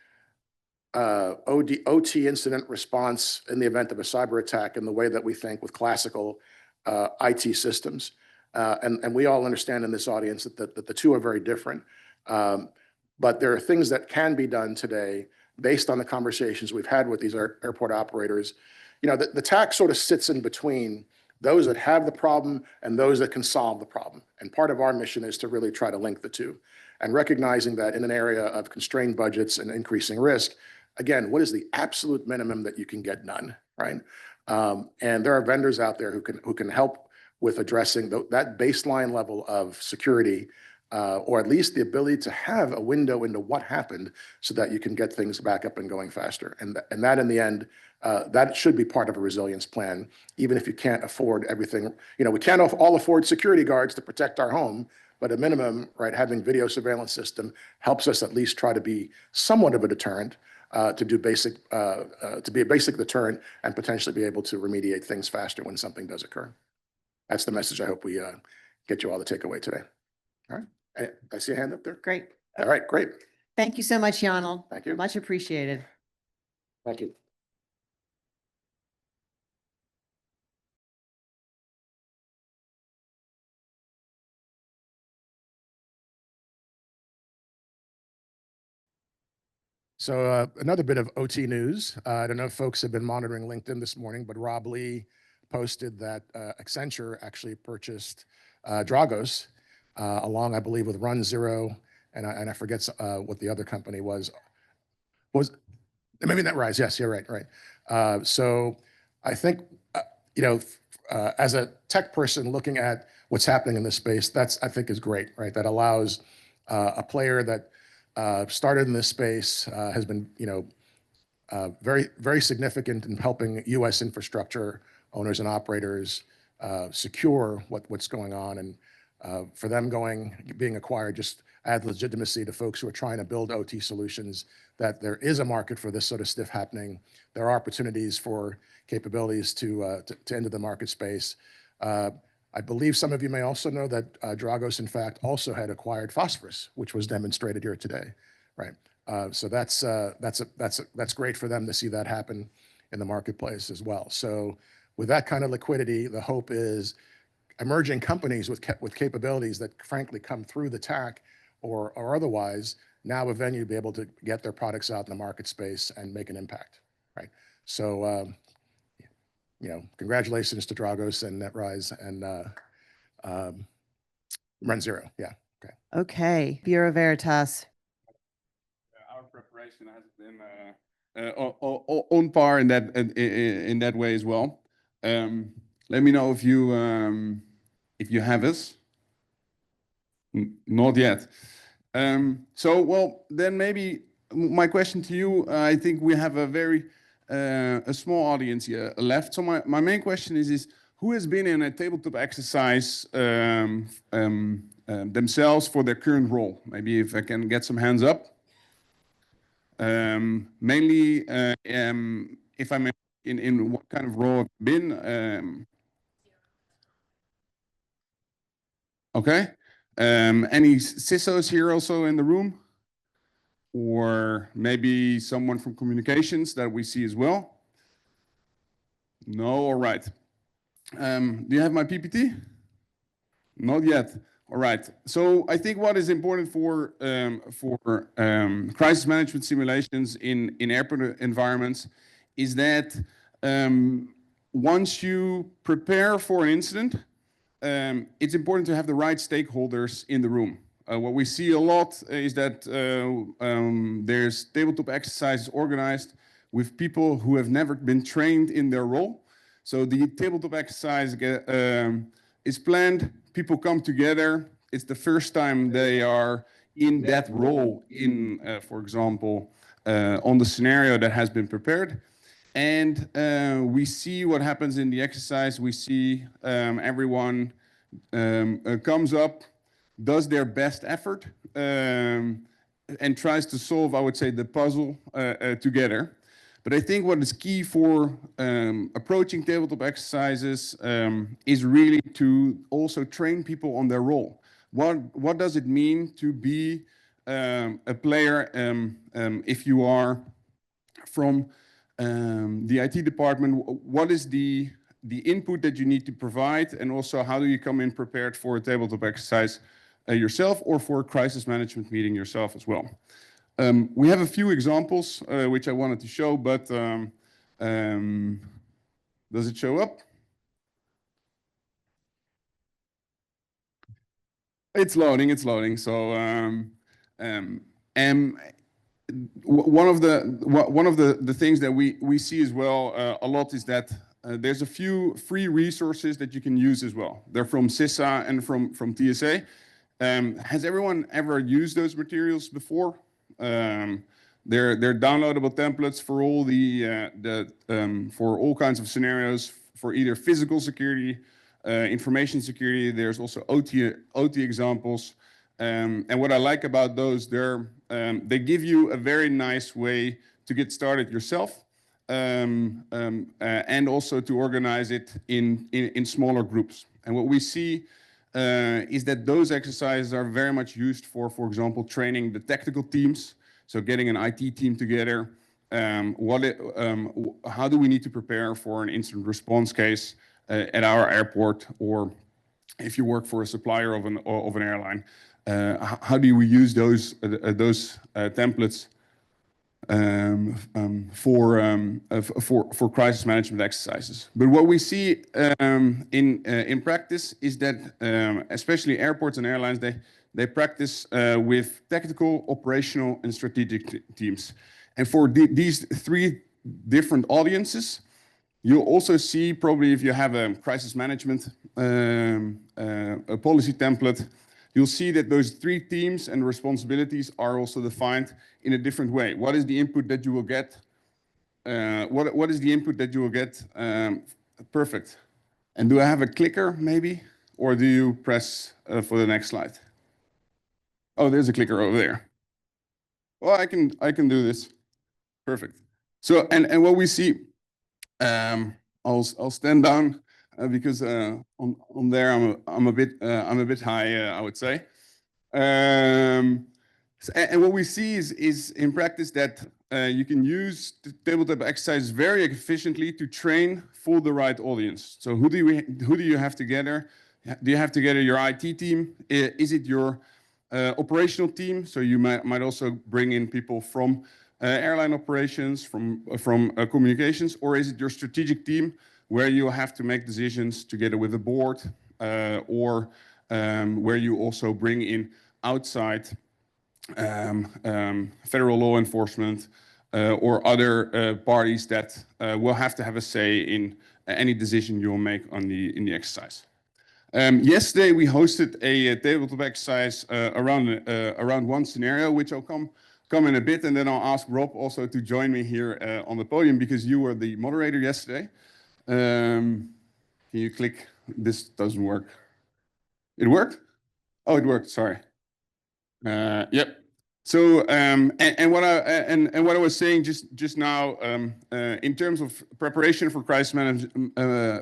OT incident response in the event of a cyber attack in the way that we think with classical IT systems. And we all understand in this audience that the two are very different. But there are things that can be done today based on the conversations we've had with these airport operators. The TAC sort of sits in between those that have the problem and those that can solve the problem. And part of our mission is to really try to link the two, and recognizing that in an area of constrained budgets and increasing risk, again, what is the absolute minimum that you can get done, right? And there are vendors out there who can help with addressing that baseline level of security, or at least the ability to have a window into what happened so that you can get things back up and going faster. And that in the end, that should be part of a resilience plan, even if you can't afford everything. We can't all afford security guards to protect our home, but at minimum, right, having video surveillance system helps us at least try to be somewhat of a deterrent, to be a basic deterrent and potentially be able to remediate things faster when something does occur. That's the message I hope we get you all to take away today. All right. I see a hand up there. Great. All right, great. Thank you so much, Donald. Thank you. Much appreciated. Thank you. So another bit of OT news. I don't know if folks have been monitoring LinkedIn this morning, but Rob Lee posted that Accenture actually purchased Dragos, along, I believe, with Run Zero, and I forget what the other company was. Maybe NetRise. Yes, you're right. So I think, as a tech person looking at what's happening in this space, I think is great, right? That allows a player that started in this space, has been, very, very significant in helping U.S. infrastructure owners and operators secure what's going on. And for them being acquired just add legitimacy to folks who are trying to build OT solutions, that there is a market for this sort of stuff happening. There are opportunities for capabilities to enter the market space. I believe some of you may also know that Dragos, in fact, also had acquired Phosphorus, which was demonstrated here today, right? So that's great for them to see that happen in the marketplace as well. So with that kind of liquidity, the hope is emerging companies with capabilities that frankly come through the TAC or otherwise now have a venue to be able to get their products out in the market space and make an impact, right? So, congratulations to Dragos and NetRise and Run Zero. Yeah. Okay. Okay. Bureau Veritas. Our preparation has been on par in that way as well. Let me know if you have us. Not yet. So, well, then maybe my question to you, I think we have a small audience here left. So my main question is who has been in a tabletop exercise themselves for their current role? Maybe if I can get some hands up. Mainly, if I'm in what kind of role I've been. Okay. Any CISOs here also in the room? Or maybe someone from communications that we see as well? No, all right. Do you have my PPT? Not yet. All right. So I think what is important for crisis management simulations in airport environments is that once you prepare for an incident, it's important to have the right stakeholders in the room. What we see a lot is that there's tabletop exercises organized with people who have never been trained in their role. So the tabletop exercise is planned, people come together. It's the first time they are in that role in, for example, on the scenario that has been prepared. And we see what happens in the exercise. We see everyone comes up, does their best effort, and tries to solve, I would say, the puzzle together. But I think what is key for approaching tabletop exercises is really to also train people on their role. What does it mean to be a player if you are from the IT department? What is the input that you need to provide, and also how do you come in prepared for a tabletop exercise yourself, or for a crisis management meeting yourself as well? We have a few examples which I wanted to show, but does it show up? It's loading, it's loading. So one of the things that we see as well a lot is that there's a few free resources that you can use as well. They're from CISA and from TSA. Has everyone ever used those materials before? They're downloadable templates for all for all kinds of scenarios, for either physical security, information security. There's also OT examples. And what I like about those, they give you a very nice way to get started yourself, and also to organize it in smaller groups. And what we see is that those exercises are very much used for example, training the technical teams. So getting an IT team together, how do we need to prepare for an incident response case at our airport, or if you work for a supplier of an airline, how do we use those templates for crisis management exercises? But what we see in practice is that especially airports and airlines, they practice with tactical, operational, and strategic teams. And for these three different audiences, you'll also see, probably if you have a crisis management a policy template, you'll see that those three teams and responsibilities are also defined in a different way. What is the input that you will get? What is the input that you will get? Perfect. And do I have a clicker maybe? Or do you press for the next slide? Oh, there's a clicker over there. Well, I can do this. Perfect. So, and what we see, I'll stand down because on there I'm a bit high, I would say. And what we see is in practice that you can use the tabletop exercise very efficiently to train for the right audience. So who do you have together? Do you have together your IT team? Is it your operational team? So you might also bring in people from airline operations, from communications, or is it your strategic team where you have to make decisions together with the board, or where you also bring in outside federal law enforcement or other parties that will have to have a say in any decision you will make in the exercise. Yesterday we hosted a tabletop exercise around one scenario, which I'll come in a bit, and then I'll ask Rob also to join me here on the podium because you were the moderator yesterday. Can you click? This doesn't work. It worked? Oh, it worked. Sorry. Yep. So and what I was saying just now in terms of preparation for crisis management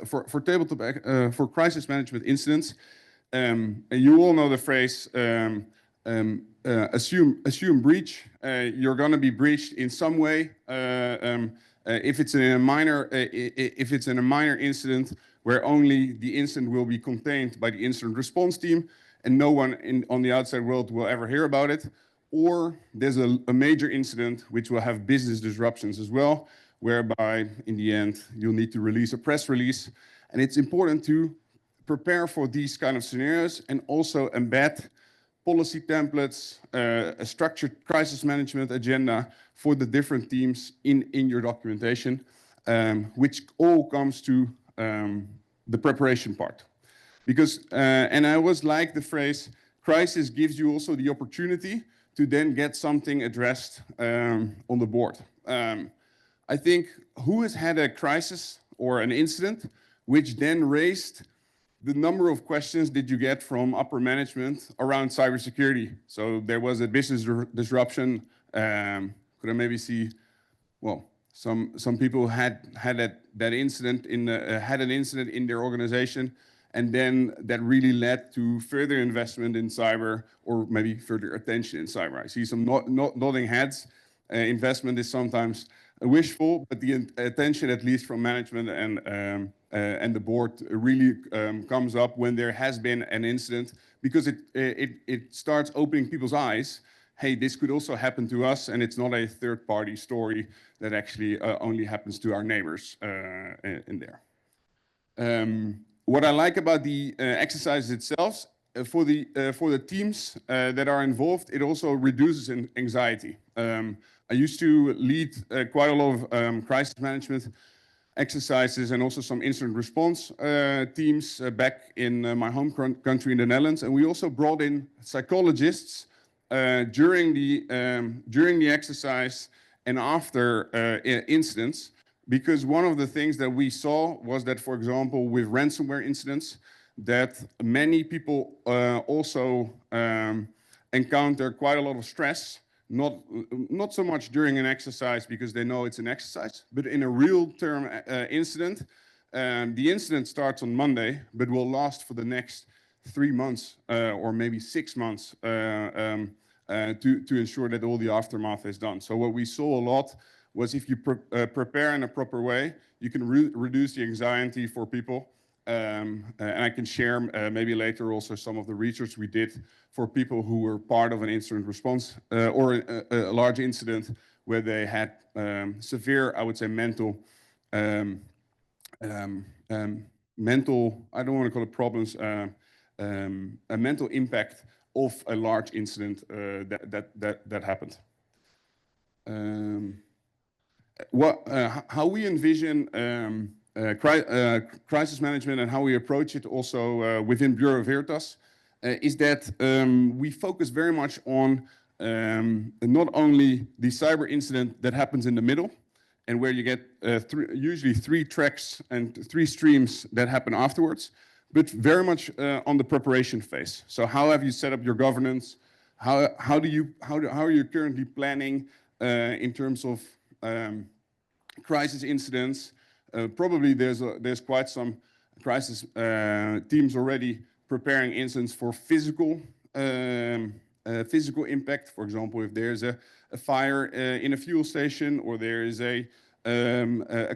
for tabletop for crisis management incidents, you all know the phrase assume breach. You're going to be breached in some way If it's in a minor, if it's in a minor incident where only the incident will be contained by the incident response team and no one on the outside world will ever hear about it, or there's a major incident which will have business disruptions as well, whereby in the end you'll need to release a press release. And it's important to prepare for these kind of scenarios and also embed policy templates, a structured crisis management agenda for the different teams in your documentation, which all comes to the preparation part. Because, and I always like the phrase, crisis gives you also the opportunity to then get something addressed on the board. I think who has had a crisis or an incident which then raised the number of questions did you get from upper management around cybersecurity? So there was a business disruption. Could I maybe see, well, some people had that incident had an incident in their organization, and then that really led to further investment in cyber or maybe further attention in cyber. I see some nodding heads. Investment is sometimes wishful, but the attention, at least from management and the board, really comes up when there has been an incident, because it starts opening people's eyes. Hey, this could also happen to us, and it's not a third-party story that actually only happens to our neighbors in there. What I like about the exercise itself, for the teams that are involved, it also reduces anxiety. I used to lead quite a lot of crisis management exercises and also some incident response teams back in my home country in the Netherlands. And we also brought in psychologists during the exercise and after incidents, because one of the things that we saw was that, for example, with ransomware incidents, that many people also encounter quite a lot of stress. Not so much during an exercise because they know it's an exercise, but in a real-term incident. The incident starts on Monday, but will last for the next 3 months or maybe 6 months to ensure that all the aftermath is done. So what we saw a lot was if you prepare in a proper way, you can reduce the anxiety for people. And I can share maybe later also some of the research we did for people who were part of an incident response or a large incident where they had severe, I would say, mental, I don't want to call it problems, a mental impact of a large incident that happened. How we envision crisis management and how we approach it also within Bureau Veritas is that we focus very much on not only the cyber incident that happens in the middle and where you get usually 3 tracks and 3 streams that happen afterwards, but very much on the preparation phase. So how have you set up your governance? How are you currently planning in terms of crisis incidents? Probably there's quite some crisis teams already preparing incidents for physical impact. For example, if there's a fire in a fuel station, or there is a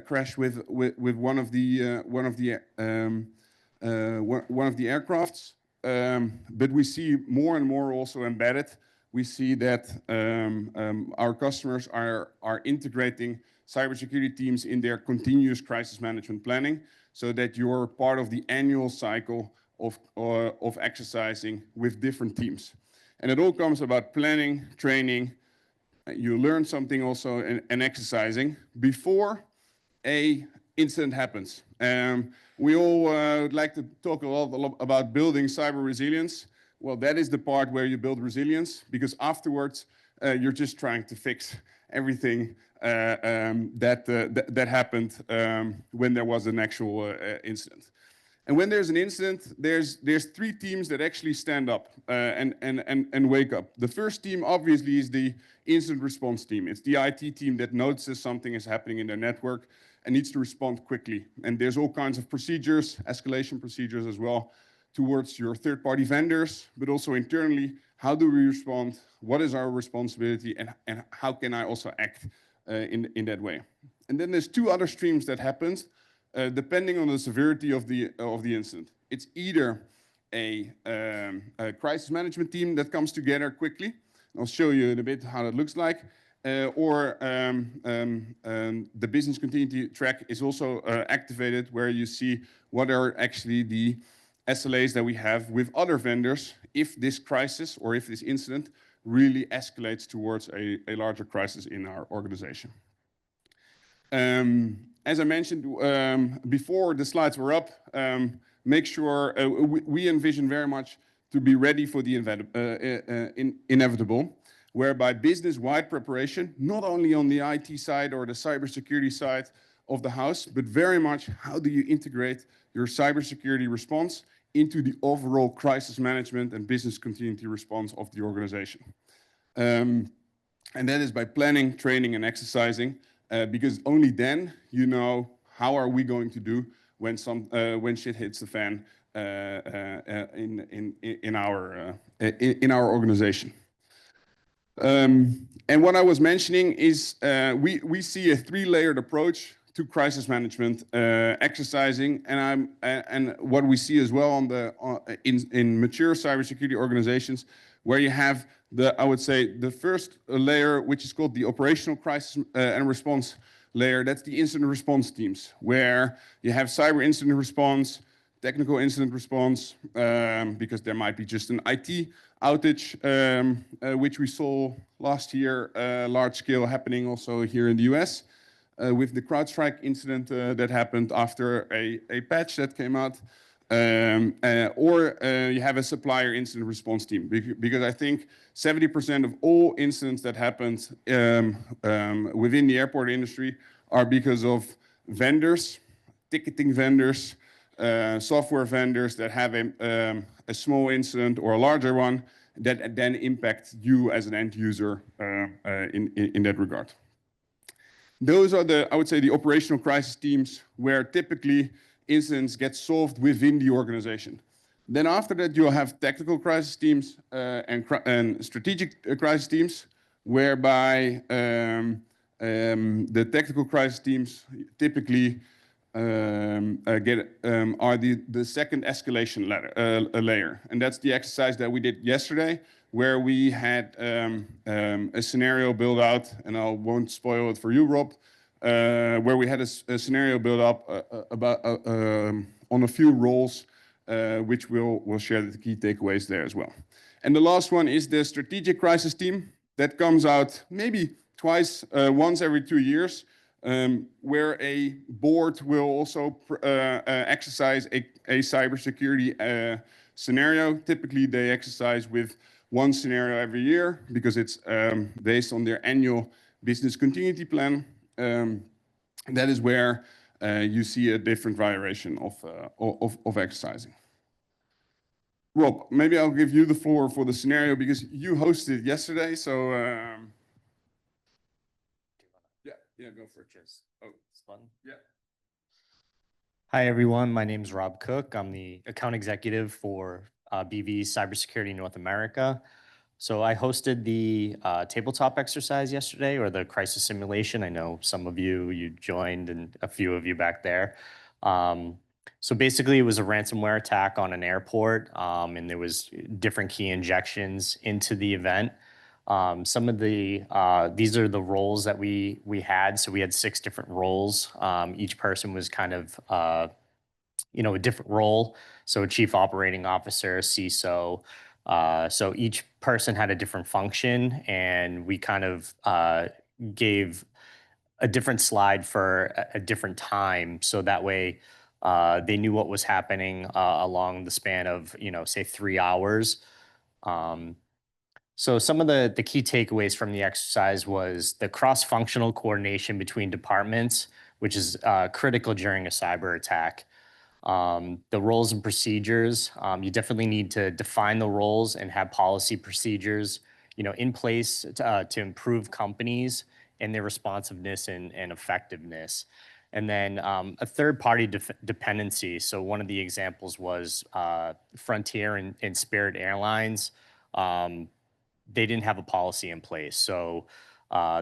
crash with one of the aircrafts. But we see more and more also embedded. We see that our customers are integrating cybersecurity teams in their continuous crisis management planning, so that you're part of the annual cycle of exercising with different teams. And it all comes about planning, training. You learn something also in exercising before a incident happens. We all would like to talk a lot about building cyber resilience. Well, that is the part where you build resilience, because afterwards you're just trying to fix everything that happened when there was an actual incident. And when there's an incident, there's 3 teams that actually stand up and wake up. The first team obviously is the incident response team. It's the IT team that notices something is happening in their network and needs to respond quickly. And there's all kinds of procedures, escalation procedures as well, towards your third-party vendors, but also internally. How do we respond? What is our responsibility? And how can I also act in that way? And then there's two other streams that happens depending on the severity of the incident. It's either a crisis management team that comes together quickly. I'll show you in a bit how that looks like. Or the business continuity track is also activated, where you see what are actually the SLAs that we have with other vendors if this crisis or if this incident really escalates towards a larger crisis in our organization. As I mentioned before the slides were up, make sure we envision very much to be ready for the inevitable, whereby business-wide preparation, not only on the IT side or the cybersecurity side of the house, but very much how do you integrate your cybersecurity response into the overall crisis management and business continuity response of the organization. And that is by planning, training, and exercising, because only then you know how are we going to do when shit hits the fan in our organization. And what I was mentioning is we see a three-layered approach to crisis management, exercising, and what we see as well in mature cybersecurity organizations, where you have I would say the first layer, which is called the operational crisis and response layer. That's the incident response teams, where you have cyber incident response, technical incident response, because there might be just an IT outage, which we saw last year, large scale happening also here in the US, with the CrowdStrike incident that happened after a patch that came out. Or you have a supplier incident response team, because I think 70% of all incidents that happened within the airport industry are because of vendors, ticketing vendors, software vendors that have a small incident or a larger one that then impact you as an end user in that regard. Those are I would say, the operational crisis teams, where typically incidents get solved within the organization. Then after that, you'll have technical crisis teams and strategic crisis teams, whereby the technical crisis teams typically are the second escalation layer. And that's the exercise that we did yesterday, where we had a scenario build out, and I won't spoil it for you, Rob, where we had a scenario build up on a few roles, which we'll share the key takeaways there as well. And the last one is the strategic crisis team that comes out maybe once every 2 years, where a board will also exercise a cybersecurity scenario. Typically, they exercise with one scenario every year because it's based on their annual business continuity plan. That is where you see a different variation of exercising. Rob, maybe I'll give you the floor for the scenario because you hosted yesterday. So yeah, go for it. Oh, it's fun. Yeah. Hi, everyone. My name is Rob Cook. I'm the account executive for BV Cybersecurity North America. So I hosted the tabletop exercise yesterday, or the crisis simulation. I know some of you joined, and a few of you back there. So basically, it was a ransomware attack on an airport, and there was different key injections into the event. Some of these are the roles that we had. So we had 6 different roles. Each person was kind of a different role. So a chief operating officer, CISO. So each person had a different function, and we kind of gave a different slide for a different time. So that way they knew what was happening along the span of, say 3 hours. So some of the key takeaways from the exercise was the cross-functional coordination between departments, which is critical during a cyber attack. The roles and procedures, you definitely need to define the roles and have policy procedures, in place to improve companies and their responsiveness and effectiveness. And then a third-party dependency. So one of the examples was Frontier and Spirit Airlines. They didn't have a policy in place. So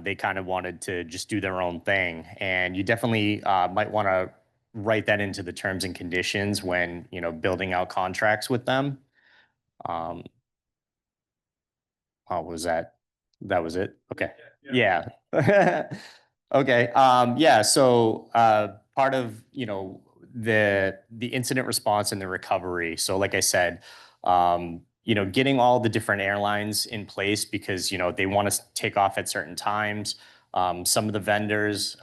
They kind of wanted to just do their own thing. And you definitely might want to write that into the terms and conditions when, building out contracts with them. Oh, was that? That was it? Okay. Yeah. Okay. Yeah. So part of, the incident response and the recovery. So like I said, getting all the different airlines in place because, they want to take off at certain times. Some of the vendors,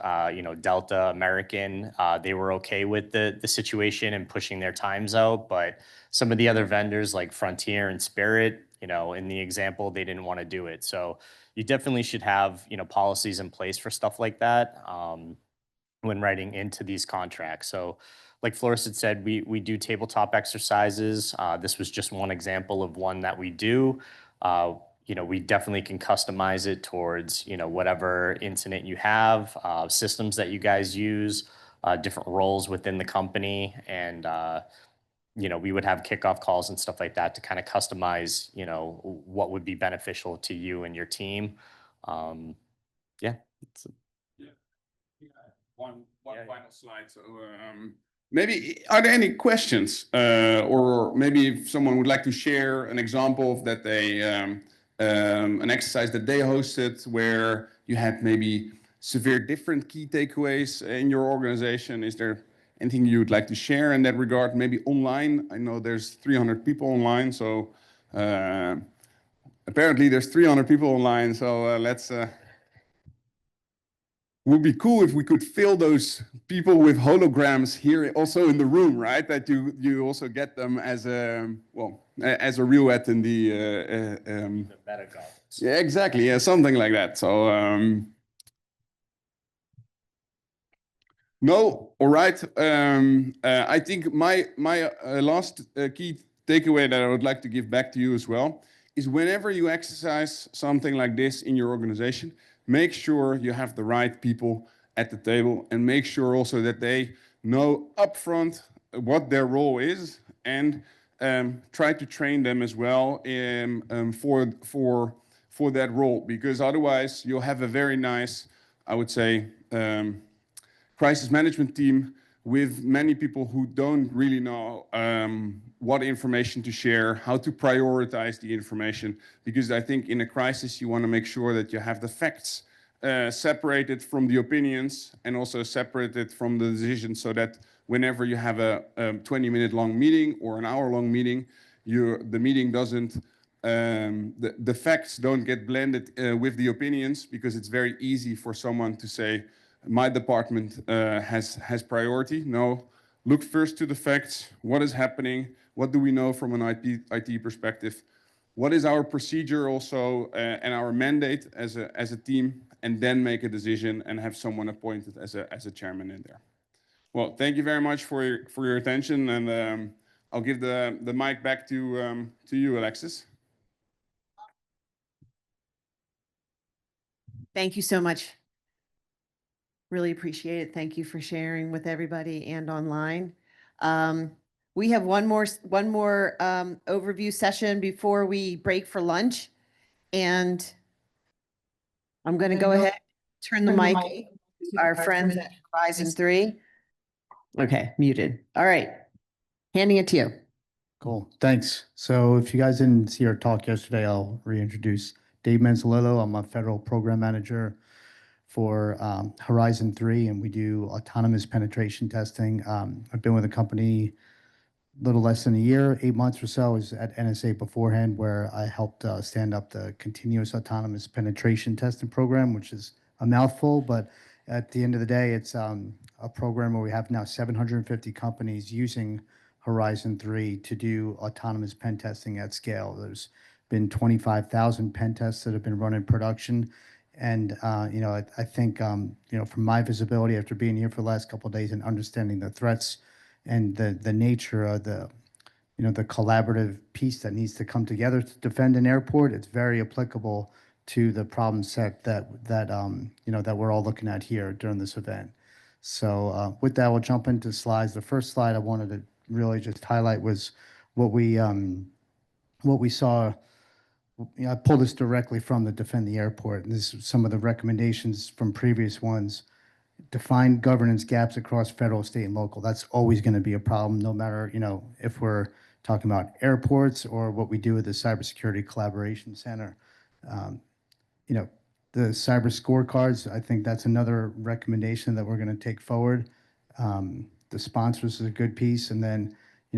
Delta, American, they were okay with the situation and pushing their times out, but some of the other vendors like Frontier and Spirit, in the example, they didn't want to do it. So you definitely should have, policies in place for stuff like that when writing into these contracts. So like Flores had said, we do tabletop exercises. This was just one example of one that we do. We definitely can customize it towards, whatever incident you have, systems that you guys use, different roles within the company. And, we would have kickoff calls and stuff like that to kind of customize, what would be beneficial to you and your team. Yeah. One final slide. So maybe are there any questions, or maybe if someone would like to share an example of that they an exercise that they hosted where you had maybe severe different key takeaways in your organization. Is there anything you would like to share in that regard? Maybe online. I know there's 300 people online, so apparently there's 300 people online. So let's. Would be cool if we could fill those people with holograms here also in the room, right? That you also get them as a as a real attendee. Yeah, exactly. Yeah, something like that. So no, all right. I think my last key takeaway that I would like to give back to you as well is whenever you exercise something like this in your organization, make sure you have the right people at the table and make sure also that they know upfront what their role is and try to train them as well for that role, because otherwise you'll have a very nice, I would say, crisis management team with many people who don't really know what information to share, how to prioritize the information. Because I think in a crisis, you want to make sure that you have the facts separated from the opinions and also separated from the decisions, so that whenever you have a 20-minute long meeting or an hour-long meeting, the meeting doesn't, the facts don't get blended with the opinions, because it's very easy for someone to say, my department has priority. No, look first to the facts. What is happening? What do we know from an IT perspective? What is our procedure also and our mandate as a team? And then make a decision and have someone appointed as a chairman in there. Well, thank you very much for your attention, and I'll give the mic back to you, Alexis. Thank you so much. Really appreciate it. Thank you for sharing with everybody and online. We have one more overview session before we break for lunch. And I'm going to go ahead, turn the mic to our friends at Horizon 3. Okay, muted. All right, handing it to you. Cool, thanks. So if you guys didn't see our talk yesterday, I'll reintroduce Dave Manzolillo. I'm a federal program manager for Horizon 3, and we do autonomous penetration testing. I've been with the company a little less than a year, 8 months or so. I was at NSA beforehand, where I helped stand up the continuous autonomous penetration testing program, which is a mouthful, but at the end of the day, it's a program where we have now 750 companies using Horizon 3 to do autonomous pen testing at scale. There's been 25,000 pen tests that have been run in production. And, I think, from my visibility after being here for the last couple of days and understanding the threats and the nature of the collaborative piece that needs to come together to defend an airport, it's very applicable to the problem set that we're all looking at here during this event. So with that, we'll jump into slides. The first slide I wanted to really just highlight was what we saw I pulled this directly from the Defend the Airport, and this is some of the recommendations from previous ones. Define governance gaps across federal, state, and local. That's always going to be a problem, no matter, if we're talking about airports or what we do with the Cybersecurity Collaboration Center. Um, you know, the cyber scorecards, I think that's another recommendation that we're going to take forward. The sponsors is a good piece, and then,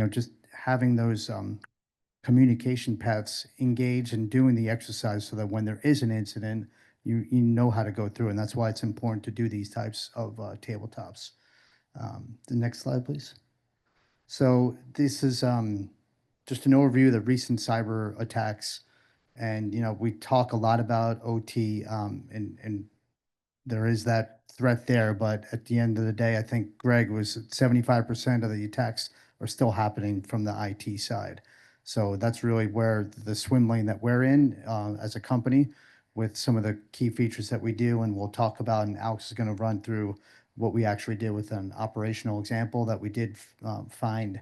just having those communication paths engaged and doing the exercise so that when there is an incident, you know how to go through, and that's why it's important to do these types of tabletops. The next slide, please. So this is just an overview of the recent cyber attacks, and we talk a lot about OT, and there is that threat there, but at the end of the day, I think Greg was 75% of the attacks are still happening from the IT side. So that's really where the swim lane that we're in as a company with some of the key features that we do, and we'll talk about, and Alex is going to run through what we actually did with an operational example that we did find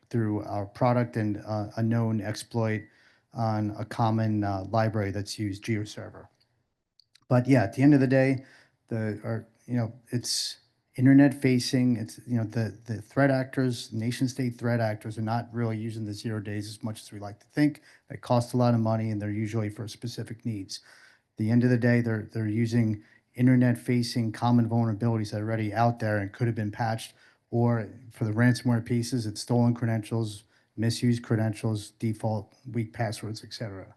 through our product and a known exploit on a common library that's used, GeoServer. But yeah, at the end of the day, it's internet facing. It's, the threat actors, nation state threat actors are not really using the 0 days as much as we like to think. They cost a lot of money, and they're usually for specific needs. At the end of the day, they're using internet facing common vulnerabilities that are already out there and could have been patched, or for the ransomware pieces, it's stolen credentials, misused credentials, default weak passwords, etc.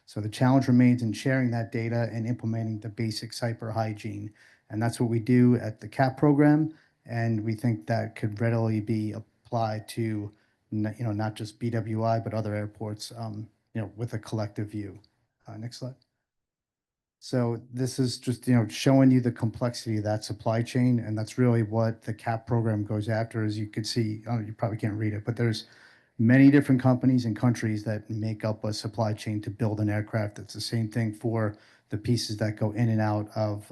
So the challenge remains in sharing that data and implementing the basic cyber hygiene. And that's what we do at the CAP program. And we think that could readily be applied to, not just BWI, but other airports, with a collective view. Next slide. So this is just, showing you the complexity of that supply chain. And that's really what the CAP program goes after. As you can see, you probably can't read it, but there's many different companies and countries that make up a supply chain to build an aircraft. It's the same thing for the pieces that go in and out of,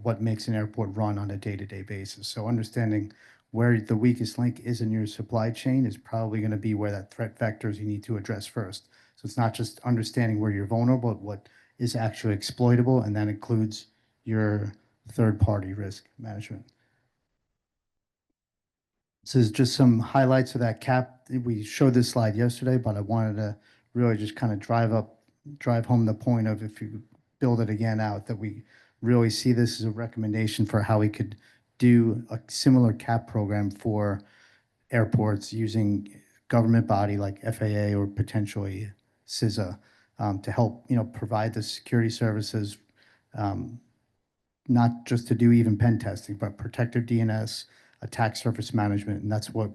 what makes an airport run on a day-to-day basis. So understanding where the weakest link is in your supply chain is probably going to be where that threat vectors you need to address first. So it's not just understanding where you're vulnerable, but what is actually exploitable, and that includes your third-party risk management. This is just some highlights of that CAP. We showed this slide yesterday, but I wanted to really just kind of drive home the point of, if you build it again out, that we really see this as a recommendation for how we could do a similar CAP program for airports using government body like FAA or potentially CISA to help, provide the security services, not just to do even pen testing, but protective DNS, attack surface management, and that's what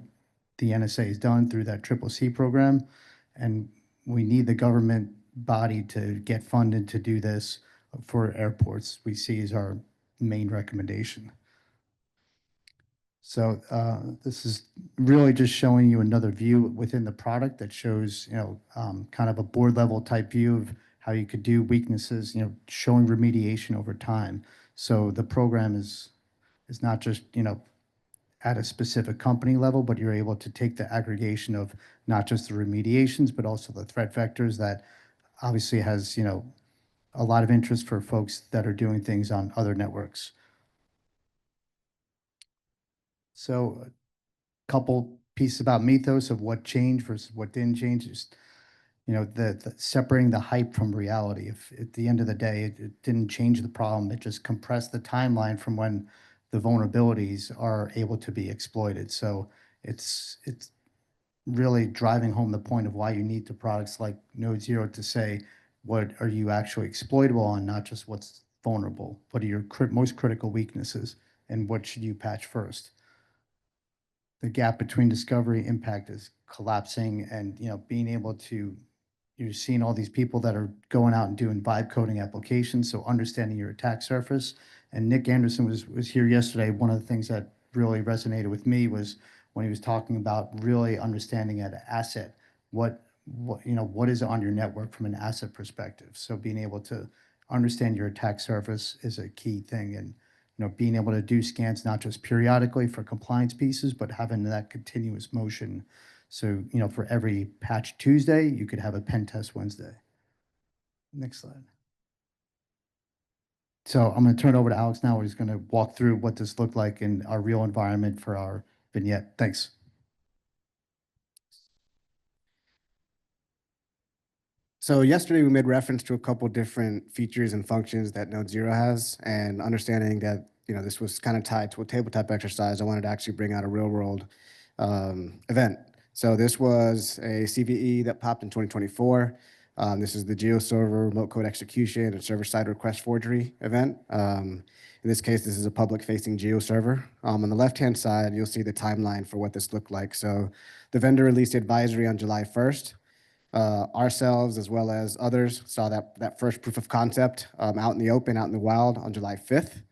the NSA has done through that CCC program. And we need the government body to get funded to do this for airports, we see as our main recommendation. So this is really just showing you another view within the product that shows, kind of a board level type view of how you could do weaknesses, showing remediation over time. So the program is not just, at a specific company level, but you're able to take the aggregation of not just the remediations, but also the threat vectors that obviously has, a lot of interest for folks that are doing things on other networks. So a couple pieces about Mythos of what changed versus what didn't change. Just, the separating the hype from reality. If at the end of the day, it didn't change the problem, it just compressed the timeline from when the vulnerabilities are able to be exploited. So it's really driving home the point of why you need the products like Node Zero to say, what are you actually exploitable on, not just what's vulnerable. What are your most critical weaknesses, and what should you patch first? The gap between discovery impact is collapsing, and being able to, you're seeing all these people that are going out and doing vibe coding applications, so understanding your attack surface. And Nick Anderson was here yesterday. One of the things that really resonated with me was when he was talking about really understanding an asset, what is on your network from an asset perspective. So being able to understand your attack surface is a key thing, and being able to do scans not just periodically for compliance pieces, but having that continuous motion. So, for every patch Tuesday, you could have a pen test Wednesday. Next slide. So I'm going to turn it over to Alex now. He's going to walk through what this looked like in our real environment for our vignette. Thanks. So yesterday we made reference to a couple different features and functions that Node Zero has, and understanding that this was kind of tied to a tabletop exercise, I wanted to actually bring out a real world event. So this was a CVE that popped in 2024. This is the GeoServer remote code execution and server-side request forgery event. In this case, this is a public-facing GeoServer. On the left-hand side, you'll see the timeline for what this looked like. So the vendor released advisory on July 1st. Ourselves, as well as others, saw that first proof of concept out in the open, out in the wild on July 5th.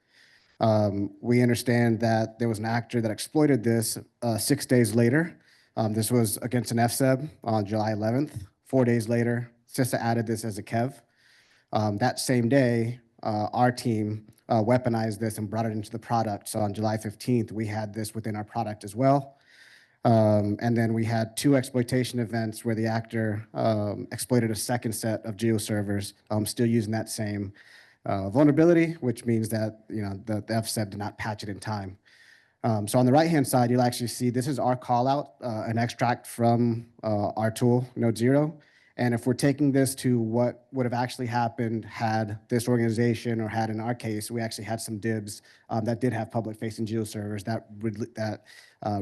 We understand that there was an actor that exploited this 6 days later. This was against an FSEB on July 11th. 4 days later, CISA added this as a KEV. That same day, our team weaponized this and brought it into the product. So on July 15th, we had this within our product as well. And then we had 2 exploitation events where the actor exploited a second set of GeoServers, still using that same vulnerability, which means that the FSEB did not patch it in time. So on the right-hand side, you'll actually see this is our call out, an extract from our tool, Node Zero. And if we're taking this to what would have actually happened had this organization, or had in our case, we actually had some DIBs that did have public-facing GeoServers that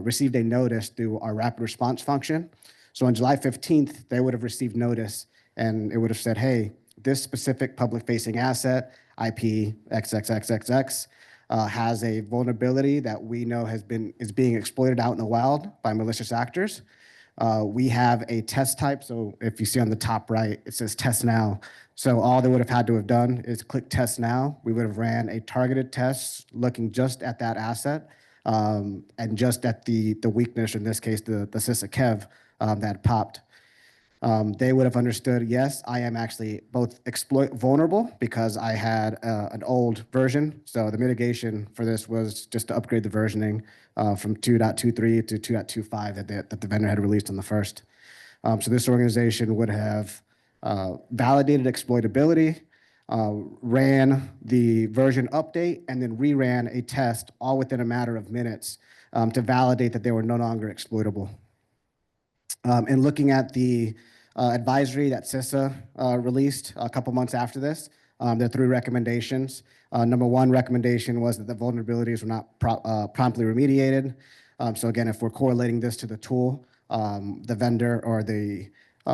received a notice through our rapid response function. So on July 15th, they would have received notice, and it would have said, hey, this specific public-facing asset, IP XXXXX, has a vulnerability that we know is being exploited out in the wild by malicious actors. We have a test type. So if you see on the top right, it says test now. So all they would have had to have done is click test now. We would have ran a targeted test looking just at that asset and just at the weakness, in this case, the CISA KEV that popped. They would have understood, yes, I am actually both vulnerable because I had an old version. So the mitigation for this was just to upgrade the versioning from 2.23 to 2.25 that the vendor had released on the first. So this organization would have validated exploitability, ran the version update, and then reran a test all within a matter of minutes to validate that they were no longer exploitable. And looking at the advisory that CISA released a couple months after this, there are 3 recommendations. Number 1 recommendation was that the vulnerabilities were not promptly remediated. So again, if we're correlating this to the tool, the vendor or the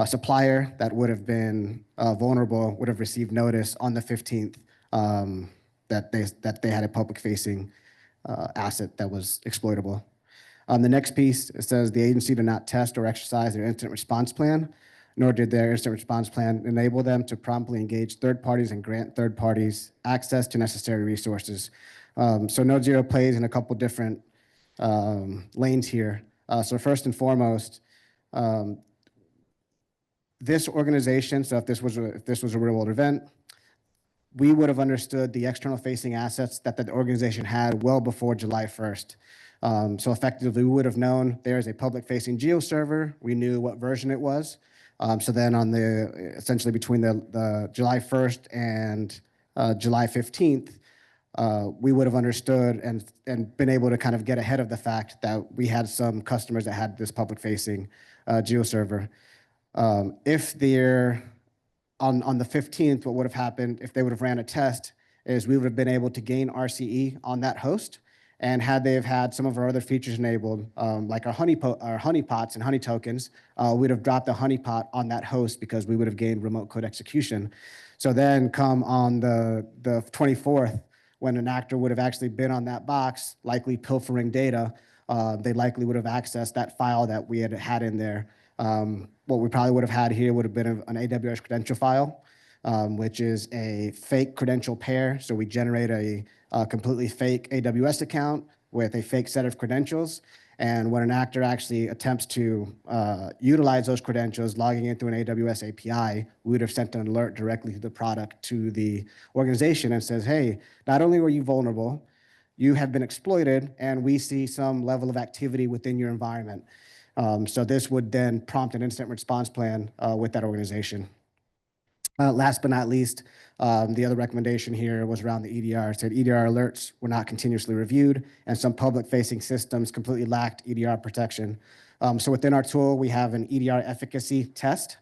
supplier that would have been vulnerable would have received notice on the 15th that they had a public-facing asset that was exploitable. The next piece, it says the agency did not test or exercise their incident response plan, nor did their incident response plan enable them to promptly engage third parties and grant third parties access to necessary resources. So Node Zero plays in a couple different lanes here. So first and foremost, this organization, so if this was a real world event, we would have understood the external facing assets that the organization had well before July 1st. So effectively, we would have known there's a public-facing GeoServer. We knew what version it was. So then on essentially between the July 1st and July 15th, we would have understood and been able to kind of get ahead of the fact that we had some customers that had this public-facing GeoServer. If they're on the 15th, what would have happened if they would have ran a test is we would have been able to gain RCE on that host. And had they have had some of our other features enabled, like our honeypots and honey tokens, we'd have dropped the honeypot on that host because we would have gained remote code execution. So then come on the 24th, when an actor would have actually been on that box, likely pilfering data, they likely would have accessed that file that we had in there. What we probably would have had here would have been an AWS credential file, which is a fake credential pair. So we generate a completely fake AWS account with a fake set of credentials. And when an actor actually attempts to utilize those credentials, logging in through an AWS API, we would have sent an alert directly to the product, to the organization, and says, hey, not only were you vulnerable, you have been exploited, and we see some level of activity within your environment. So this would then prompt an incident response plan with that organization. Last but not least, the other recommendation here was around the EDR. It said EDR alerts were not continuously reviewed, and some public-facing systems completely lacked EDR protection. So within our tool, we have an EDR efficacy test.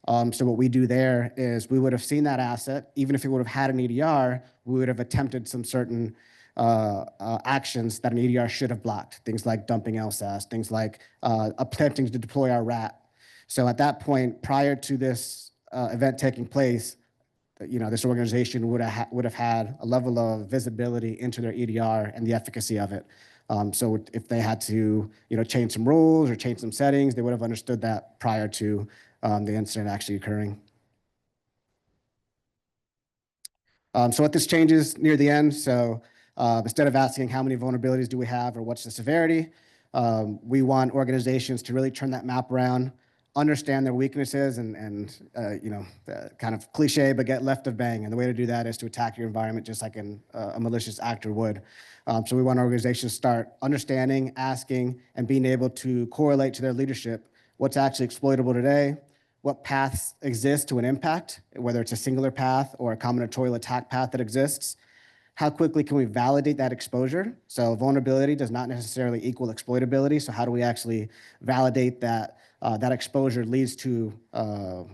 So what we do there is we would have seen that asset, even if it would have had an EDR, we would have attempted some certain actions that an EDR should have blocked, things like dumping LSAS, things like attempting to deploy our RAT. So at that point, prior to this event taking place, this organization would have had a level of visibility into their EDR and the efficacy of it. So if they had to, change some rules or change some settings, they would have understood that prior to the incident actually occurring. So what this changes near the end, so instead of asking how many vulnerabilities do we have or what's the severity, we want organizations to really turn that map around, understand their weaknesses and kind of cliche, but get left of bang. And the way to do that is to attack your environment just like a malicious actor would. So we want organizations to start understanding, asking, and being able to correlate to their leadership what's actually exploitable today, what paths exist to an impact, whether it's a singular path or a combinatorial attack path that exists. How quickly can we validate that exposure? So vulnerability does not necessarily equal exploitability. So how do we actually validate that that exposure leads to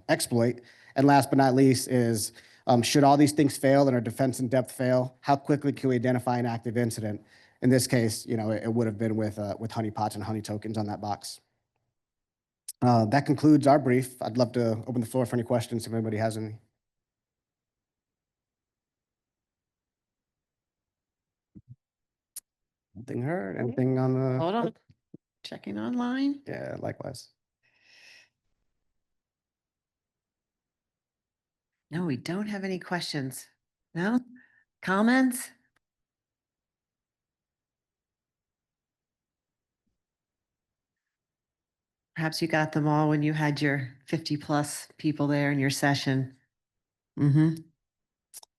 exploit? And last but not least is, should all these things fail and our defense in depth fail, how quickly can we identify an active incident? In this case, it would have been with honeypots and honey tokens on that box. That concludes our brief. I'd love to open the floor for any questions if anybody has any. Nothing heard? Anything on the? Hold on. Checking online. Yeah, likewise. No, we don't have any questions. No? Comments? Perhaps you got them all when you had your 50+ people there in your session. Mm-hmm.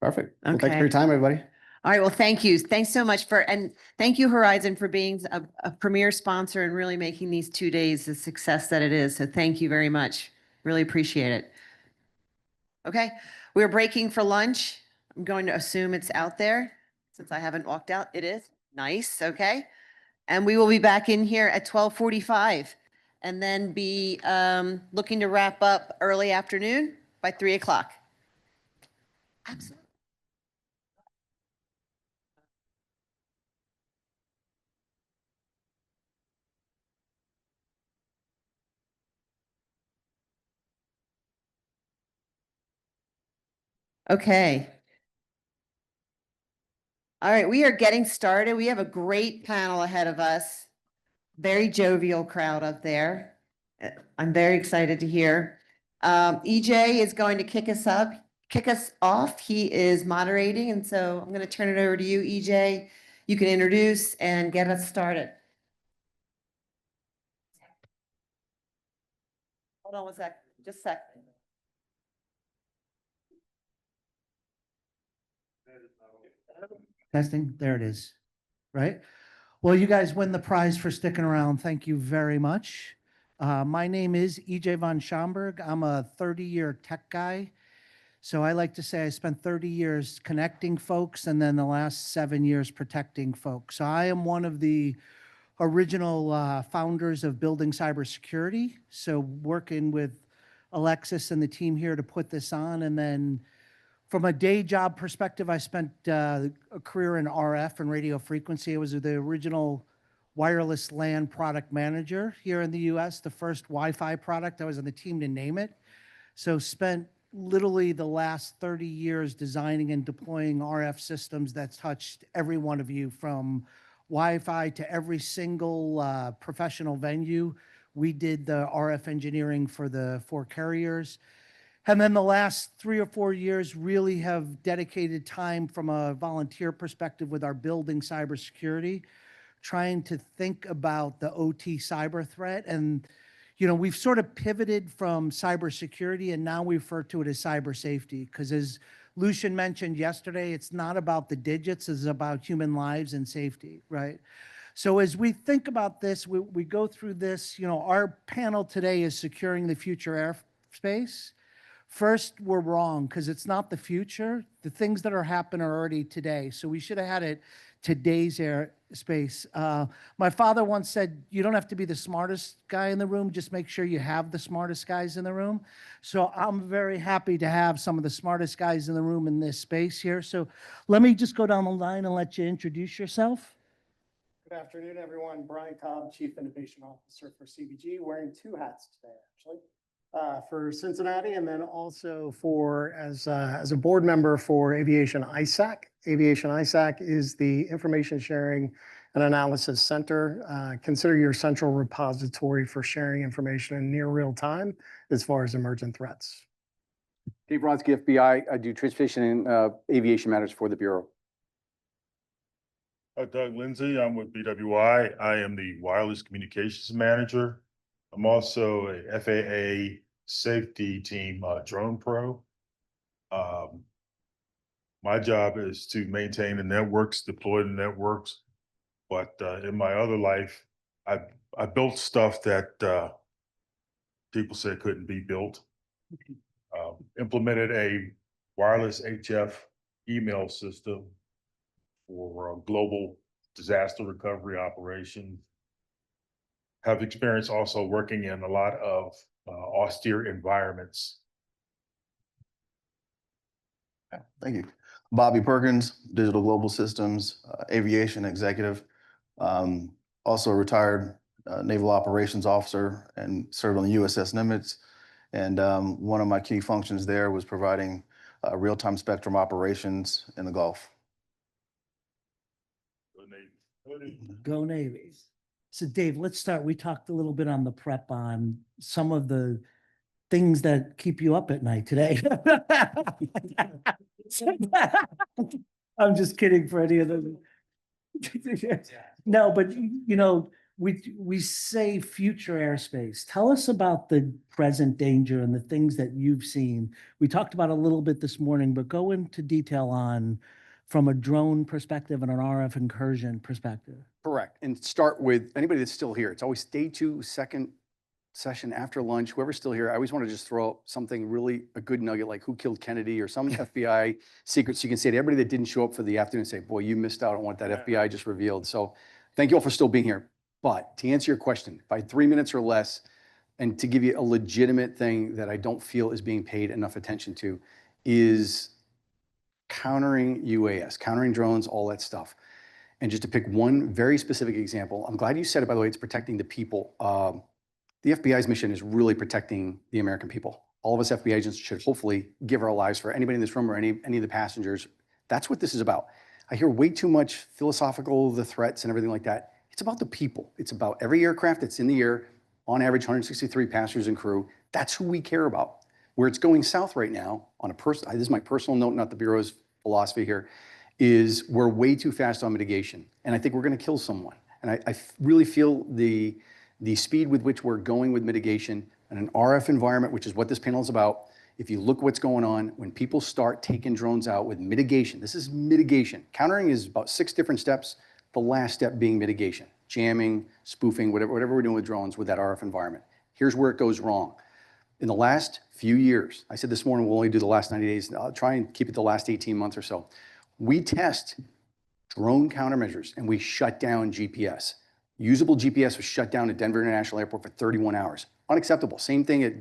Perfect. Well, thanks for your time, everybody. All right, well, thank you. Thanks so much and thank you, Horizon, for being a premier sponsor and really making these 2 days the success that it is. So thank you very much. Really appreciate it. Okay, we're breaking for lunch. I'm going to assume it's out there since I haven't walked out. It is. Nice, okay. And we will be back in here at 12:45 and then be looking to wrap up early afternoon by 3 o'clock. Absolutely. Okay. All right, we are getting started. We have a great panel ahead of us. Very jovial crowd up there. I'm very excited to hear. EJ is going to kick us off. He is moderating, and so I'm going to turn it over to you, EJ. You can introduce and get us started. Hold on one sec, just a sec. Testing, there it is, right? Well, you guys win the prize for sticking around. Thank you very much. My name is EJ von Schomburg. I'm a 30-year tech guy. So I like to say I spent 30 years connecting folks and then the last 7 years protecting folks. So I am one of the original founders of Building Cybersecurity. So working with Alexis and the team here to put this on. And then from a day job perspective, I spent a career in RF and radio frequency. I was the original wireless LAN product manager here in the US, the first Wi-Fi product. I was on the team to name it. So spent literally the last 30 years designing and deploying RF systems that's touched every one of you, from Wi-Fi to every single professional venue. We did the RF engineering for the 4 carriers. And then the last 3 or 4 years really have dedicated time from a volunteer perspective with our Building Cybersecurity, trying to think about the OT cyber threat. And, we've sort of pivoted from cybersecurity and now we refer to it as cyber safety. Because as Lucian mentioned yesterday, it's not about the digits, it's about human lives and safety, right? So as we think about this, we go through this, our panel today is securing the future airspace. First, we're wrong because it's not the future. The things that are happening are already today. So we should have had it today's airspace. My father once said, you don't have to be the smartest guy in the room, just make sure you have the smartest guys in the room. So I'm very happy to have some of the smartest guys in the room in this space here. So let me just go down the line and let you introduce yourself. Good afternoon, everyone. Brian Cobb, Chief Innovation Officer for CBG, wearing two hats today, actually. For Cincinnati, and then also for as a board member for Aviation ISAC. Aviation ISAC is the Information Sharing and Analysis Center. Consider your central repository for sharing information in near real time as far as emergent threats. Dave Brodsky, FBI. I do transportation and aviation matters for the Bureau. Doug Lindsay, I'm with BWI. I am the Wireless Communications Manager. I'm also a FAA safety team drone pro. My job is to maintain the networks, deploy the networks. But in my other life, I built stuff that people said couldn't be built. Implemented a wireless HF email system for global disaster recovery operations. Have experience also working in a lot of austere environments. Thank you. Bobby Perkins, Digital Global Systems, Aviation Executive. Also a retired Naval Operations Officer and served on the USS Nimitz. And one of my key functions there was providing real-time spectrum operations in the Gulf. Go Navy. So Dave, let's start. We talked a little bit on the prep on some of the things that keep you up at night today. I'm just kidding for any of them. No, but you know, we say future airspace. Tell us about the present danger and the things that you've seen. We talked about a little bit this morning, but go into detail on from a drone perspective and an RF incursion perspective. Correct. And start with anybody that's still here. It's always day 2, second session after lunch, whoever's still here. I always want to just throw up something really, a good nugget, like who killed Kennedy or some FBI secrets you can say to everybody that didn't show up for the afternoon and say, boy, you missed out on what that FBI just revealed. So thank you all for still being here. But to answer your question, by 3 minutes or less, and to give you a legitimate thing that I don't feel is being paid enough attention to, is countering UAS, countering drones, all that stuff. And just to pick one very specific example, I'm glad you said it, by the way, it's protecting the people. The FBI's mission is really protecting the American people. All of us FBI agents should hopefully give our lives for anybody in this room or any of the passengers. That's what this is about. I hear way too much philosophical, the threats and everything like that. It's about the people. It's about every aircraft that's in the air, on average 163 passengers and crew. That's who we care about. Where it's going south right now, on a this is my personal note, not the Bureau's philosophy here, is we're way too fast on mitigation. And I think we're going to kill someone. And I really feel the speed with which we're going with mitigation in an RF environment, which is what this panel is about. If you look what's going on, when people start taking drones out with mitigation, this is mitigation. Countering is about 6 different steps. The last step being mitigation, jamming, spoofing, whatever we're doing with drones with that RF environment. Here's where it goes wrong. In the last few years, I said this morning, we'll only do the last 90 days. I'll try and keep it the last 18 months or so. We test drone countermeasures and we shut down GPS. Usable GPS was shut down at Denver International Airport for 31 hours. Unacceptable. Same thing at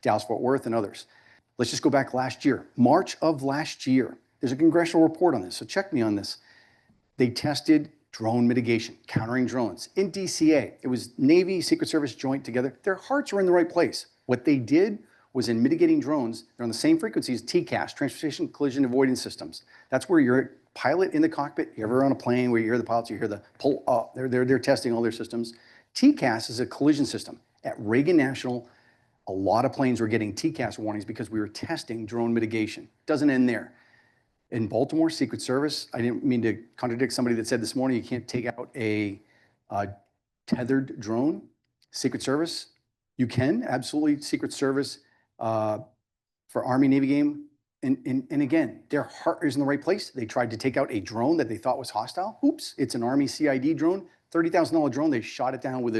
Dallas-Fort Worth and others. Let's just go back last year. March of last year. There's a congressional report on this, so check me on this. They tested drone mitigation, countering drones in DCA. It was Navy, Secret Service joint together. Their hearts are in the right place. What they did was in mitigating drones, they're on the same frequency as TCAS, Transportation Collision Avoidance Systems. That's where you're a pilot in the cockpit. You ever on a plane where you hear the pilots, you hear the pull up. They're testing all their systems. TCAS is a collision system. At Reagan National, a lot of planes were getting TCAS warnings because we were testing drone mitigation. Doesn't end there. In Baltimore, Secret Service, I didn't mean to contradict somebody that said this morning you can't take out a tethered drone. Secret Service, you can, absolutely. Secret Service for Army Navy game. And again, their heart is in the right place. They tried to take out a drone that they thought was hostile. Oops, it's an Army CID drone, $30,000 drone. They shot it down with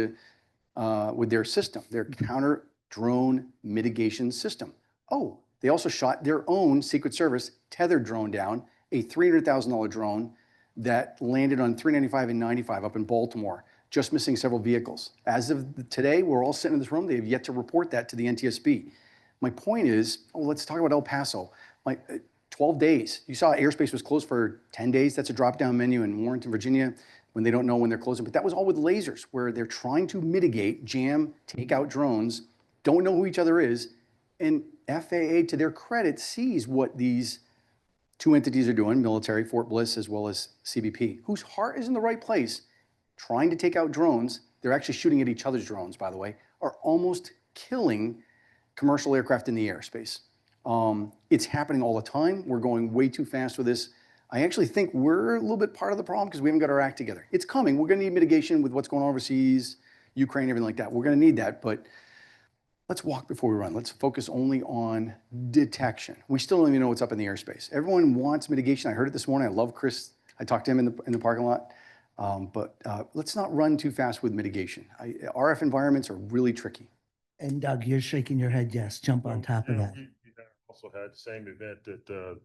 their system, their counter drone mitigation system. Oh, They also shot their own Secret Service tethered drone down, a $300,000 drone that landed on 395 and 95 up in Baltimore, just missing several vehicles. As of today, we're all sitting in this room. They have yet to report that to the NTSB. My point is, let's talk about El Paso. 12 days. You saw airspace was closed for 10 days. That's a drop-down menu in Warrenton, Virginia, when they don't know when they're closing. But that was all with lasers, where they're trying to mitigate, jam, take out drones, don't know who each other is, and FAA, to their credit, sees what these two entities are doing, military, Fort Bliss, as well as CBP, whose heart is in the right place, trying to take out drones. They're actually shooting at each other's drones, by the way, are almost killing commercial aircraft in the airspace. It's happening all the time. We're going way too fast with this. I actually think we're a little bit part of the problem because we haven't got our act together. It's coming. We're going to need mitigation with what's going on overseas, Ukraine, everything like that. We're going to need that, but let's walk before we run. Let's focus only on detection. We still don't even know what's up in the airspace. Everyone wants mitigation. I heard it this morning. I love Chris. I talked to him in the parking lot. But let's not run too fast with mitigation. RF environments are really tricky. And Doug, you're shaking your head, yes, jump on top of that. We also had the same event at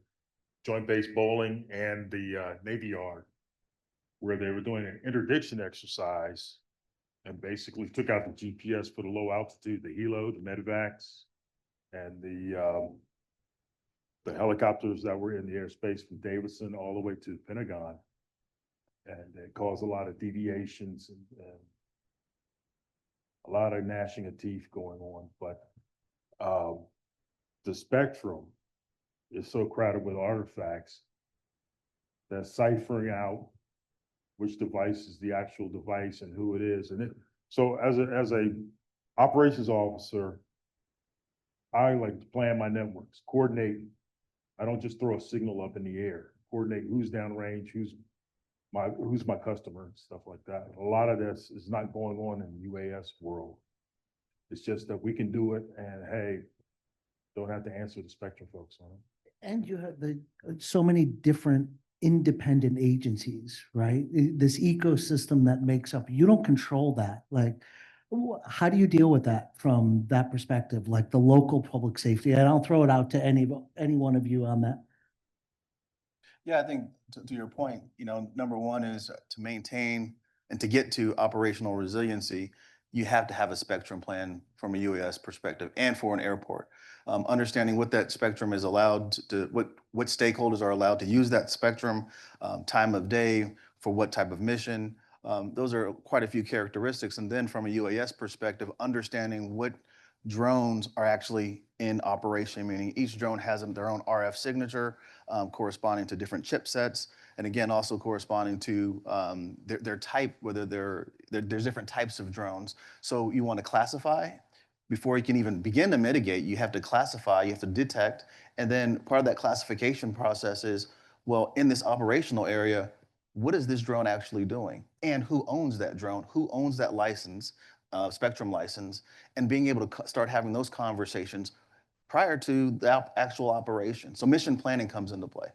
Joint Base Bowling and the Navy Yard, where they were doing an interdiction exercise and basically took out the GPS for the low altitude, the helo, the medevacs, and the helicopters that were in the airspace from Davidson all the way to the Pentagon. And it caused a lot of deviations and a lot of gnashing of teeth going on. But the spectrum is so crowded with artifacts that ciphering out which device is the actual device and who it is. So as a operations officer, I like to plan my networks, coordinate. I don't just throw a signal up in the air, coordinate who's downrange, who's my customer and stuff like that. A lot of this is not going on in the UAS world. It's just that we can do it and hey, don't have to answer the spectrum folks on it. And you have so many different independent agencies, right? This ecosystem that makes up, you don't control that. Like, how do you deal with that from that perspective? Like the local public safety, and I'll throw it out to any one of you on that. Yeah, I think to your point, number one is to maintain and to get to operational resiliency, you have to have a spectrum plan from a UAS perspective and for an airport. Understanding what that spectrum is allowed to, what stakeholders are allowed to use that spectrum, time of day, for what type of mission. Those are quite a few characteristics. And then from a UAS perspective, understanding what drones are actually in operation, meaning each drone has their own RF signature corresponding to different chipsets. And again, also corresponding to their type, whether there's different types of drones. So you want to classify. Before you can even begin to mitigate, you have to classify, you have to detect. And then part of that classification process is, well, in this operational area, what is this drone actually doing? And who owns that drone? Who owns that license, spectrum license? And being able to start having those conversations prior to the actual operation. So mission planning comes into play.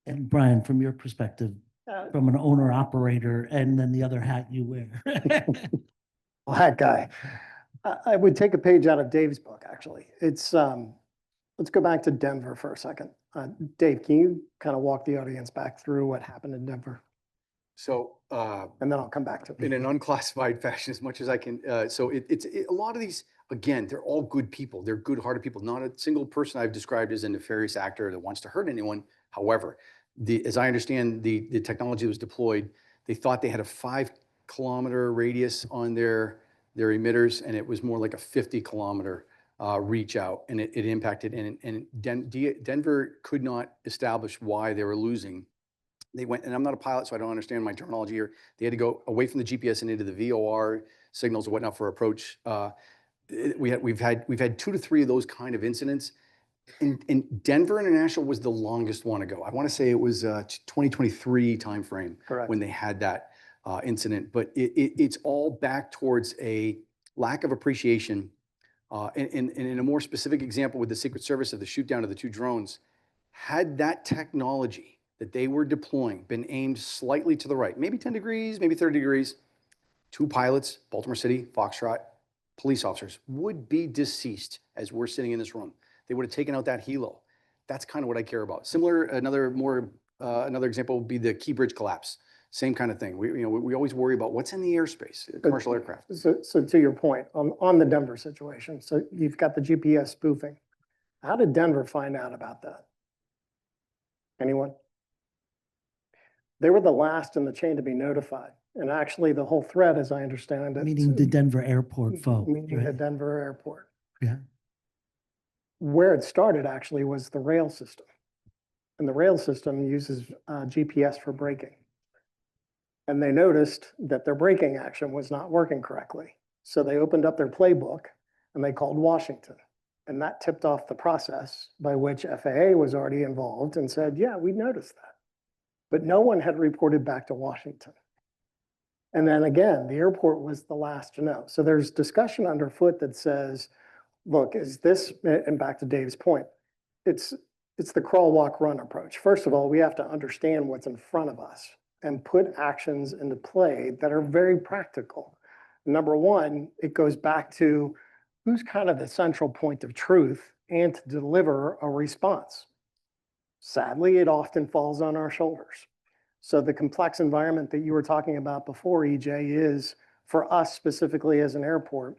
And Brian, from your perspective, from an owner operator, and then the other hat you wear. Well, that guy. I would take a page out of Dave's book, actually. It's, let's go back to Denver for a second. Dave, can you kind of walk the audience back through what happened in Denver? So, and then I'll come back to it. in an unclassified fashion as much as I can. So it's a lot of these, again, they're all good people. They're good-hearted people. Not a single person I've described as a nefarious actor that wants to hurt anyone. However, as I understand, the technology that was deployed, they thought they had a 5-kilometer radius on their emitters, and it was more like a 50-kilometer reach out, and it impacted. And Denver could not establish why they were losing. They went, and I'm not a pilot, so I don't understand my terminology here. They had to go away from the GPS and into the VOR signals and whatnot for approach. We've had 2 to 3 of those kind of incidents. And Denver International was the longest one ago. I want to say it was 2023 timeframe when they had that incident. But it's all back towards a lack of appreciation. And in a more specific example with the Secret Service of the shoot down of the 2 drones, had that technology that they were deploying been aimed slightly to the right, maybe 10 degrees, maybe 30 degrees, 2 pilots, Baltimore City, Foxtrot, police officers would be deceased as we're sitting in this room. They would have taken out that helo. That's kind of what I care about. Similar, another example would be the Key Bridge collapse. Same kind of thing. We always worry about what's in the airspace, commercial aircraft. So to your point, on the Denver situation, so you've got the GPS spoofing. How did Denver find out about that? Anyone? They were the last in the chain to be notified. And actually, the whole threat, as I understand it. Meaning the Denver airport folk. Meaning the right? Denver airport. Yeah. Where it started actually was the rail system. And the rail system uses GPS for braking. And they noticed that their braking action was not working correctly. So they opened up their playbook and they called Washington. And that tipped off the process by which FAA was already involved and said, yeah, we noticed that. But no one had reported back to Washington. And then again, the airport was the last to know. So there's discussion underfoot that says, look, is this, and back to Dave's point, it's the crawl, walk, run approach. First of all, we have to understand what's in front of us and put actions into play that are very practical. Number one, it goes back to who's kind of the central point of truth and to deliver a response. Sadly, it often falls on our shoulders. So the complex environment that you were talking about before, EJ, is for us specifically as an airport,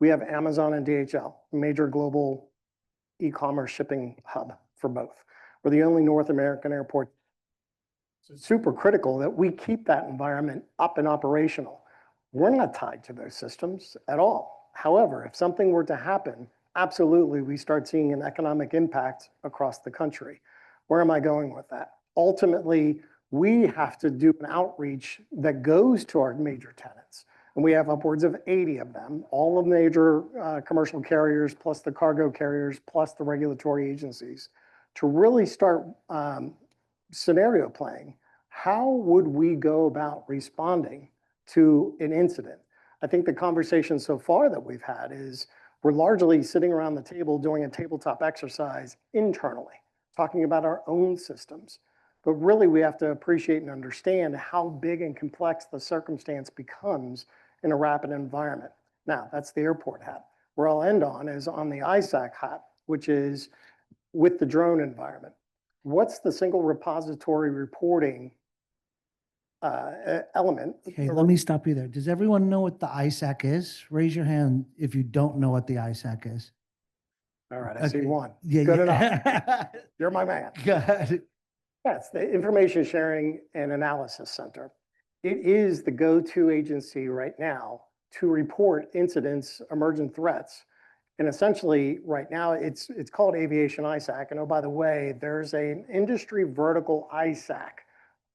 we have Amazon and DHL, major global e-commerce shipping hub for both. We're the only North American airport. It's super critical that we keep that environment up and operational. We're not tied to those systems at all. However, if something were to happen, absolutely, we start seeing an economic impact across the country. Where am I going with that? Ultimately, we have to do an outreach that goes to our major tenants. And we have upwards of 80 of them, all of major commercial carriers, plus the cargo carriers, plus the regulatory agencies, to really start scenario playing. How would we go about responding to an incident? I think the conversation so far that we've had is we're largely sitting around the table doing a tabletop exercise internally, talking about our own systems. But really, we have to appreciate and understand how big and complex the circumstance becomes in a rapid environment. Now, that's the airport hat. Where I'll end on is on the ISAC hat, which is with the drone environment. What's the single repository reporting element? Okay, let me stop you there. Does everyone know what the ISAC is? Raise your hand if you don't know what the ISAC is. All right, I see one. Yeah, Good yeah. enough. You're my man. Good. That's the Information Sharing and Analysis Center. It is the go-to agency right now to report incidents, emergent threats. And essentially, right now, it's called Aviation ISAC. And oh, by the way, there's an industry vertical ISAC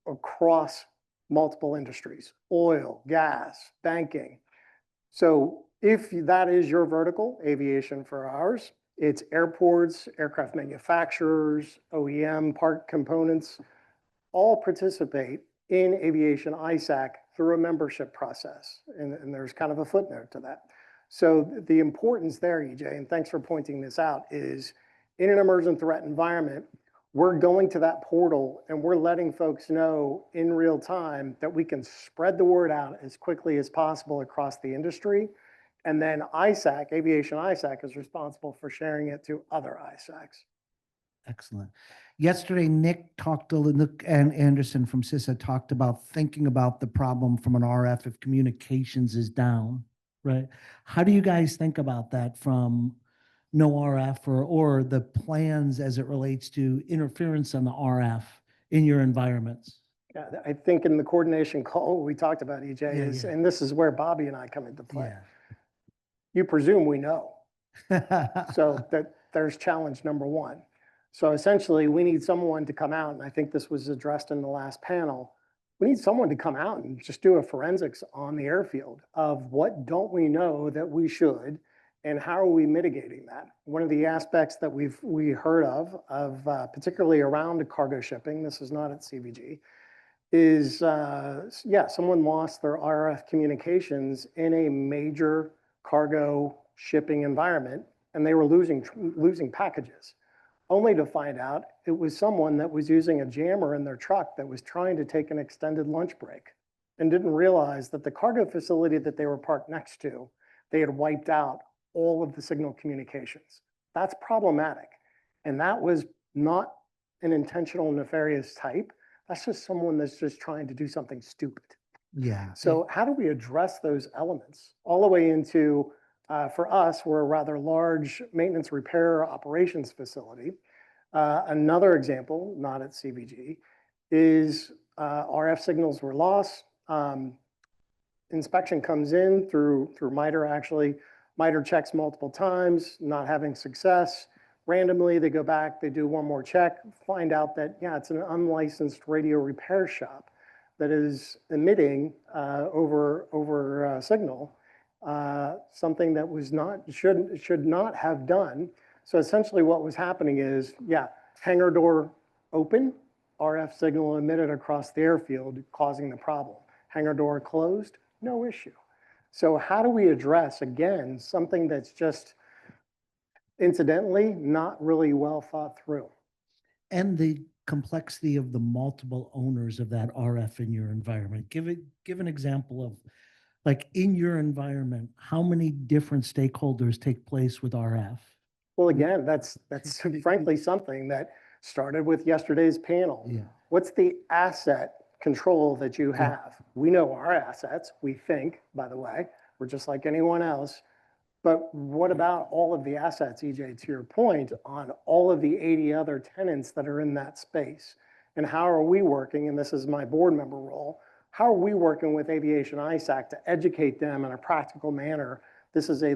across multiple industries: oil, gas, banking. So if that is your vertical, aviation for ours, it's airports, aircraft manufacturers, OEM part components, all participate in Aviation ISAC through a membership process. And there's kind of a footnote to that. So the importance there, EJ, and thanks for pointing this out, is in an emergent threat environment, we're going to that portal and we're letting folks know in real time that we can spread the word out as quickly as possible across the industry. And then ISAC, Aviation ISAC, is responsible for sharing it to other ISACs. Excellent. Yesterday, Nick and Anderson from CISA talked about thinking about the problem from an RF if communications is down, right? How do you guys think about that from no RF or the plans as it relates to interference on the RF in your environments? Yeah, I think in the coordination call we talked about, EJ, and this is where Bobby and I come into play. You presume we know. So that there's challenge number one. So essentially, we need someone to come out, and I think this was addressed in the last panel. We need someone to come out and just do a forensics on the airfield of what don't we know that we should, and how are we mitigating that? One of the aspects that we heard of particularly around cargo shipping, this is not at CVG, is someone lost their RF communications in a major cargo shipping environment, and they were losing packages, only to find out it was someone that was using a jammer in their truck that was trying to take an extended lunch break and didn't realize that the cargo facility that they were parked next to, they had wiped out all of the signal communications. That's problematic. And that was not an intentional nefarious type. That's just someone that's just trying to do something stupid. Yeah. So how do we address those elements all the way into, for us, we're a rather large maintenance repair operations facility. Another example, not at CBG, is RF signals were lost. Inspection comes in through MITRE actually. MITRE checks multiple times, not having success. Randomly, they go back, they do one more check, find out that, yeah, it's an unlicensed radio repair shop that is emitting over signal, something that was not, should not have done. So essentially what was happening is, yeah, hangar door open, RF signal emitted across the airfield, causing the problem. Hangar door closed, no issue. So how do we address, again, something that's just incidentally not really well thought through? And the complexity of the multiple owners of that RF in your environment. Give an example of, like, in your environment, how many different stakeholders take place with RF? Well, again, that's frankly something that started with yesterday's panel. Yeah. What's the asset control that you have? We know our assets, we think, by the way, we're just like anyone else. But what about all of the assets, EJ, to your point, on all of the 80 other tenants that are in that space? And how are we working, and this is my board member role, how are we working with Aviation ISAC to educate them in a practical manner? This is a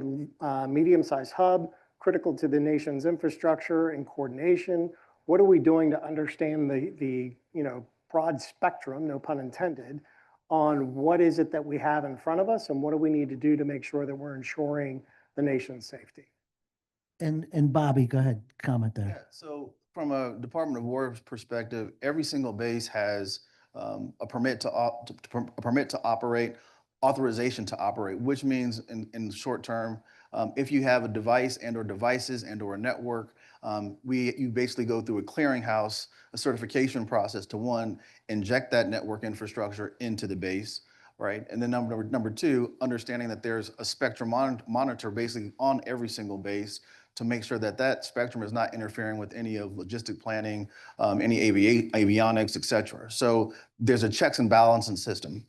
medium-sized hub, critical to the nation's infrastructure and coordination. What are we doing to understand the broad spectrum, no pun intended, on what is it that we have in front of us and what do we need to do to make sure that we're ensuring the nation's safety? And Bobby, go ahead, comment Yeah, there. so from a Department of War's perspective, every single base has a permit to operate, authorization to operate, which means in the short term, if you have a device and or devices and or a network, you basically go through a clearinghouse, a certification process to one, inject that network infrastructure into the base, right? And then number two, understanding that there's a spectrum monitor basically on every single base to make sure that that spectrum is not interfering with any of logistic planning, any avionics, et cetera. So there's a checks and balancing system.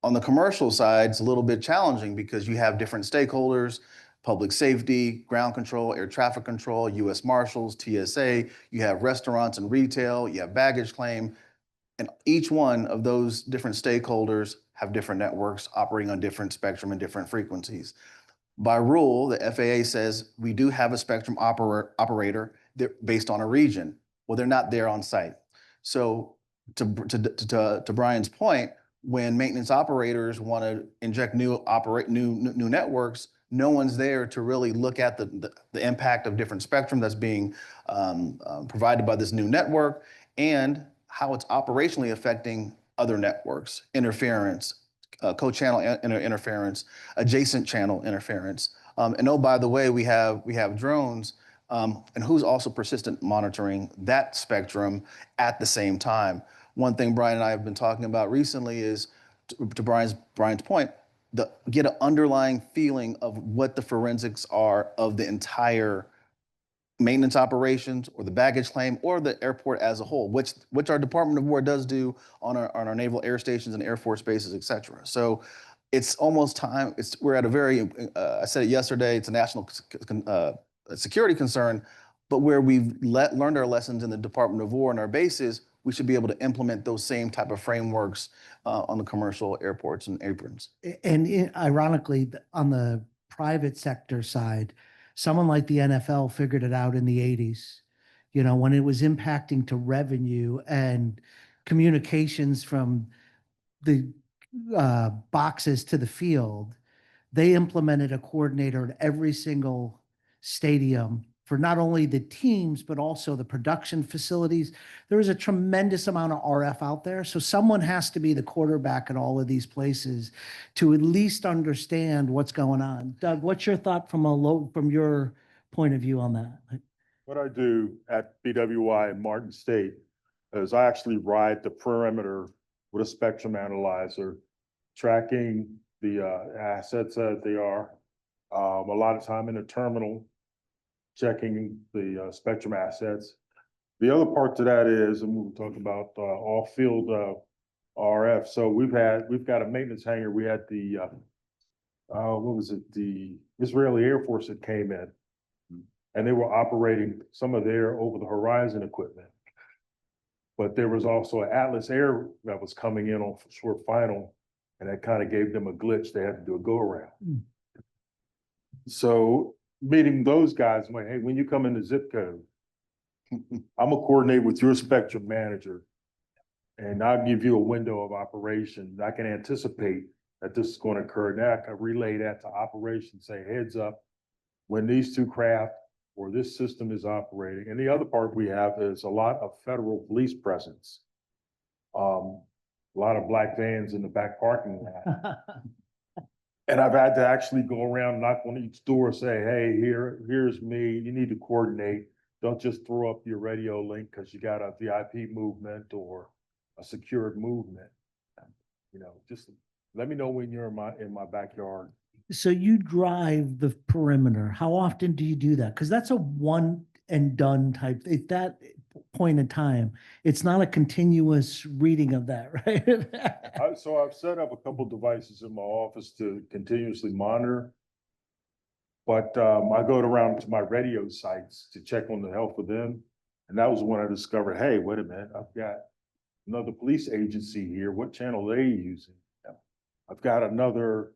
On the commercial side, it's a little bit challenging because you have different stakeholders, public safety, ground control, air traffic control, US Marshals, TSA, you have restaurants and retail, you have baggage claim, and each one of those different stakeholders have different networks operating on different spectrum and different frequencies. By rule, the FAA says we do have a spectrum operator based on a region. Well, they're not there on site. So to Brian's point, when maintenance operators want to inject new networks, no one's there to really look at the impact of different spectrum that's being provided by this new network and how it's operationally affecting other networks, interference, co-channel interference, adjacent channel interference. And oh, by the way, we have drones, and who's also persistent monitoring that spectrum at the same time. One thing Brian and I have been talking about recently is, to Brian's point, get an underlying feeling of what the forensics are of the entire maintenance operations or the baggage claim or the airport as a whole, which our Department of War does do on our naval air stations and Air Force bases, et cetera. So it's almost time. We're at a very, I said it yesterday, it's a national security concern, but where we've learned our lessons in the Department of War and our bases, we should be able to implement those same type of frameworks on the commercial airports and aprons. And ironically, on the private sector side, someone like the NFL figured it out in the 80s, when it was impacting to revenue and communications from the boxes to the field. They implemented a coordinator at every single stadium for not only the teams, but also the production facilities. There is a tremendous amount of RF out there. So someone has to be the quarterback at all of these places to at least understand what's going on. Doug, what's your thought from your point of view on that? What I do at BWI in Martin State is I actually ride the perimeter with a spectrum analyzer, tracking the assets as they are. A lot of time in the terminal, checking the spectrum assets. The other part to that is, and we were talking about off-field RF. So we've got a maintenance hangar. We had the what was it? The Israeli Air Force that came in, and they were operating some of their over-the-horizon equipment. But there was also an Atlas Air that was coming in on short final, and that kind of gave them a glitch. They had to do a go around. So meeting those guys, I'm like, hey, when you come in the zip code, I'm gonna coordinate with your spectrum manager, and I'll give you a window of operation. I can anticipate that this is going to occur. Now I can relay that to operations, say heads up when these two craft or this system is operating. And the other part we have is a lot of federal police presence. A lot of black vans in the back parking lot. And I've had to actually go around, knock on each door, say, hey, here's me. You need to coordinate. Don't just throw up your radio link because you got a VIP movement or a secured movement. You know, just let me know when you're in my backyard. So you drive the perimeter. How often do you do that? Because that's a one and done type. At that point in time, it's not a continuous reading of that, right? So I've set up a couple devices in my office to continuously monitor. But I go around to my radio sites to check on the health of them. And that was when I discovered, hey, wait a minute, I've got another police agency here. What channel are they using? I've got another,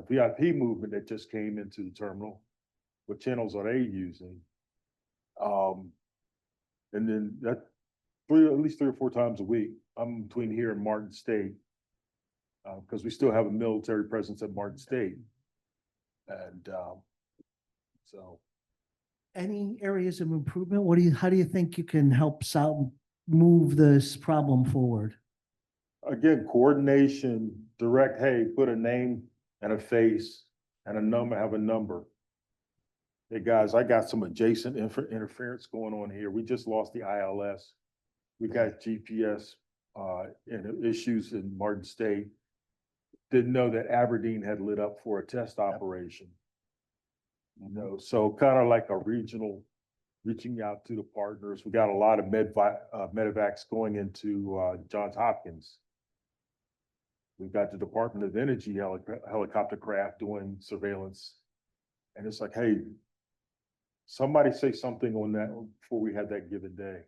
VIP movement that just came into the terminal. What channels are they using? And then that at least 3 or 4 times a week, I'm between here and Martin State, because we still have a military presence at Martin State. And so. Any areas of improvement? How do you think you can help move this problem forward? Again, coordination, direct, hey, put a name and a face and a number, have a number. Hey guys, I got some adjacent interference going on here. We just lost the ILS. We got GPS issues in Martin State. Didn't know that Aberdeen had lit up for a test operation. So kind of like a regional, reaching out to the partners. We got a lot of medevacs going into Johns Hopkins. We've got the Department of Energy helicopter craft doing surveillance. And it's like, hey, somebody say something on that before we had that given day.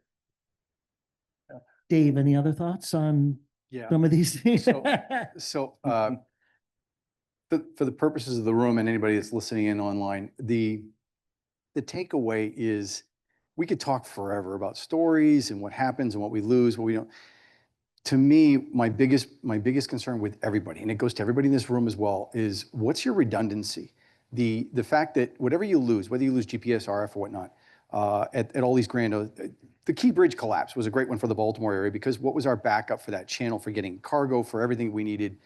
Dave, any other thoughts on some of these things? So for the purposes of the room and anybody that's listening in online, the takeaway is we could talk forever about stories and what happens and what we lose, what we don't. To me, my biggest concern with everybody, and it goes to everybody in this room as well, is what's your redundancy? The fact that whatever you lose, whether you lose GPS, RF, or whatnot, at all these the Key Bridge collapse was a great one for the Baltimore area, because what was our backup for that channel, for getting cargo, for everything we needed?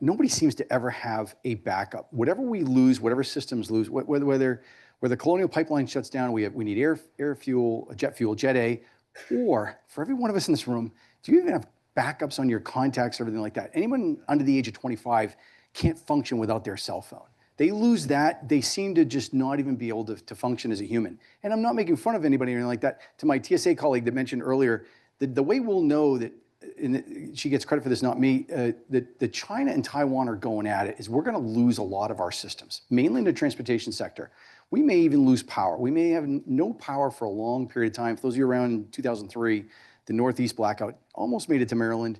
Nobody seems to ever have a backup. Whatever we lose, whatever systems lose, whether the Colonial Pipeline shuts down, we need air fuel, jet fuel, Jet A, or for every one of us in this room, do you even have backups on your contacts, everything like that? Anyone under the age of 25 can't function without their cell phone. They lose that, they seem to just not even be able to function as a human. And I'm not making fun of anybody or anything like that. To my TSA colleague that mentioned earlier, the way we'll know that, and she gets credit for this, not me, that China and Taiwan are going at it, is we're gonna lose a lot of our systems, mainly in the transportation sector. We may even lose power. We may have no power for a long period of time. For those of you around in 2003, the Northeast blackout almost made it to Maryland.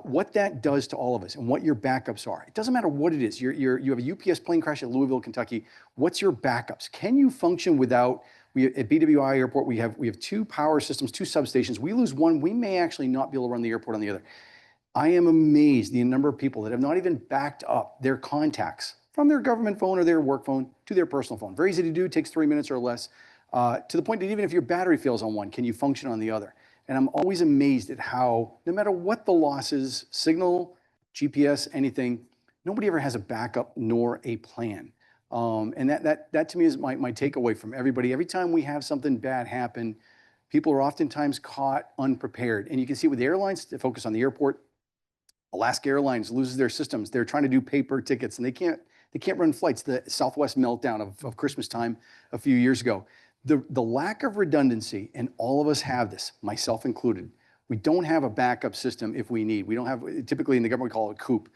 What that does to all of us and what your backups are. It doesn't matter what it is. You have a UPS plane crash at Louisville, Kentucky. What's your backups? Can you function without, at BWI Airport, we have 2 power systems, 2 substations. We lose one, we may actually not be able to run the airport on the other. I am amazed the number of people that have not even backed up their contacts from their government phone or their work phone to their personal phone. Very easy to do, takes 3 minutes or less, to the point that even if your battery fails on one, can you function on the other? And I'm always amazed at how, no matter what the loss is, signal, GPS, anything, nobody ever has a backup nor a plan. And that to me is my takeaway from everybody. Every time we have something bad happen, people are oftentimes caught unprepared. And you can see with the airlines, to focus on the airport, Alaska Airlines loses their systems. They're trying to do paper tickets, and they can't They can't run flights. The Southwest meltdown of Christmas time a few years ago. The lack of redundancy, and all of us have this, myself included. We don't have a backup system if we need. We don't have, typically in the government we call it COOP,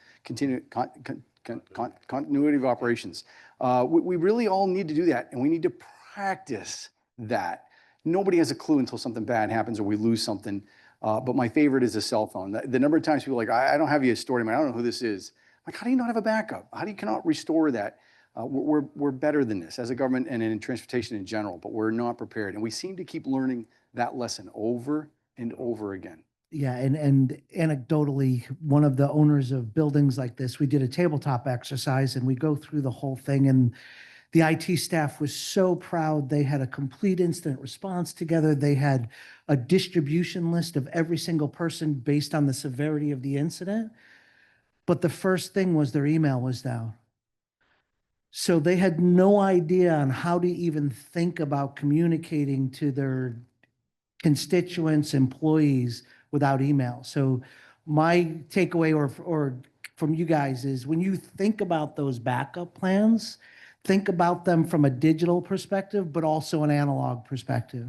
continuity of operations. We really all need to do that, and we need to practice that. Nobody has a clue until something bad happens or we lose something. But my favorite is a cell phone. The number of times people are like, I don't have you stored in my, I don't know who this is. Like, how do you not have a backup? How do you cannot restore that? We're better than this as a government and in transportation in general, but we're not prepared. And we seem to keep learning that lesson over and over again. Yeah, and anecdotally, one of the owners of buildings like this, we did a tabletop exercise and we go through the whole thing, and the IT staff was so proud. They had a complete incident response together. They had a distribution list of every single person based on the severity of the incident. But the first thing was their email was down. So they had no idea on how to even think about communicating to their constituents, employees without email. So my takeaway or from you guys is when you think about those backup plans, think about them from a digital perspective, but also an analog perspective,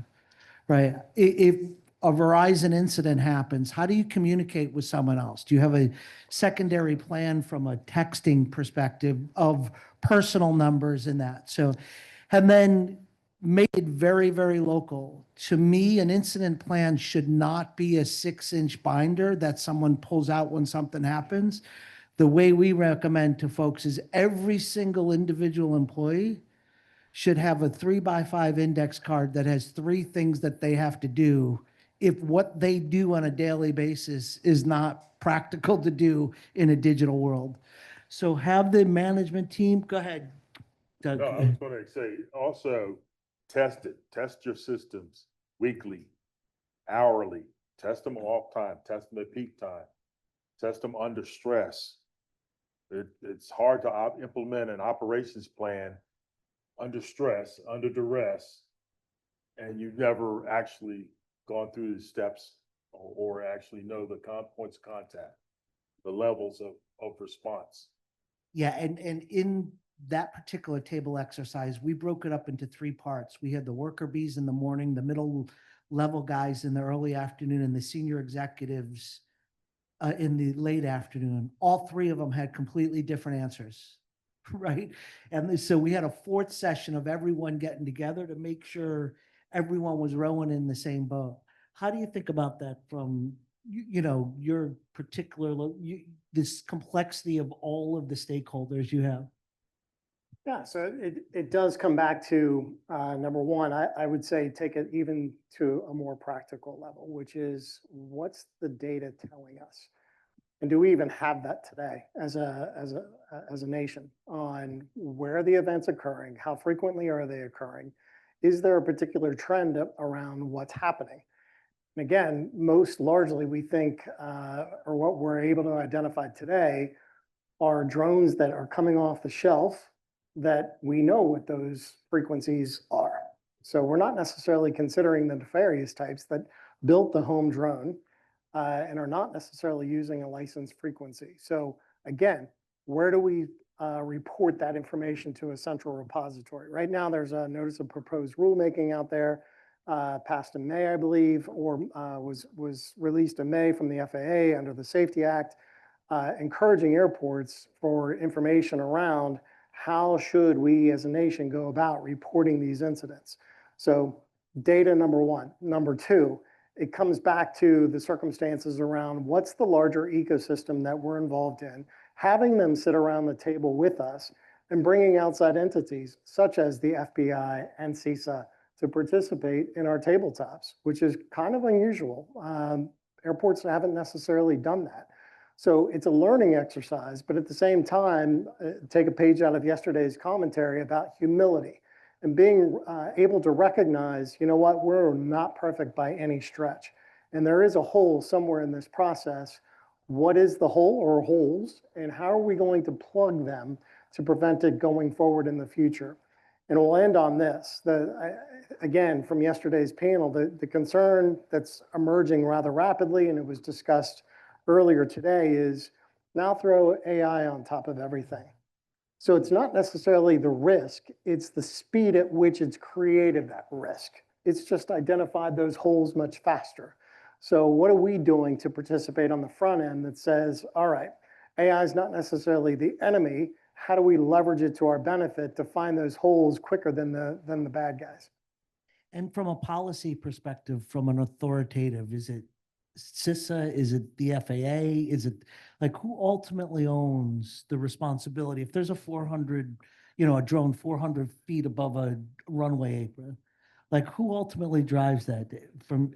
right? If a Verizon incident happens, how do you communicate with someone else? Do you have a secondary plan from a texting perspective of personal numbers in that? So, and then make it very, very local. To me, an incident plan should not be a 6-inch binder that someone pulls out when something happens. The way we recommend to folks is every single individual employee should have a 3x5 index card that has 3 things that they have to do if what they do on a daily basis is not practical to do in a digital world. So have the management team, go ahead, Doug. No, I was going to say also test it. Test your systems weekly, hourly. Test them off time. Test them at peak time. Test them under stress. It's hard to implement an operations plan under stress, under duress, and you've never actually gone through the steps or actually know the points of contact, the levels of response. Yeah, and in that particular table exercise, we broke it up into 3 parts. We had the worker bees in the morning, the middle level guys in the early afternoon, and the senior executives in the late afternoon. All 3 of them had completely different answers, right? And so we had a 4th session of everyone getting together to make sure everyone was rowing in the same boat. How do you think about that from, your particular, this complexity of all of the stakeholders you have? Yeah, so it does come back to number one, I would say take it even to a more practical level, which is what's the data telling us? And do we even have that today as a nation on where are the events occurring? How frequently are they occurring? Is there a particular trend around what's happening? And again, most largely we think, or what we're able to identify today are drones that are coming off the shelf that we know what those frequencies are. So we're not necessarily considering the nefarious types that built the home drone and are not necessarily using a licensed frequency. So again, where do we report that information to a central repository? Right now, there's a notice of proposed rulemaking out there, passed in May, I believe, or was released in May from the FAA under the Safety Act, encouraging airports for information around how should we as a nation go about reporting these incidents. So data, number one. Number two, it comes back to the circumstances around what's the larger ecosystem that we're involved in, having them sit around the table with us and bringing outside entities such as the FBI and CISA to participate in our tabletops, which is kind of unusual. Airports haven't necessarily done that. So it's a learning exercise, but at the same time, take a page out of yesterday's commentary about humility and being able to recognize, you know what, we're not perfect by any stretch. And there is a hole somewhere in this process. What is the hole or holes, and how are we going to plug them to prevent it going forward in the future? And we'll end on this. Again, from yesterday's panel, the concern that's emerging rather rapidly, and it was discussed earlier today, is now throw AI on top of everything. So it's not necessarily the risk, it's the speed at which it's created that risk. It's just identified those holes much faster. So what are we doing to participate on the front end that says, all right, AI is not necessarily the enemy. How do we leverage it to our benefit to find those holes quicker than the bad guys? And from a policy perspective, from an authoritative, is it CISA? Is it the FAA? Is it like who ultimately owns the responsibility? If there's a 400, a drone 400 feet above a runway apron, like who ultimately drives that from?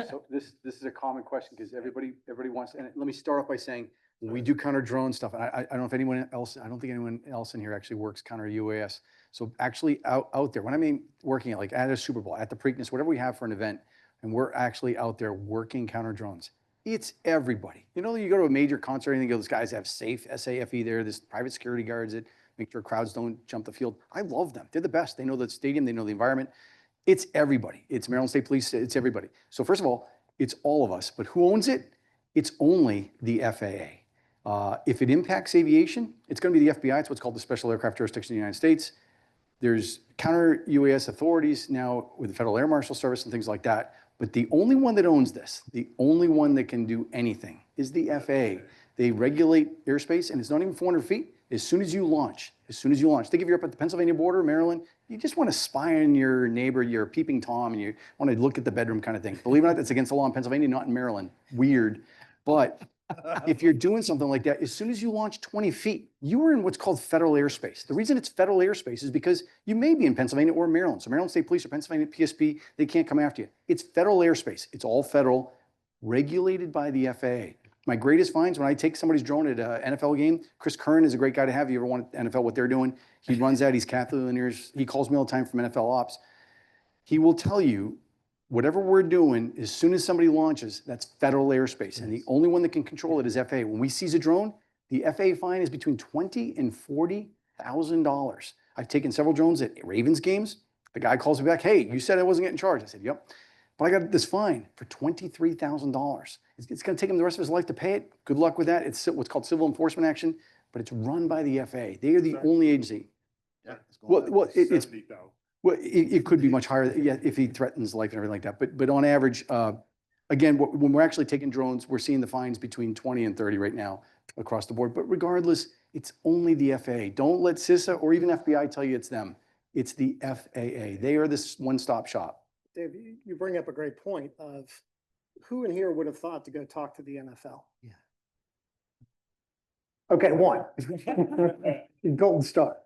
So this is a common question because everybody wants, and let me start off by saying, when we do counter drone stuff, and I don't know if anyone else, I don't think anyone else in here actually works counter UAS. So actually out there, when I mean working like at a Super Bowl, at the Preakness, whatever we have for an event, and we're actually out there working counter drones, it's everybody. You know, you go to a major concert and you go, those guys have SAFE there, this private security guards that make sure crowds don't jump the field. I love them. They're the best. They know the stadium, they know the environment. It's everybody. It's Maryland State Police. It's everybody. So first of all, it's all of us. But who owns it? It's only the FAA. If it impacts aviation, it's going to be the FBI. It's what's called the Special Aircraft Jurisdiction of the United States. There's counter UAS authorities now with the Federal Air Marshal Service and things like that. But the only one that owns this, the only one that can do anything is the FAA. They regulate airspace, and it's not even 400 feet. As soon as you launch, think if you're up at the Pennsylvania border, Maryland, you just want to spy on your neighbor, you're a peeping Tom, and you want to look at the bedroom kind of thing. Believe it or not, that's against the law in Pennsylvania, not in Maryland. Weird. But if you're doing something like that, as soon as you launch 20 feet, you are in what's called federal airspace. The reason it's federal airspace is because you may be in Pennsylvania or Maryland. So Maryland State Police or Pennsylvania PSP, they can't come after you. It's federal airspace. It's all federal, regulated by the FAA. My greatest finds when I take somebody's drone at an NFL game, Chris Curran is a great guy to have. If you ever want NFL, what they're doing, he runs that. He's Catholic linears. He calls me all the time from NFL ops. He will tell you whatever we're doing, as soon as somebody launches, that's federal airspace. And the only one that can control it is FAA. When we seize a drone, the FAA fine is between $20,000 and $40,000. I've taken several drones at Ravens games. The guy calls me back, hey, you said I wasn't getting charged. I said, yep. But I got this fine for $23,000. It's going to take him the rest of his life to pay it. Good luck with that. It's what's called civil enforcement action, but it's run by the FAA. They are the only agency. Yeah. It could be much higher, yeah, if he threatens life and everything like that. But on average, again, when we're actually taking drones, we're seeing the fines between 20 and 30 right now across the board. But regardless, it's only the FAA. Don't let CISA or even FBI tell you it's them. It's the FAA. They are this one-stop shop. Dave, you bring up a great point of who in here would have thought to go talk to the NFL? Yeah. Okay, one. Golden star.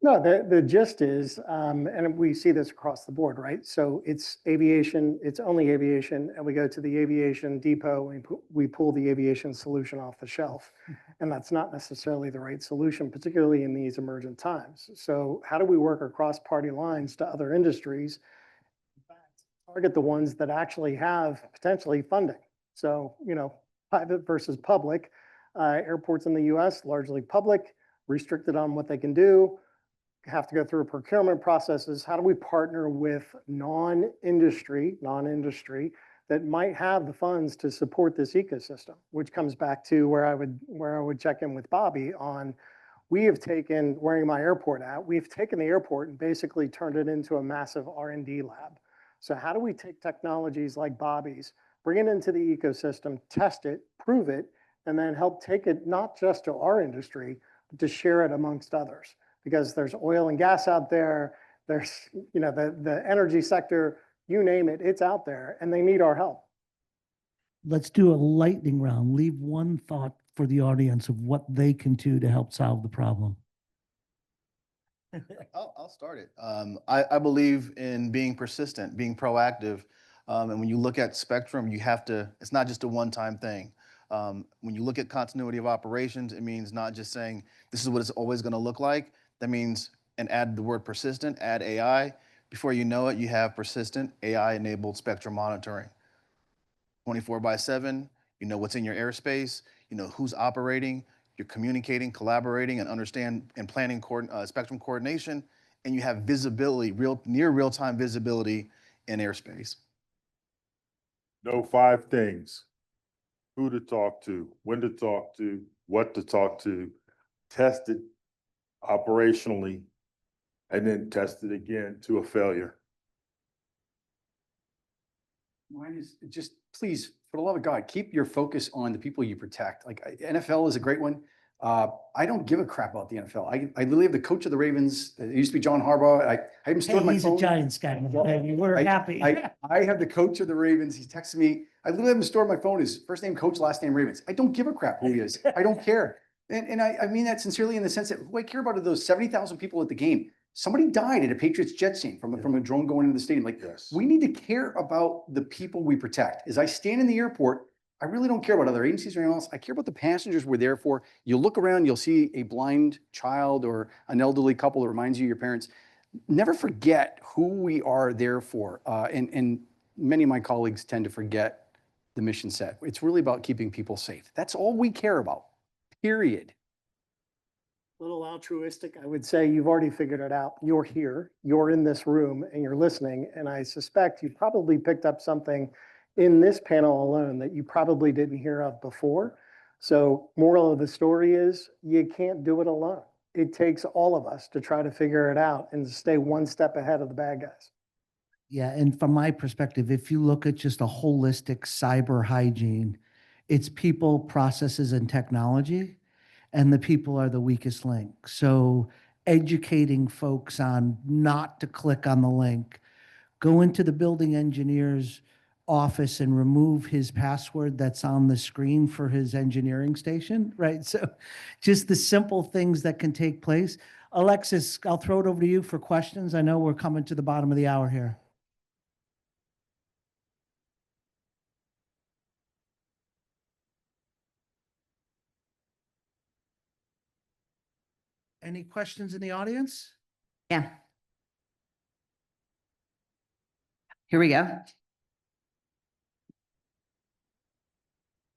No, the gist is, and we see this across the board, right? So it's aviation, it's only aviation, and we go to the aviation depot and we pull the aviation solution off the shelf. And that's not necessarily the right solution, particularly in these emergent times. So how do we work across party lines to other industries? Target the ones that actually have potentially funding. So, private versus public. Airports in the US, largely public, restricted on what they can do, have to go through procurement processes. How do we partner with non-industry that might have the funds to support this ecosystem? Which comes back to where I would check in with Bobby on, we have taken, wearing my airport hat, we've taken the airport and basically turned it into a massive R&D lab. So how do we take technologies like Bobby's, bring it into the ecosystem, test it, prove it, and then help take it not just to our industry, but to share it amongst others? Because there's oil and gas out there, there's the energy sector, you name it, it's out there, and they need our help. Let's do a lightning round. Leave one thought for the audience of what they can do to help solve the problem. I'll start it. I believe in being persistent, being proactive. And when you look at spectrum, it's not just a one-time thing. When you look at continuity of operations, it means not just saying, this is what it's always going to look like. That means, and add the word persistent, add AI. Before you know it, you have persistent AI-enabled spectrum monitoring. 24/7, you know what's in your airspace, you know who's operating, you're communicating, collaborating, and understand and planning spectrum coordination, and you have visibility, near real-time visibility in airspace. Know 5 things: who to talk to, when to talk to, what to talk to, test it, operationally, and then test it again to a failure. Mine is just, please, for the love of God, keep your focus on the people you protect. Like NFL is a great one. I don't give a crap about the NFL. I literally have the coach of the Ravens. It used to be John Harbaugh. I even stored my He's phone. a Giants guy. Well, We're happy. I have the coach of the Ravens. He texted me. I literally have him stored my phone. His first name coach, last name Ravens. I don't give a crap who he is. I don't care. And I mean that sincerely in the sense that who I care about are those 70,000 people at the game. Somebody died at a Patriots Jets game from a drone going into the stadium. Like, we need to care about the people we protect. As I stand in the airport, I really don't care about other agencies or anything else. I care about the passengers we're there for. You look around, you'll see a blind child or an elderly couple that reminds you of your parents. Never forget who we are there for. And many of my colleagues tend to forget the mission set. It's really about keeping people safe. That's all we care about, period. Little altruistic, I would say you've already figured it out. You're here, you're in this room, and you're listening. And I suspect you probably picked up something in this panel alone that you probably didn't hear of before. So moral of the story is you can't do it alone. It takes all of us to try to figure it out and stay one step ahead of the bad guys. Yeah, and from my perspective, if you look at just a holistic cyber hygiene, it's people, processes, and technology, and the people are the weakest link. So educating folks on not to click on the link, go into the building engineer's office and remove his password that's on the screen for his engineering station, right? So just the simple things that can take place. Alexis, I'll throw it over to you for questions. I know we're coming to the bottom of the hour here. Any questions in the audience? Yeah. Here we go.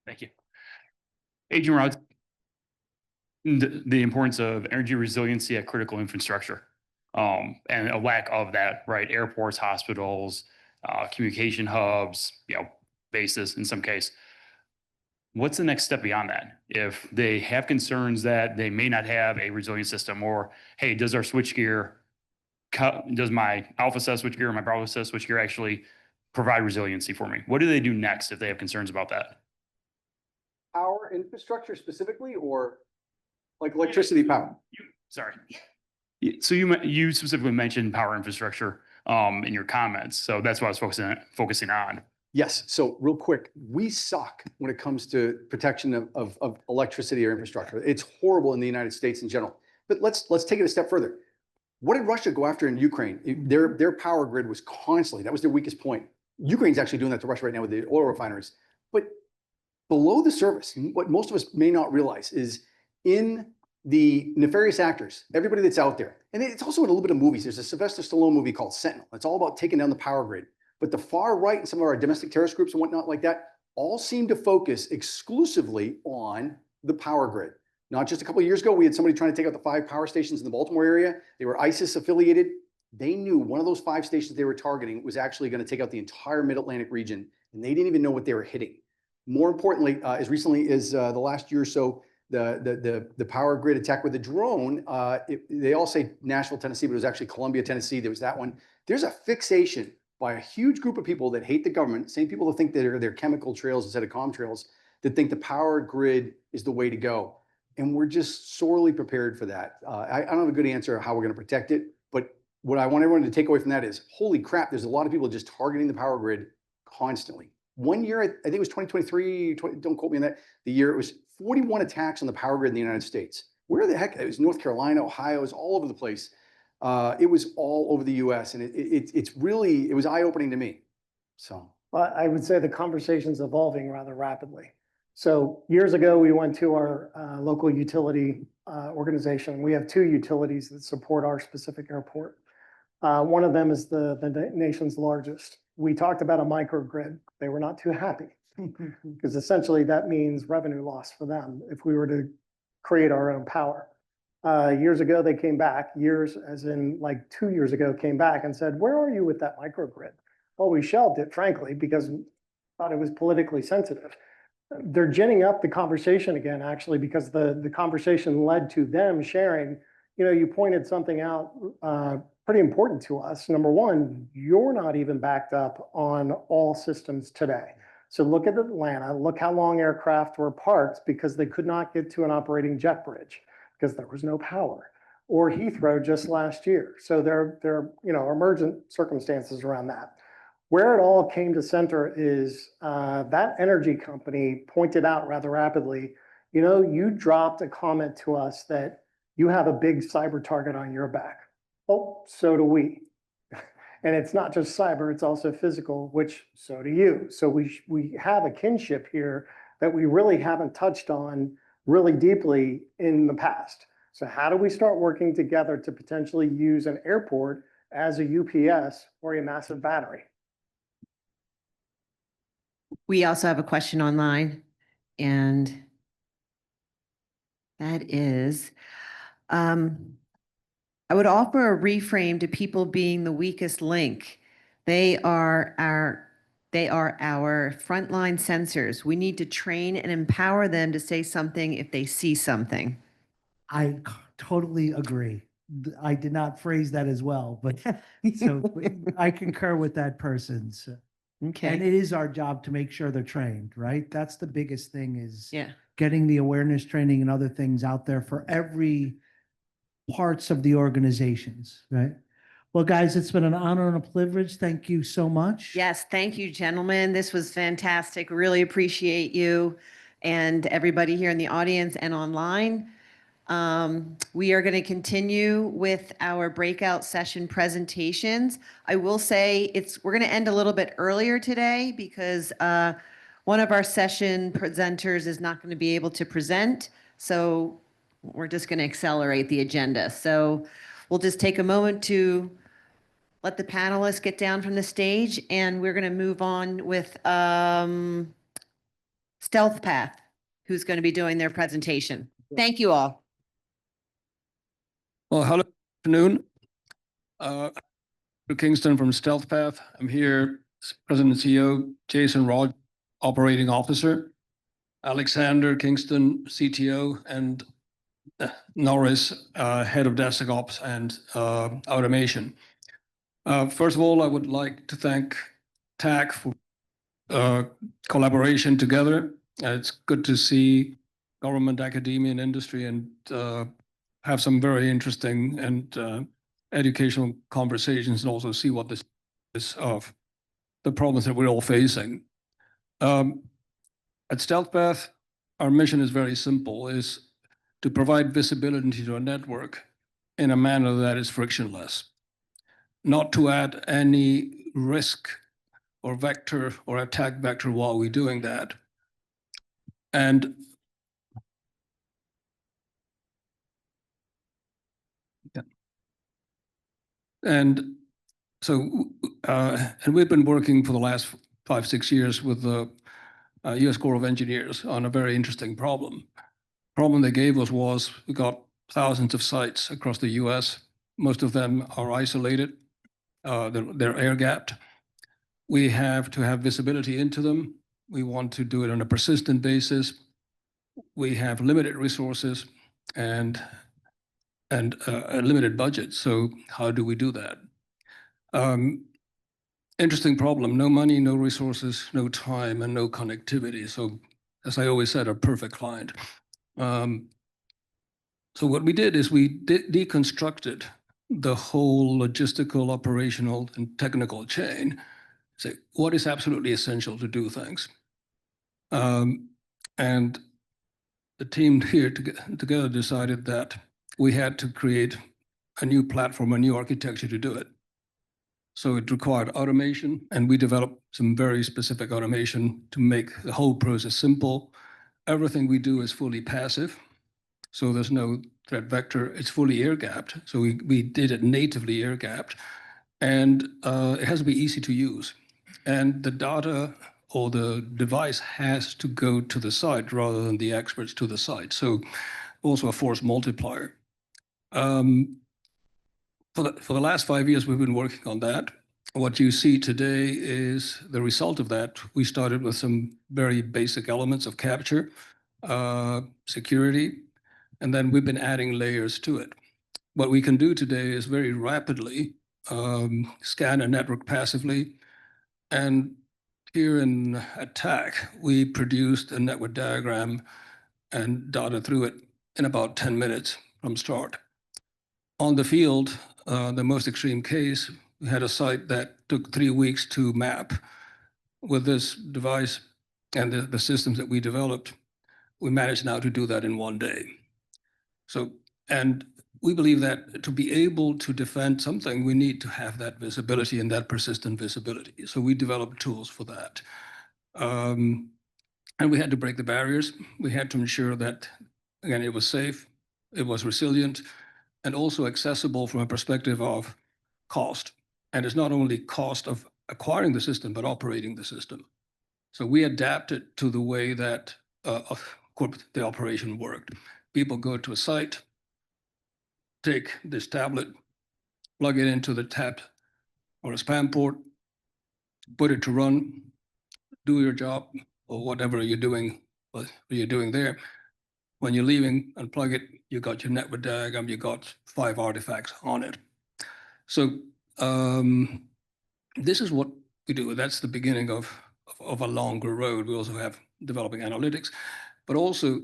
Thank you. Agent Rod, the importance of energy resiliency at critical infrastructure, and a lack of that, right? Airports, hospitals, communication hubs, bases in some case. What's the next step beyond that? If they have concerns that they may not have a resilient system, or hey, does our switchgear, does my Alpha set switchgear or my Bravo set switchgear actually provide resiliency for me? What do they do next if they have concerns about that? Power infrastructure specifically, or like electricity power? Sorry. So you specifically mentioned power infrastructure in your comments. So that's what I was focusing on. Yes. So real quick, we suck when it comes to protection of electricity or infrastructure. It's horrible in the United States in general. But let's take it a step further. What did Russia go after in Ukraine? Their power grid was constantly, that was their weakest point. Ukraine's actually doing that to Russia right now with the oil refineries. But below the surface, what most of us may not realize is in the nefarious actors, everybody that's out there, and it's also in a little bit of movies. There's a Sylvester Stallone movie called Sentinel. It's all about taking down the power grid. But the far right and some of our domestic terrorist groups and whatnot like that all seem to focus exclusively on the power grid. Not just a couple of years ago, we had somebody trying to take out the 5 power stations in the Baltimore area. They were ISIS affiliated. They knew one of those 5 stations they were targeting was actually going to take out the entire Mid-Atlantic region, and they didn't even know what they were hitting. More importantly, as recently as the last year or so, the power grid attack with the drone, they all say Nashville, Tennessee, but it was actually Columbia, Tennessee. There was that one. There's a fixation by a huge group of people that hate the government, same people that think they're chemical trails instead of comtrails, that think the power grid is the way to go. And we're just sorely prepared for that. I don't have a good answer of how we're going to protect it, but what I want everyone to take away from that is, holy crap, there's a lot of people just targeting the power grid constantly. One year, I think it was 2023, don't quote me on that, the year it was 41 attacks on the power grid in the United States. Where the heck, it was North Carolina, Ohio, it was all over the place. It was all over the US, and it was eye-opening to me, so. Well, I would say the conversation's evolving rather rapidly. So years ago, we went to our local utility organization. We have 2 utilities that support our specific airport. One of them is the nation's largest. We talked about a microgrid. They were not too happy because essentially that means revenue loss for them if we were to create our own power. Years ago, they came back, years as in like 2 years ago, came back and said, where are you with that microgrid? Well, we shelved it, frankly, because we thought it was politically sensitive. They're ginning up the conversation again, actually, because the conversation led to them sharing, you pointed something out pretty important to us. Number one, you're not even backed up on all systems today. So look at Atlanta, look how long aircraft were parked because they could not get to an operating jet bridge because there was no power. Or Heathrow just last year. So there are emergent circumstances around that. Where it all came to center is that energy company pointed out rather rapidly, you dropped a comment to us that you have a big cyber target on your back. Oh, so do we. And it's not just cyber, it's also physical, which so do you. So we have a kinship here that we really haven't touched on really deeply in the past. So how do we start working together to potentially use an airport as a UPS or a massive battery? We also have a question online, and that is, I would offer a reframe to people being the weakest link. They are our frontline sensors. We need to train and empower them to say something if they see something. I totally agree. I did not phrase that as well, but so I concur with that person. So. Okay. And it is our job to make sure they're trained, right? That's the biggest thing is Yeah. getting the awareness training and other things out there for every parts of the organizations, right? Well, guys, it's been an honor and a privilege. Thank you so much. Yes, thank you, gentlemen. This was fantastic. Really appreciate you and everybody here in the audience and online. We are going to continue with our breakout session presentations. I will say we're going to end a little bit earlier today because one of our session presenters is not going to be able to present. So we're just going to accelerate the agenda. So we'll just take a moment to let the panelists get down from the stage, and we're going to move on with Stealth Path, who's going to be doing their presentation. Thank you all. Well, hello, afternoon. Kingston from Stealth Path. I'm here, President and CEO, Jason Rod, Operating Officer, Alexander Kingston, CTO, and Norris, Head of DevSecOps and Automation. First of all, I would like to thank TAC for collaboration together. It's good to see government, academia, and industry and have some very interesting and educational conversations and also see what this is of the problems that we're all facing. At Stealth Path, our mission is very simple, is to provide visibility to a network in a manner that is frictionless, not to add any risk or vector or attack vector while we're doing that. And And so, and we've been working for the last 5-6 years with the U.S. Corps of Engineers on a very interesting problem. Problem they gave us was we got thousands of sites across the U.S. Most of them are isolated. They're air-gapped. We have to have visibility into them. We want to do it on a persistent basis. We have limited resources and a limited budget. So how do we do that? Interesting problem. No money, no resources, no time, and no connectivity. So as I always said, a perfect client. So what we did is we deconstructed the whole logistical, operational, and technical chain. Say, what is absolutely essential to do things? And the team here together decided that we had to create a new platform, a new architecture to do it. So it required automation, and we developed some very specific automation to make the whole process simple. Everything we do is fully passive, so there's no threat vector. It's fully air-gapped, so we did it natively air-gapped, and it has to be easy to use. And the data or the device has to go to the site rather than the experts to the site. So also a force multiplier. For the last 5 years, we've been working on that. What you see today is the result of that. We started with some very basic elements of capture, security, and then we've been adding layers to it. what we can do today is very rapidly scan a network passively. And here in Attack, we produced a network diagram and data through it in about 10 minutes from start. On the field, the most extreme case, we had a site that took 3 weeks to map. With this device and the systems that we developed, we managed now to do that in 1 day. So, and we believe that to be able to defend something, we need to have that visibility and that persistent visibility. So we developed tools for that. And we had to break the barriers. We had to ensure that, again, it was safe, it was resilient, and also accessible from a perspective of cost. And it's not only cost of acquiring the system, but operating the system. So we adapted to the way that the operation worked. People go to a site, take this tablet, plug it into the tap or a spam port, put it to run, do your job or whatever you're doing there. When you're leaving, unplug it, you got your network diagram, you got 5 artifacts on it. So this is what we do. That's the beginning of a longer road. We also have developing analytics, but also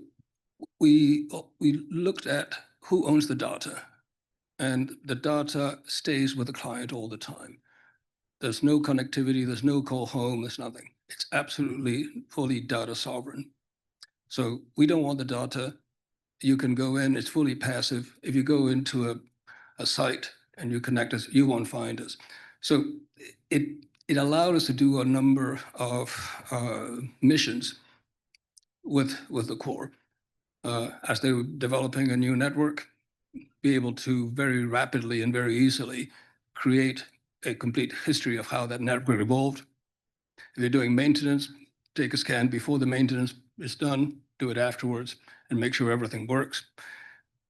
we looked at who owns the data, and the data stays with the client all the time. There's no connectivity, there's no call home, there's nothing. It's absolutely fully data sovereign. So we don't want the data. You can go in, it's fully passive. If you go into a site and you connect us, you won't find us. So it allowed us to do a number of missions with the Corps. As they were developing a new network, be able to very rapidly and very easily create a complete history of how that network evolved. If you're doing maintenance, take a scan before the maintenance is done, do it afterwards, and make sure everything works.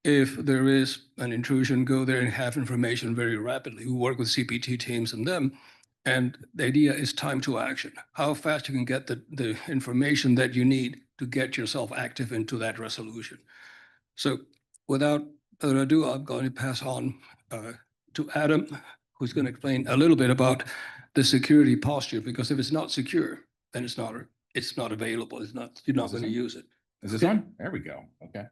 If there is an intrusion, go there and have information very rapidly. We work with CPT teams and them, and the idea is time to action. How fast you can get the information that you need to get yourself active into that resolution. So without further ado, I'm going to pass on to Adam, who's going to explain a little bit about the security posture, because if it's not secure, then it's not available. You're not going to use it. Is this on? There we go. Okay.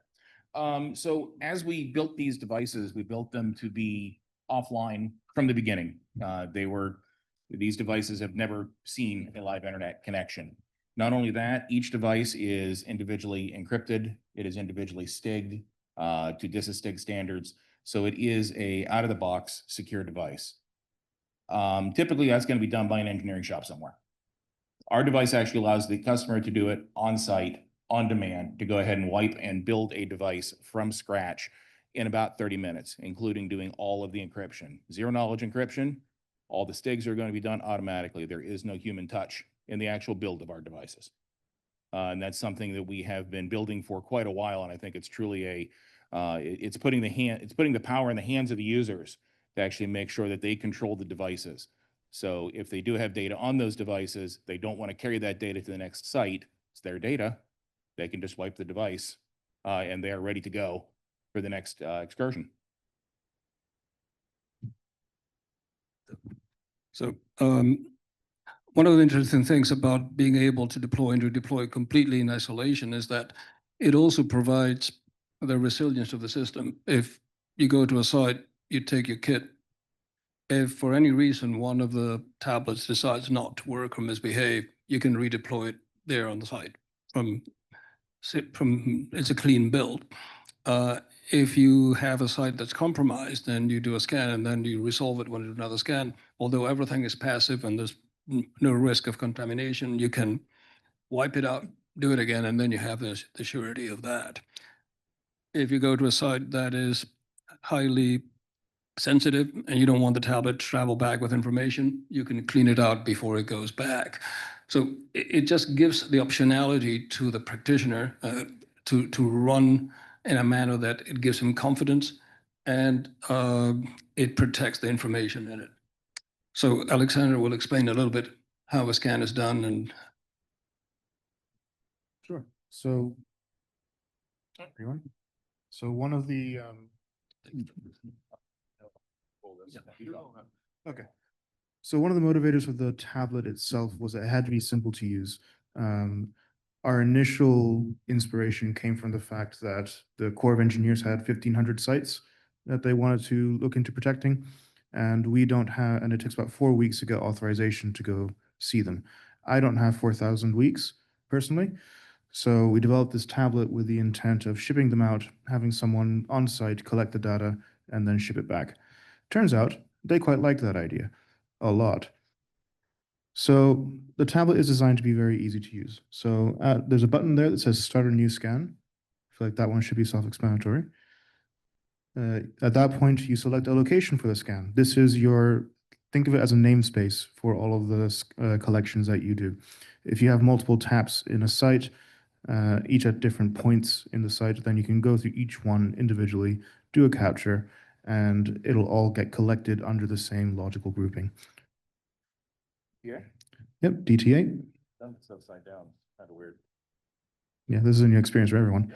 So as we built these devices, we built them to be offline from the beginning. These devices have never seen a live internet connection. Not only that, each device is individually encrypted. It is individually STIGged to DISA STIG standards. So it is a out-of-the-box secure device. Typically, that's going to be done by an engineering shop somewhere. Our device actually allows the customer to do it on site, on demand, to go ahead and wipe and build a device from scratch in about 30 minutes, including doing all of the encryption. Zero knowledge encryption, all the STIGs are going to be done automatically. There is no human touch in the actual build of our devices. And that's something that we have been building for quite a while, and I think it's truly it's putting the power in the hands of the users to actually make sure that they control the devices. So if they do have data on those devices, they don't want to carry that data to the next site. It's their data. They can just wipe the device, and they are ready to go for the next excursion. So one of the interesting things about being able to deploy and to deploy completely in isolation is that it also provides the resilience of the system. If you go to a site, you take your kit. If for any reason one of the tablets decides not to work or misbehave, you can redeploy it there on the site. It's a clean build. If you have a site that's compromised, then you do a scan and then you resolve it when you do another scan. Although everything is passive and there's no risk of contamination, you can wipe it out, do it again, and then you have the surety of that. If you go to a site that is highly sensitive and you don't want the tablet to travel back with information, you can clean it out before it goes back. So it just gives the optionality to the practitioner to run in a manner that it gives him confidence and it protects the information in it. So Alexander will explain a little bit how a scan is done. And sure. So everyone. So one of the Okay. So one of the motivators of the tablet itself was that it had to be simple to use. Our initial inspiration came from the fact that the Corps of Engineers had 1,500 sites that they wanted to look into protecting, and we don't have, and it takes about 4 weeks to get authorization to go see them. I don't have 4,000 weeks personally, so we developed this tablet with the intent of shipping them out, having someone on site collect the data, and then ship it back. Turns out they quite liked that idea a lot. So the tablet is designed to be very easy to use. So there's a button there that says start a new scan. I feel like that one should be self-explanatory. At that point, you select a location for the scan. This is your, think of it as a namespace for all of the collections that you do. If you have multiple taps in a site, each at different points in the site, then you can go through each one individually, do a capture, and it'll all get collected under the same logical grouping. Yeah. Yep, DT8. That's upside down, kind of weird. Yeah, this is a new experience for everyone.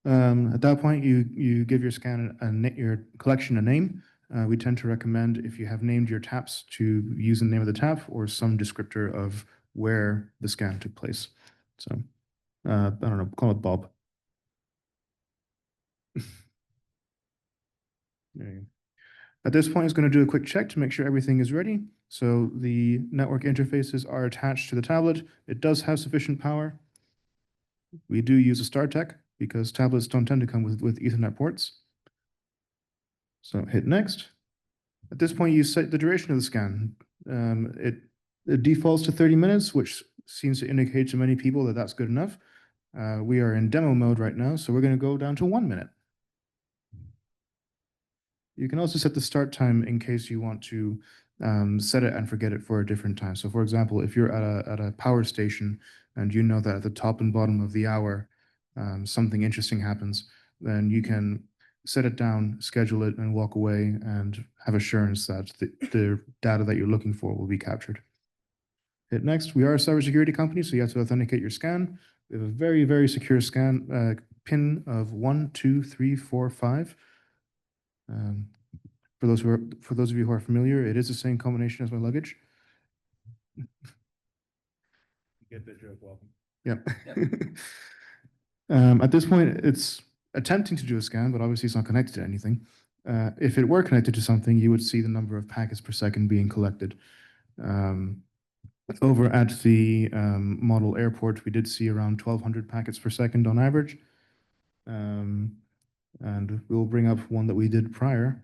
At that point, you give your scan your collection a name. We tend to recommend, if you have named your taps, to use the name of the tap or some descriptor of where the scan took place. So I don't know, call it Bob. There you go. At this point, it's going to do a quick check to make sure everything is ready. So the network interfaces are attached to the tablet. It does have sufficient power. We do use a StarTech because tablets don't tend to come with Ethernet ports. So hit next. At this point, you set the duration of the scan. It defaults to 30 minutes, which seems to indicate to many people that that's good enough. We are in demo mode right now, so we're going to go down to 1 minute. You can also set the start time in case you want to set it and forget it for a different time. So for example, if you're at a power station and you know that at the top and bottom of the hour, something interesting happens, then you can set it down, schedule it, and walk away and have assurance that the data that you're looking for will be captured. Hit next. We are a cybersecurity company, so you have to authenticate your scan. We have a very, very secure scan PIN of 1, 2, 3, 4, 5. For those of you who are familiar, it is the same combination as my luggage. You get the joke, welcome. Yep. At this point, it's attempting to do a scan, but obviously it's not connected to anything. If it were connected to something, you would see the number of packets per second being collected. Over at the model airport, we did see around 1,200 packets per second on average. And we'll bring up one that we did prior.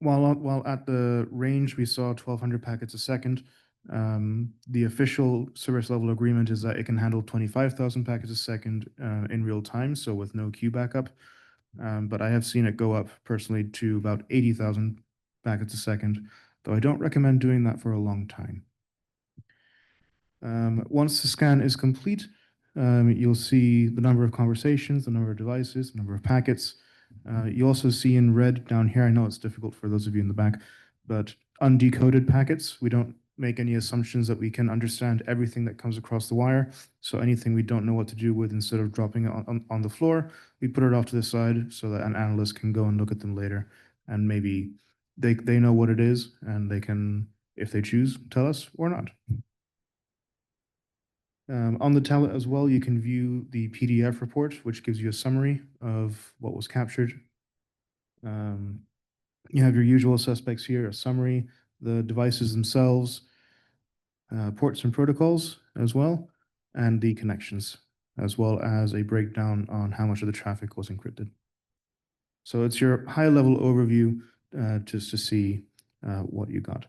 While at the range, we saw 1,200 packets a second. The official service level agreement is that it can handle 25,000 packets a second in real time, so with no queue backup. But I have seen it go up personally to about 80,000 packets a second, though I don't recommend doing that for a long time. Once the scan is complete, you'll see the number of conversations, the number of devices, the number of packets. You also see in red down here, I know it's difficult for those of you in the back, but undecoded packets. We don't make any assumptions that we can understand everything that comes across the wire. So anything we don't know what to do with, instead of dropping it on the floor, we put it off to the side so that an analyst can go and look at them later. And maybe they know what it is and they can, if they choose, tell us or not. On the tablet as well, you can view the PDF report, which gives you a summary of what was captured. You have your usual suspects here, a summary, the devices themselves, ports and protocols as well, and the connections, as well as a breakdown on how much of the traffic was encrypted. So it's your high-level overview just to see what you got.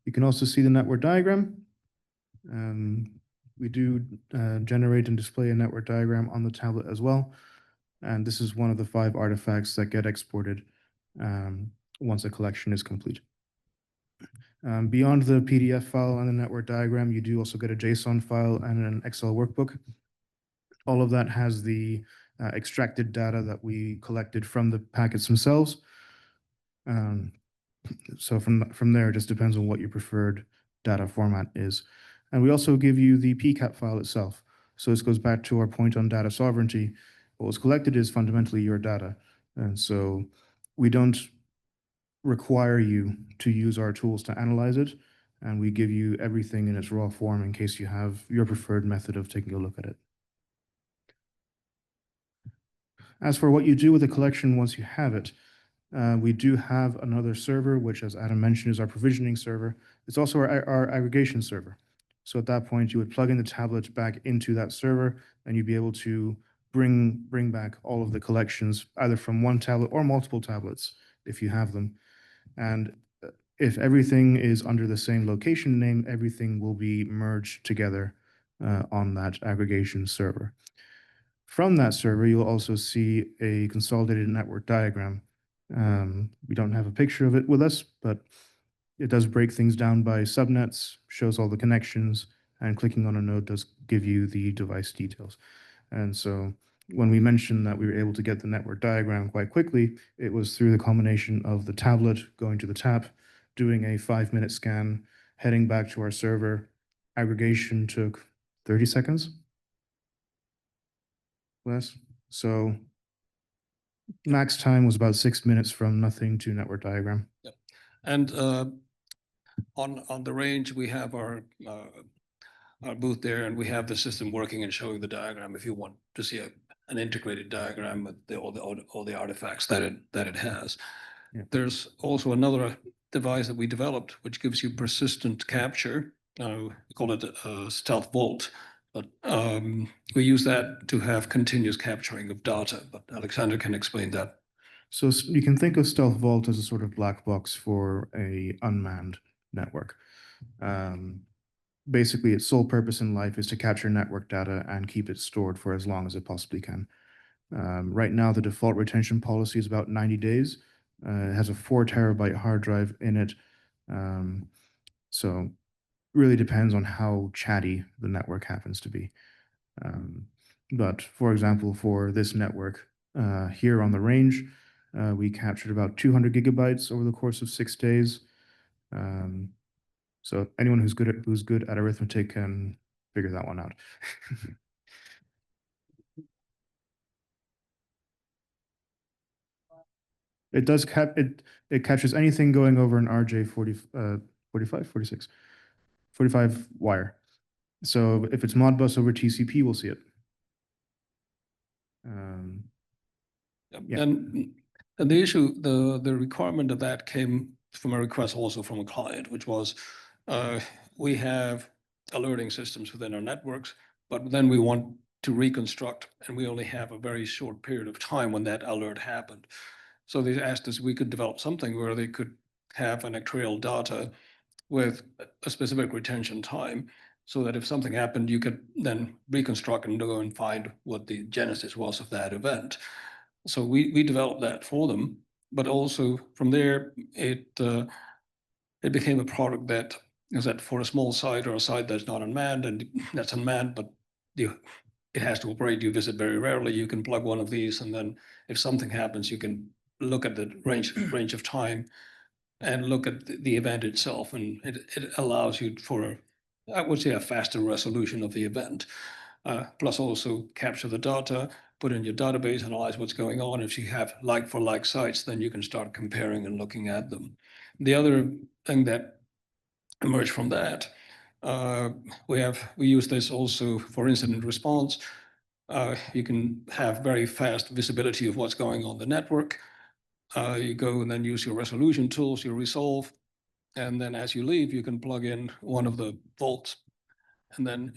You can also see the network diagram. We do generate and display a network diagram on the tablet as well. And this is one of the 5 artifacts that get exported once a collection is complete. Beyond the PDF file and the network diagram, you do also get a JSON file and an Excel workbook. All of that has the extracted data that we collected from the packets themselves. So from there, it just depends on what your preferred data format is. And we also give you the PCAP file itself. So this goes back to our point on data sovereignty. What was collected is fundamentally your data. And so we don't require you to use our tools to analyze it. And we give you everything in its raw form in case you have your preferred method of taking a look at it. As for what you do with the collection once you have it, we do have another server, which, as Adam mentioned, is our provisioning server. It's also our aggregation server. So at that point, you would plug in the tablet back into that server, and you'd be able to bring back all of the collections, either from one tablet or multiple tablets, if you have them. And if everything is under the same location name, everything will be merged together on that aggregation server. From that server, you'll also see a consolidated network diagram. We don't have a picture of it with us, but it does break things down by subnets, shows all the connections, and clicking on a node does give you the device details. And so when we mentioned that we were able to get the network diagram quite quickly, it was through the combination of the tablet going to the tap, doing a 5-minute scan, heading back to our server. Aggregation took 30 seconds. Less. So max time was about 6 minutes from nothing to network diagram. Yep. And on the range, we have our booth there, and we have the system working and showing the diagram if you want to see an integrated diagram with all the artifacts that it has. Yeah. There's also another device that we developed, which gives you persistent capture. We call it Stealth Vault. But we use that to have continuous capturing of data. But Alexander can explain that. So you can think of Stealth Vault as a sort of black box for a unmanned network. Basically, its sole purpose in life is to capture network data and keep it stored for as long as it possibly can. Right now, the default retention policy is about 90 days. It has a 4 terabyte hard drive in it. So really depends on how chatty the network happens to be. But for example, for this network here on the range, we captured about 200 gigabytes over the course of 6 days. So anyone who's good at arithmetic can figure that one out. It does it catches anything going over an RJ 45, 46, 45 wire. So if it's Modbus over TCP, we'll see it. Yeah. And the issue, the requirement of that came from a request also from a client, which was we have alerting systems within our networks, but then we want to reconstruct, and we only have a very short period of time when that alert happened. So they asked us if we could develop something where they could have an actuarial data with a specific retention time, so that if something happened, you could then reconstruct and go and find what the genesis was of that event. So we developed that for them, but also from there, it became a product that is that for a small site or a site that's not unmanned and that's unmanned, but it has to operate, you visit very rarely, you can plug one of these, and then if something happens, you can look at the range of time and look at the event itself, and it allows you for, I would say, a faster resolution of the event. Plus also capture the data, put in your database, analyze what's going on. If you have like for like sites, then you can start comparing and looking at them. The other thing that emerged from that, we use this also for incident response. You can have very fast visibility of what's going on the network. You go and then use your resolution tools, you resolve, and then as you leave, you can plug in one of the vaults, and then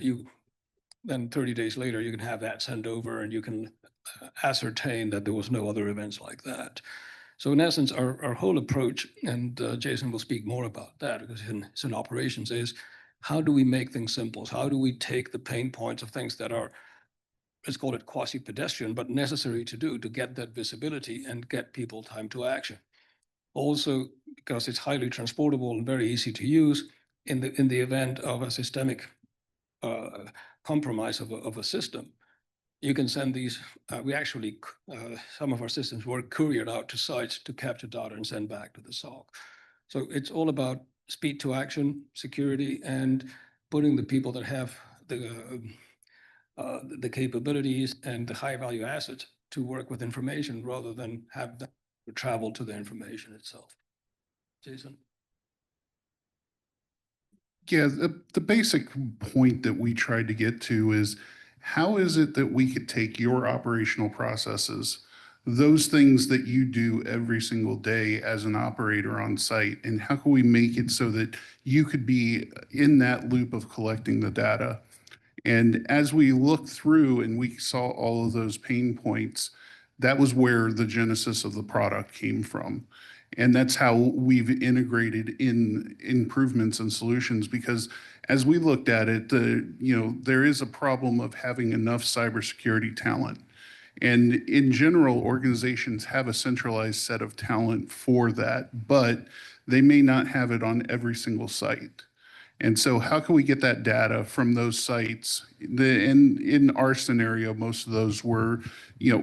30 days later, you can have that sent over, and you can ascertain that there was no other events like that. So in essence, our whole approach, and Jason will speak more about that because it's in operations, is how do we make things simple? How do we take the pain points of things that are, let's call it quasi-pedestrian, but necessary to do to get that visibility and get people time to action? Also, because it's highly transportable and very easy to use, in the event of a systemic compromise of a system, you can send these. We actually, some of our systems were couriered out to sites to capture data and send back to the SOC. So it's all about speed to action, security, and putting the people that have the the capabilities and the high value assets to work with information rather than have them travel to the information itself. Jason? Yeah, the basic point that we tried to get to is how is it that we could take your operational processes, those things that you do every single day as an operator on site, and how can we make it so that you could be in that loop of collecting the data? And as we looked through and we saw all of those pain points, that was where the genesis of the product came from. And that's how we've integrated in improvements and solutions, because as we looked at it, there is a problem of having enough cybersecurity talent. And in general, organizations have a centralized set of talent for that, but they may not have it on every single site. And so how can we get that data from those sites? In our scenario, most of those were,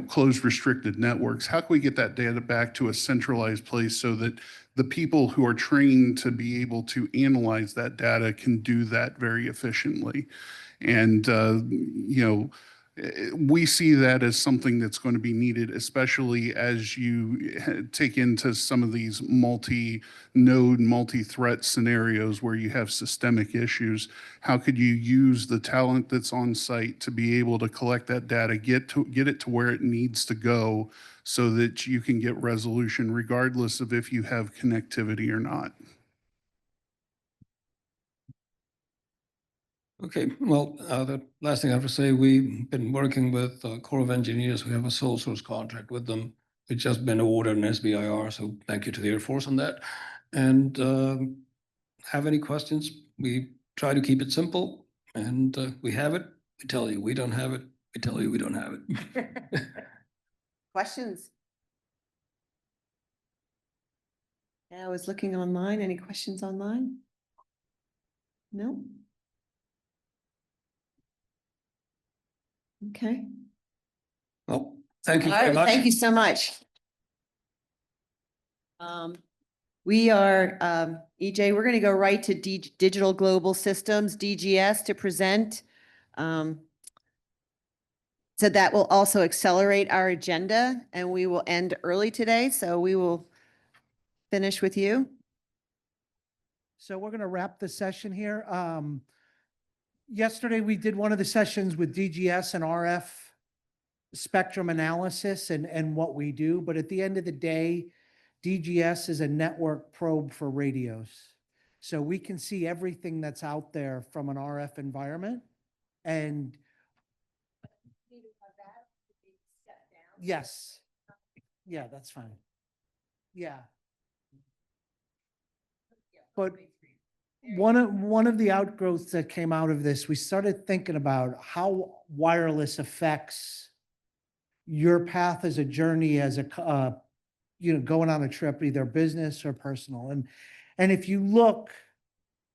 closed restricted networks. How can we get that data back to a centralized place so that the people who are trained to be able to analyze that data can do that very efficiently? And, we see that as something that's going to be needed, especially as you take into some of these multi-node, multi-threat scenarios where you have systemic issues. How could you use the talent that's on site to be able to collect that data, get it to where it needs to go so that you can get resolution regardless of if you have connectivity or not? Okay, well, the last thing I have to say, we've been working with Corps of Engineers. We have a sole source contract with them. It's just been awarded an SBIR, so thank you to the Air Force on that. And have any questions? We try to keep it simple, and we have it. We tell you we don't have it. We tell you we don't have it. Questions? Yeah, I was looking online. Any questions online? No? Okay. Well, thank you All very right, much. thank you so much. We are, EJ, we're going to go right to Digital Global Systems, DGS, to present. So that will also accelerate our agenda, and we will end early today. So we will finish with you. So we're going to wrap the session here. Yesterday, we did one of the sessions with DGS and RF spectrum analysis and what we do. But at the end of the day, DGS is a network probe for radios. So we can see everything that's out there from an RF environment. And yes. Yeah, that's fine. Yeah. But one of the outgrowths that came out of this, we started thinking about how wireless affects your path as a journey, as a going on a trip, either business or personal. And if you look,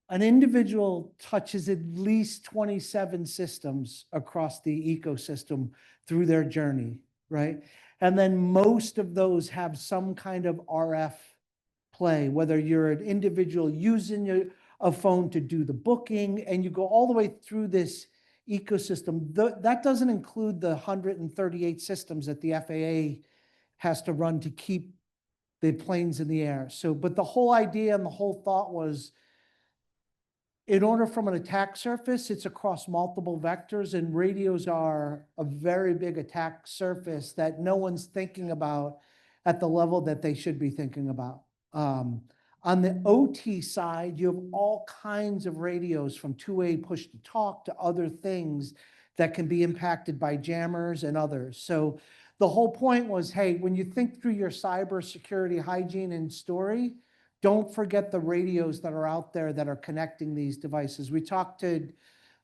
an individual touches at least 27 systems across the ecosystem through their journey, right? And then most of those have some kind of RF play, whether you're an individual using a phone to do the booking, and you go all the way through this ecosystem. That doesn't include the 138 systems that the FAA has to run to keep the planes in the air. So, but the whole idea and the whole thought was, in order from an attack surface, it's across multiple vectors, and radios are a very big attack surface that no one's thinking about at the level that they should be thinking about. On the OT side, you have all kinds of radios, from two-way push to talk to other things that can be impacted by jammers and others. So the whole point was, hey, when you think through your cybersecurity hygiene and story, don't forget the radios that are out there that are connecting these devices. We talked to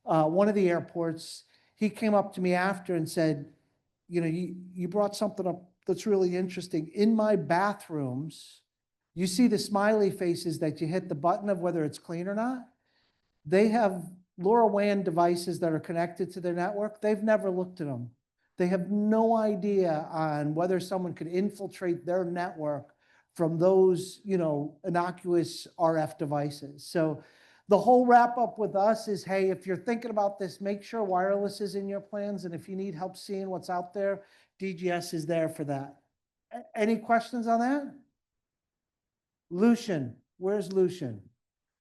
one of the airports. He came up to me after and said, you brought something up that's really interesting. In my bathrooms, you see the smiley faces that you hit the button of whether it's clean or not. They have LoRaWAN devices that are connected to their network. They've never looked at them. They have no idea on whether someone could infiltrate their network from those, innocuous RF devices. So The whole wrap up with us is, hey, if you're thinking about this, make sure wireless is in your plans. And if you need help seeing what's out there, DGS is there for that. Any questions on that? Lucian, where's Lucian?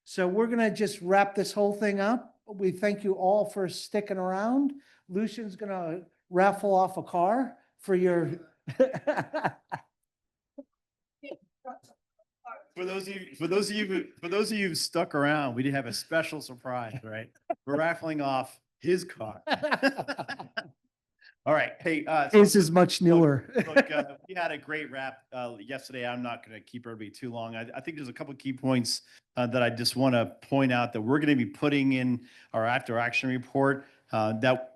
So we're gonna just wrap this whole thing up. We thank you all for sticking around. Lucian's gonna raffle off a car for your. For those of you who stuck around, we did have a special surprise, right? We're raffling off his car. All right, hey. This is much newer. Look, we had a great wrap yesterday. I'm not going to keep everybody too long. I think there's a couple of key points that I just want to point out that we're going to be putting in our after action report. That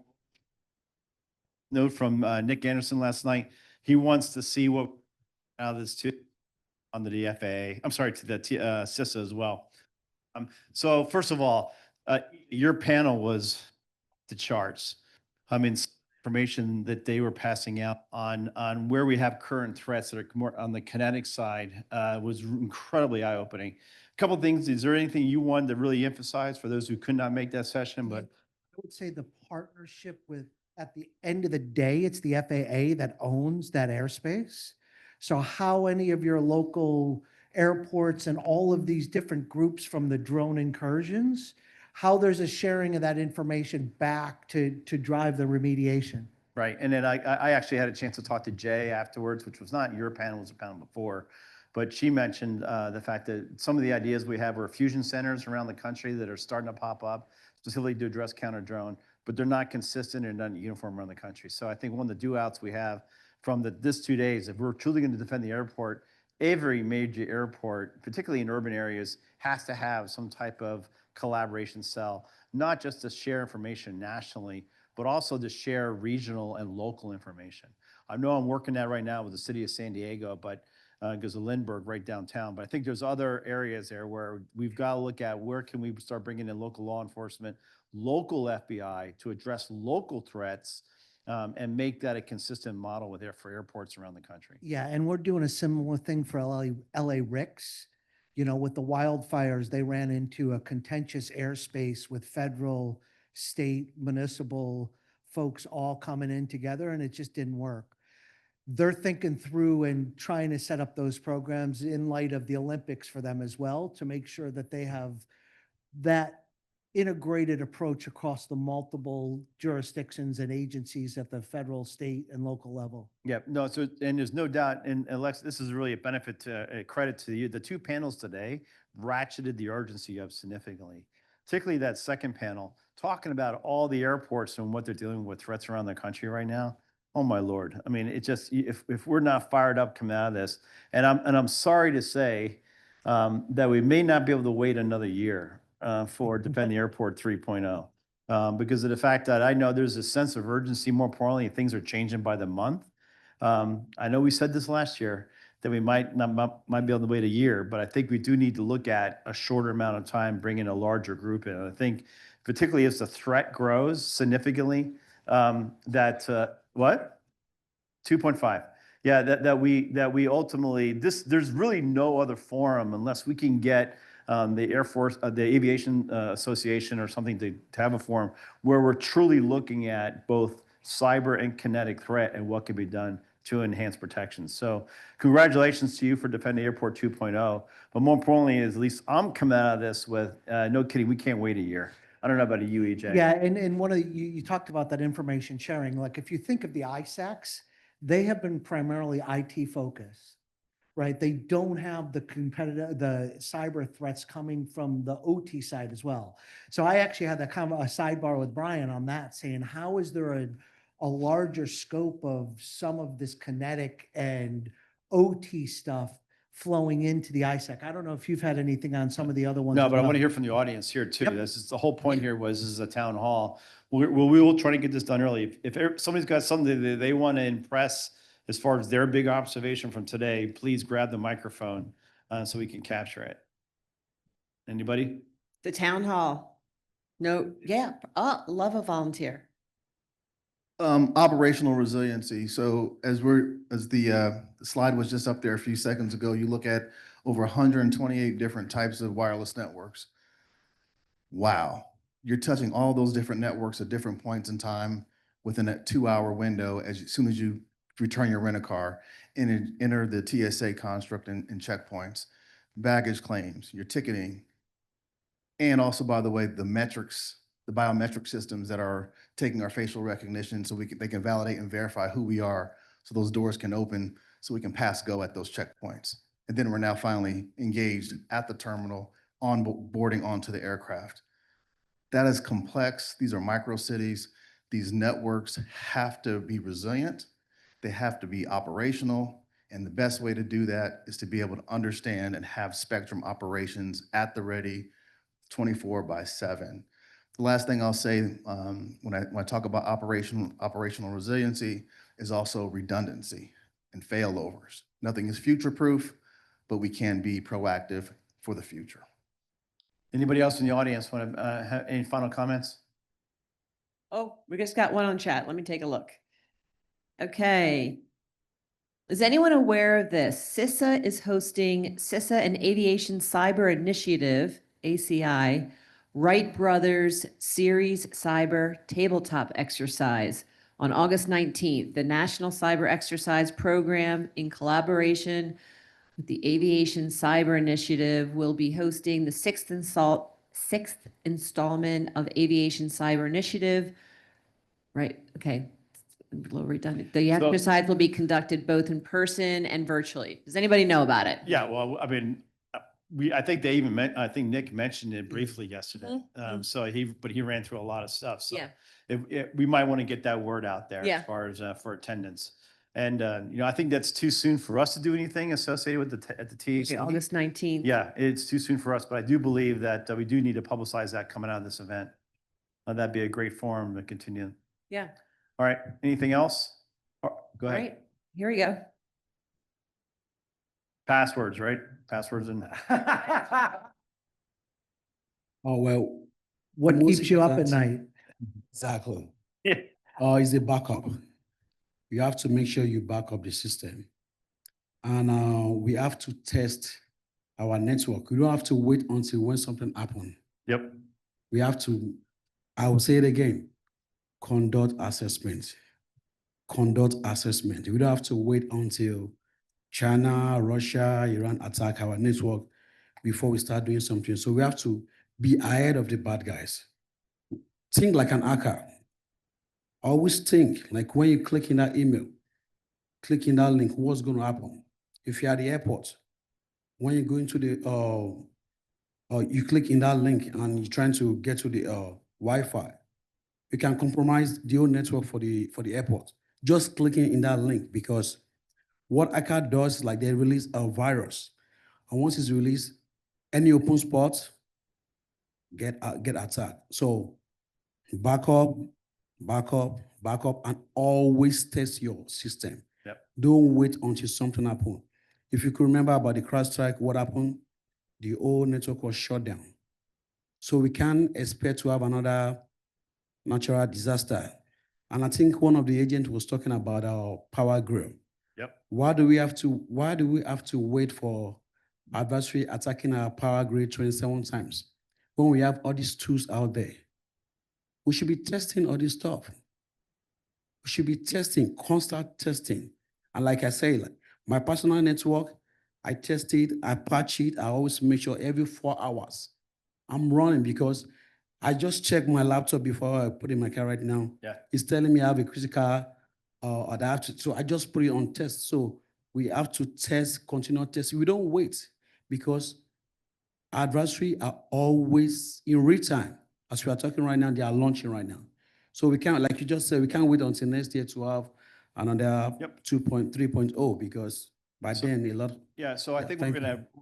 note from Nick Anderson last night. He wants to see what out of this too on the DFA. I'm sorry, to the CISA as well. So first of all, your panel was the charts. I mean, information that they were passing out on where we have current threats that are more on the kinetic side was incredibly eye-opening. A couple of things. Is there anything you wanted to really emphasize for those who could not make that session? But I would say the partnership with, at the end of the day, it's the FAA that owns that airspace. So how any of your local airports and all of these different groups from the drone incursions, how there's a sharing of that information back to drive the remediation. right. And then I actually had a chance to talk to Jay afterwards, which was not your panel, it was a panel before. But she mentioned the fact that some of the ideas we have are fusion centers around the country that are starting to pop up specifically to address counter drone, but they're not consistent and not uniform around the country. So I think one of the do-outs we have from this 2 days, if we're truly going to defend the airport, every major airport, particularly in urban areas, has to have some type of collaboration cell, not just to share information nationally, but also to share regional and local information. I know I'm working that right now with the city of San Diego, but because of Lindbergh right downtown. But I think there's other areas there where we've got to look at where can we start bringing in local law enforcement, local FBI to address local threats and make that a consistent model for airports around the country. Yeah, and we're doing a similar thing for LA RICS. You know, with the wildfires, they ran into a contentious airspace with federal, state, municipal folks all coming in together, and it just didn't work. They're thinking through and trying to set up those programs in light of the Olympics for them as well, to make sure that they have that integrated approach across the multiple jurisdictions and agencies at the federal, state, and local level. Yeah, no, so, and there's no doubt, and Alex, this is really a benefit to, a credit to you. The two panels today ratcheted the urgency up significantly, particularly that second panel, talking about all the airports and what they're dealing with threats around the country right now. Oh, my Lord. I mean, it just, if we're not fired up coming out of this, and I'm sorry to say that we may not be able to wait another year for Defend the Airport 3.0. Because of the fact that I know there's a sense of urgency, more importantly, things are changing by the month. I know we said this last year that we might be able to wait a year, but I think we do need to look at a shorter amount of time, bringing a larger group in. And I think particularly as the threat grows significantly, what? 2.5. Yeah, that we ultimately, there's really no other forum unless we can get the Air Force, the Aviation Association or something to have a forum where we're truly looking at both cyber and kinetic threat and what can be done to enhance protection. So congratulations to you for Defending Airport 2.0. But more importantly, is at least I'm coming out of this with, no kidding, we can't wait a year. I don't know about you, EJ. Yeah, and one of you talked about that information sharing. Like if you think of the ISACs, they have been primarily IT focused, right? They don't have the cyber threats coming from the OT side as well. So I actually had that kind of a sidebar with Brian on that, saying how is there a larger scope of some of this kinetic and OT stuff flowing into the ISAC? I don't know if you've had anything on some of the other ones. No, as but I well. want to hear from the audience here too. This is the whole point here was this is a town hall. We will try to get this done early. If somebody's got something that they want to impress as far as their big observation from today, please grab the microphone so we can capture it. Anybody? The town hall. No, yeah, love a volunteer. Operational resiliency. So as the slide was just up there a few seconds ago, you look at over 128 different types of wireless networks. wow, you're touching all those different networks at different points in time within a 2-hour window as soon as you return your rent-a-car and enter the TSA construct and checkpoints, baggage claims, your ticketing, and also, by the way, the metrics, the biometric systems that are taking our facial recognition so they can validate and verify who we are so those doors can open so we can pass go at those checkpoints. And then we're now finally engaged at the terminal on boarding onto the aircraft. That is complex. These are micro cities. These networks have to be resilient. They have to be operational. And the best way to do that is to be able to understand and have spectrum operations at the ready 24/7. The last thing I'll say when I talk about operational resiliency is also redundancy and failovers. Nothing is future-proof, but we can be proactive for the future. Anybody else in the audience want to have any final comments? Oh, we just got one on chat. Let me take a look. Okay. Is anyone aware of this? CISA is hosting CISA and Aviation Cyber Initiative, ACI, Wright Brothers Series Cyber Tabletop Exercise on August 19th. The National Cyber Exercise Program, in collaboration with the Aviation Cyber Initiative, will be hosting the sixth installment of Aviation Cyber Initiative. Right, okay. A little redundant. The exercise will be conducted both in person and virtually. Does anybody know about it? Yeah, well, I mean, I think they even I think Nick mentioned it briefly yesterday. So he ran through a lot of stuff. So Yeah. we might want to get that word out there Yeah. as far as for attendance. And I think that's too soon for us to do anything associated with at the THC. Okay, August 19th. Yeah, it's too soon for us, but I do believe that we do need to publicize that coming out of this event. That'd be a great forum to continue. Yeah. All right, anything else? Go All ahead. right, here we go. Passwords, right? Passwords and. Oh, well. What most keeps you up at important- night? Exactly. Yeah. Is the backup. You have to make sure you back up the system. And we have to test our network. We don't have to wait until when something happens. Yep. We have to, I will say it again, conduct assessment. Conduct assessment. We don't have to wait until China, Russia, Iran attack our network before we start doing something. So we have to be ahead of the bad guys. Think like an hacker. Always think like when you click in that email, click in that link, what's going to happen? If you're at the airport, when you go into the, you click in that link and you're trying to get to the Wi-Fi, you can compromise the whole network for the airport. Just clicking in that link, because what hacker does is like they release a virus, and once it's released, any open spot get attacked. So backup, and always test your system. Yep. Don't wait until something happens. If you could remember about the CrowdStrike, what happened? The whole network was shut down. So we can't expect to have another natural disaster. And I think one of the agents was talking about our power grid. Yep. Why do we have to wait for adversary attacking our power grid 27 times when we have all these tools out there? We should be testing all this stuff. We should be testing, constant testing. And like I say, like my personal network, I test it, I patch it, I always make sure every 4 hours I'm running, because I just checked my laptop before I put it in my car right now. Yeah. It's telling me I have a critical adapter. So I just put it on test. So we have to test, continue test. We don't wait, because adversary are always in real time. As we are talking right now, they are launching right now. So we can't, like you just said, we can't wait until next year to have another 2.3.0, because by then a lot. Yeah, so I think thank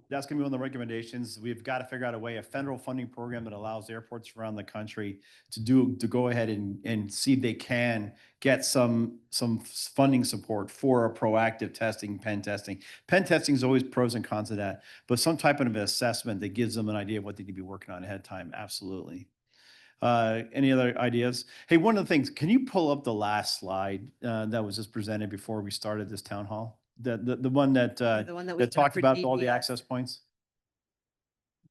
that's gonna be one of the recommendations. We've got to figure out a way, a federal funding program that allows airports around the country to go ahead and see if they can get some funding support for a proactive testing, pen testing. Pen testing is always pros and cons of that, but some type of an assessment that gives them an idea of what they need to be working on ahead of time. Absolutely. Any other ideas? Hey, one of the things, can you pull up the last slide that was just presented before we started this town hall? The one that The one that we that talked got for about all the GPS. access points.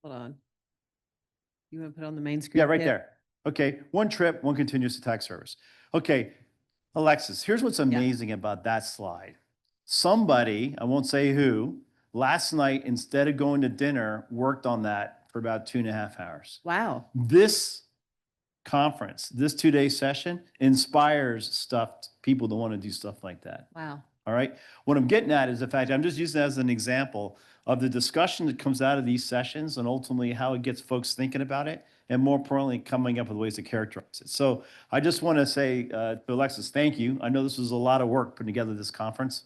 Hold on. You want to put it on the main screen? Yeah, right too? there. Okay, one trip, one continuous attack service. Okay, Alexis, here's what's amazing about that slide. Somebody, I won't say who, last night, instead of going to dinner, worked on that for about 2.5 hours. Wow. This conference, this 2-day session inspires people to want to do stuff like that. Wow. All right. What I'm getting at is the fact, I'm just using that as an example of the discussion that comes out of these sessions and ultimately how it gets folks thinking about it and more importantly, coming up with ways to characterize it. So I just want to say to Alexis, thank you. I know this was a lot of work putting together this conference.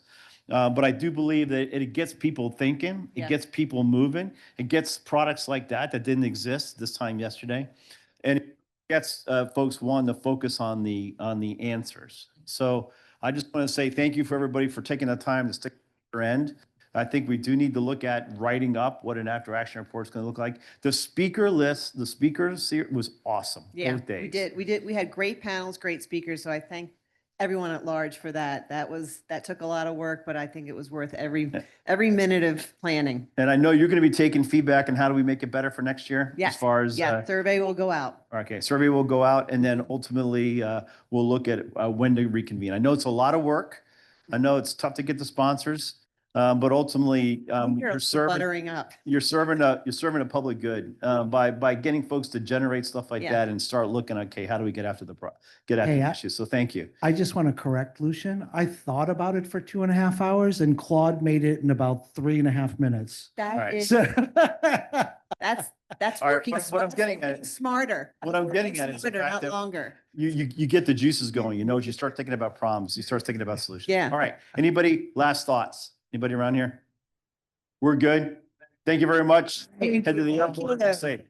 But I do believe that it gets people thinking, it Yes. gets people moving, it gets products like that didn't exist this time yesterday. And it gets folks wanting to focus on the answers. So I just want to say thank you for everybody for taking the time to stick to your end. I think we do need to look at writing up what an after action report is going to look like. The speaker list, the speakers was awesome. Yeah, both days. we did. We had great panels, great speakers. So I thank everyone at large for that. That took a lot of work, but I think it was worth every minute of planning. And I know you're going to be taking feedback on how do we make it better for next year? Yes. As far as. Survey will go out. Okay, survey will go out and then ultimately we'll look at when to reconvene. I know it's a lot of work. I know it's tough to get the sponsors, but ultimately you're serving. Buttering up. You're serving a public good by getting folks to generate stuff like Yeah. that and start looking, okay, how do we get after the Hey, issues? So thank you. I just want to correct Lucian. I thought about it for 2.5 hours and Claude made it in about 3.5 minutes. That right. is, So- that's All right, working. what I'm getting at- Smarter. What I'm getting at is the Smarter, fact not that longer. you get the juices going. You know, as you start thinking about problems, you start thinking about solutions. Yeah. All right. Anybody, last thoughts? Anybody around here? We're good. Thank you very much. Head to the airport. Safe.